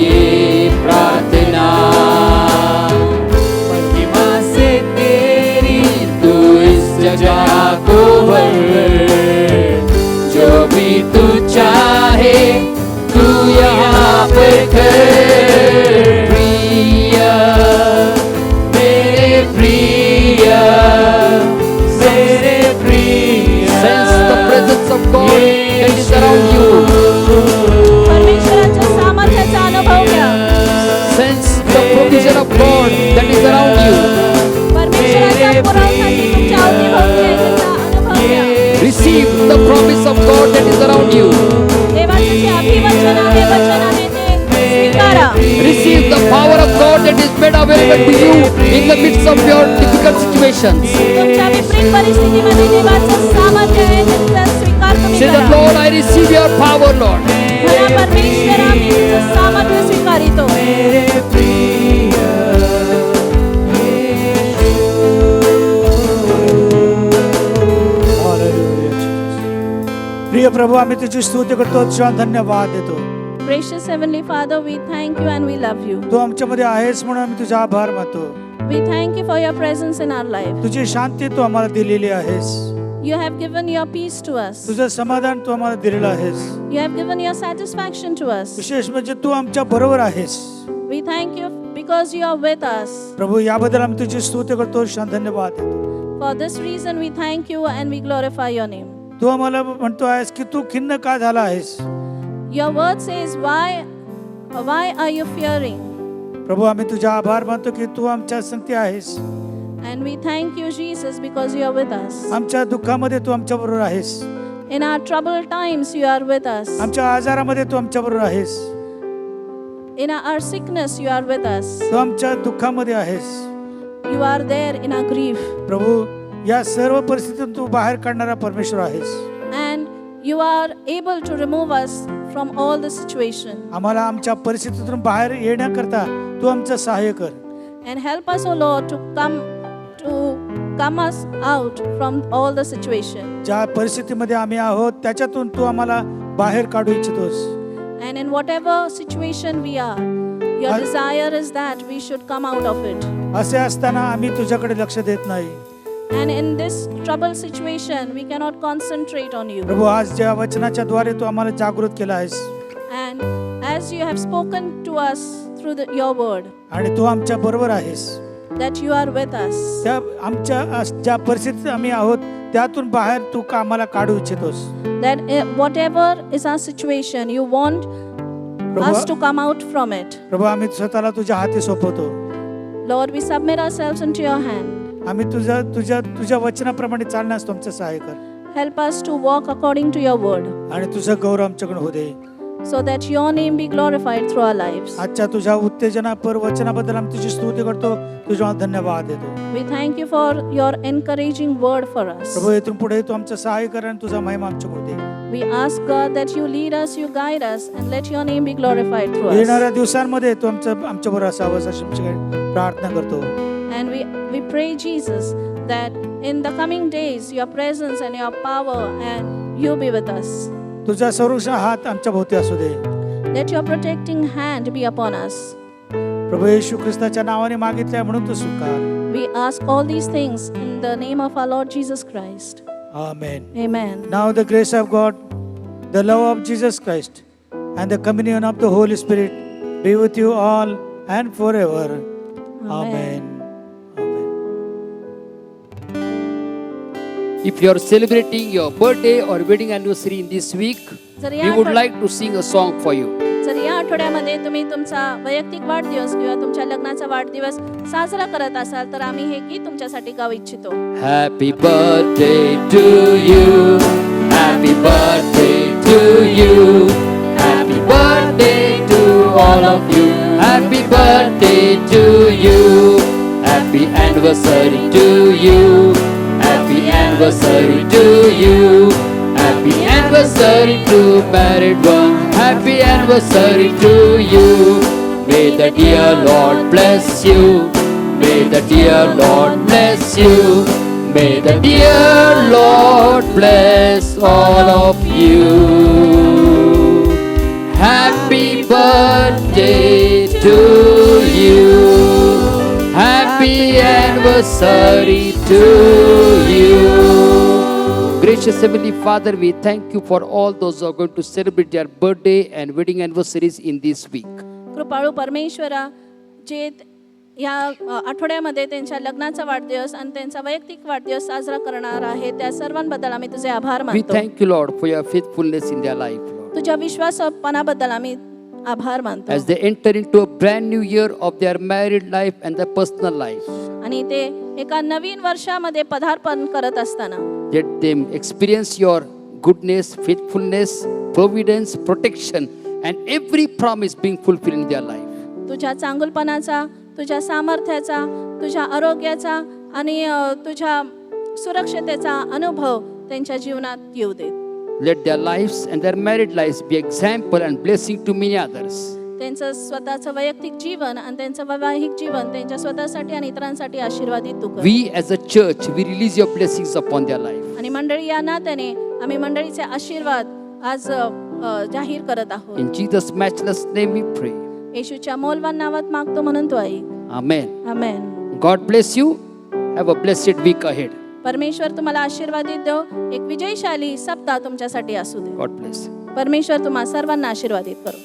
E: ये प्रार्थना। महिमा से तेरी तू इस जगह को भर, जो भी तू चाहे तू यहाँ पर कर। प्रिय मेरे प्रिय मेरे प्रिय,
G: Sense the presence of God that is around you.
D: परमेश्वराच्या सामर्थ्याचा अनुभव घ्या.
G: Sense the provision of God that is around you.
D: परमेश्वराचा पुरवठा की तुमच्या अवतीभोवती आहे त्याचा अनुभव घ्या.
G: Receive the promise of God that is around you.
D: देवाचे जे अभिवचन आहे, वचन आहे ते स्वीकारा.
G: Receive the power of God that is made available to you in the midst of your difficult situations.
D: तुमच्या विपरीत परिस्थितीमध्ये देवाचं सामर्थ्य आहे त्याचा स्वीकार तुम्ही
G: Say that,
D: करा.
G: Lord, I receive your power, Lord.
D: म्हणा, परमेश्वरा मी तुझं सामर्थ्य स्वीकारितो.
A: प्रिय प्रभू, आम्ही तुझी स्तुती करतो, तुझा धन्यवाद देतो.
D: Gracious Heavenly Father, we thank you and we love you.
A: तू आमच्यामध्ये आहेस म्हणून आम्ही तुझा आभार मानतो.
D: We thank you for your presence in our life.
A: तुझी शांती तू आम्हाला दिलेली आहेस.
D: You have given your peace to us.
A: तुझं समाधान तू आम्हाला दिलेलं आहेस.
D: You have given your satisfaction to us.
A: विशेष म्हणजे तू आमच्या बरोबर आहेस.
D: We thank you because you are with us.
A: प्रभू, याबद्दल आम्ही तुझी स्तुती करतो, धन्यवाद देतो.
D: For this reason we thank you and we glorify your name.
A: तू आम्हाला म्हणतो आहेस की तू खिन्न का झाला आहेस.
D: Your word says, why are you fearing?
A: प्रभू, आम्ही तुझा आभार मानतो की तू आमच्या संगती आहेस.
D: And we thank you, Jesus, because you are with us.
A: आमच्या दुःखामध्ये तू आमच्या बरोबर आहेस.
D: In our troubled times, you are with us.
A: आमच्या आजारामध्ये तू आमच्या बरोबर आहेस.
D: In our sickness, you are with us.
A: तू आमच्या दुःखामध्ये आहेस.
D: You are there in our grief.
A: प्रभू, या सर्व परिस्थितीतून तू बाहेर काढणारा परमेश्वर आहेस.
D: And you are able to remove us from all the situation.
A: आम्हाला आमच्या परिस्थितीतून बाहेर येण्याकरता तू आमचं सहाय्य कर.
D: And help us, O Lord, to come us out from all the situation.
A: ज्या परिस्थितीमध्ये आम्ही आहोत त्याच्यातून तू आम्हाला बाहेर काढू इच्छितोस.
D: And in whatever situation we are, your desire is that we should come out of it.
A: असे असताना आम्ही तुझ्याकडे लक्ष देत नाही.
D: And in this troubled situation, we cannot concentrate on you.
A: प्रभू, आज ज्या वचनाच्या द्वारे तू आम्हाला जागृत केला आहेस
D: And as you have spoken to us through your word,
A: आणि तू आमच्या बरोबर आहेस,
D: that you are with us.
A: त्या आमच्या ज्या परिस्थितीत आम्ही आहोत त्यातून बाहेर तू आम्हाला काढू इच्छितोस.
D: That whatever is our situation, you want us to come out from it.
A: प्रभू, आम्ही स्वतःला तुझ्या हाती सोपवतो.
D: Lord, we submit ourselves into your hand.
A: आम्ही तुझ्या वचनाप्रमाणे चालण्यास तुमचं सहाय्य कर.
D: Help us to walk according to your word,
A: आणि तुझं गौरव आमच्याकडे होऊ दे.
D: so that your name be glorified through our lives.
A: आजच्या तुझ्या उत्तेजनापर वचनाबद्दल आम्ही तुझी स्तुती करतो, तुझ्या धन्यवाद देतो.
D: We thank you for your encouraging word for us.
A: प्रभू, इथून पुढे तू आमचं सहाय्य कर आणि तुझा महिमा आमच्याकडे दे.
D: We ask God that you lead us, you guide us, and let your name be glorified through us.
A: येणाऱ्या दिवसांमध्ये तू आमच्या बरोबर असावं अशी प्रार्थना करतो.
D: And we pray, Jesus, that in the coming days, your presence and your power and you be with us.
A: तुझा संरक्षण हात आमच्या भोवती असू दे.
D: Let your protecting hand be upon us.
A: प्रभू येशू ख्रिस्ताच्या नावाने मागितल्या म्हणून तू स्वीकार.
D: We ask all these things in the name of our Lord Jesus Christ.
A: Amen.
D: Amen.
A: Now the grace of God, the love of Jesus Christ, and the communion of the Holy Spirit be with you all and forever. Amen.
G: If you are celebrating your birthday or wedding anniversary in this week, we would like to sing a song for you.
D: जर या आठवड्यामध्ये तुम्ही तुमचा वैयक्तिक वाढदिवस किंवा तुमच्या लग्नाचा वाढदिवस साजरा करत असाल तर आम्ही हे गीत तुमच्यासाठी गाऊ इच्छितो.
E: Happy birthday to you. Happy birthday to you. Happy birthday to all of you. Happy birthday to you. Happy anniversary to you. Happy anniversary to you. Happy anniversary to married one. Happy anniversary to you. May the dear Lord bless you. May the dear Lord bless you. May the dear Lord bless all of you. Happy
G: Happy birthday to you. Happy anniversary to you. Gracious Heavenly Father, we thank you for all those who are going to celebrate their birthday and wedding anniversaries in this week.
D: कृपाळू परमेश्वरा, जे या आठवड्यामध्ये त्यांच्या लग्नाचा वाढदिवस आणि त्यांचा वैयक्तिक वाढदिवस साजरा करणार आहे, त्या सर्वांबद्दल आम्ही तुझे आभार
G: We
D: मानतो.
G: thank you, Lord, for your faithfulness in their life, Lord.
D: तुझ्या विश्वासपणाबद्दल आम्ही आभार मानतो.
G: As they enter into a brand new year of their married life and their personal life,
D: आणि ते एका नवीन वर्षामध्ये पदार्पण करत असताना
G: let them experience your goodness, faithfulness, providence, protection, and every promise being fulfilled in their life.
D: तुझ्या चांगुलपणाचा, तुझ्या सामर्थ्याचा, तुझ्या आरोग्याचा आणि तुझ्या सुरक्षतेचा अनुभव त्यांच्या जीवनात येऊ दे.
G: Let their lives and their married lives be example and blessing to many others.
D: त्यांचं स्वतःचं वैयक्तिक जीवन आणि त्यांचं वैवाहिक जीवन त्यांच्या स्वतःसाठी आणि इतरांसाठी आशीर्वादित तू कर.
G: We as a church, we release your blessings upon their life.
D: आणि मंडळी या नात्याने आम्ही मंडळीचे आशीर्वाद आज जाहीर करत आहोत.
G: In Jesus' matchless name we pray.
D: येशूच्या मौल्यवान नावात मागतो म्हणून तो ऐक.
G: Amen.
D: Amen.
G: God bless you. Have a blessed week ahead.
D: परमेश्वर तुम्हाला आशीर्वादित देव. एक विजयशाली सप्ताह तुमच्यासाठी असू दे.
G: God bless.
D: परमेश्वर तुम्हा सर्वांना आशीर्वादित करो.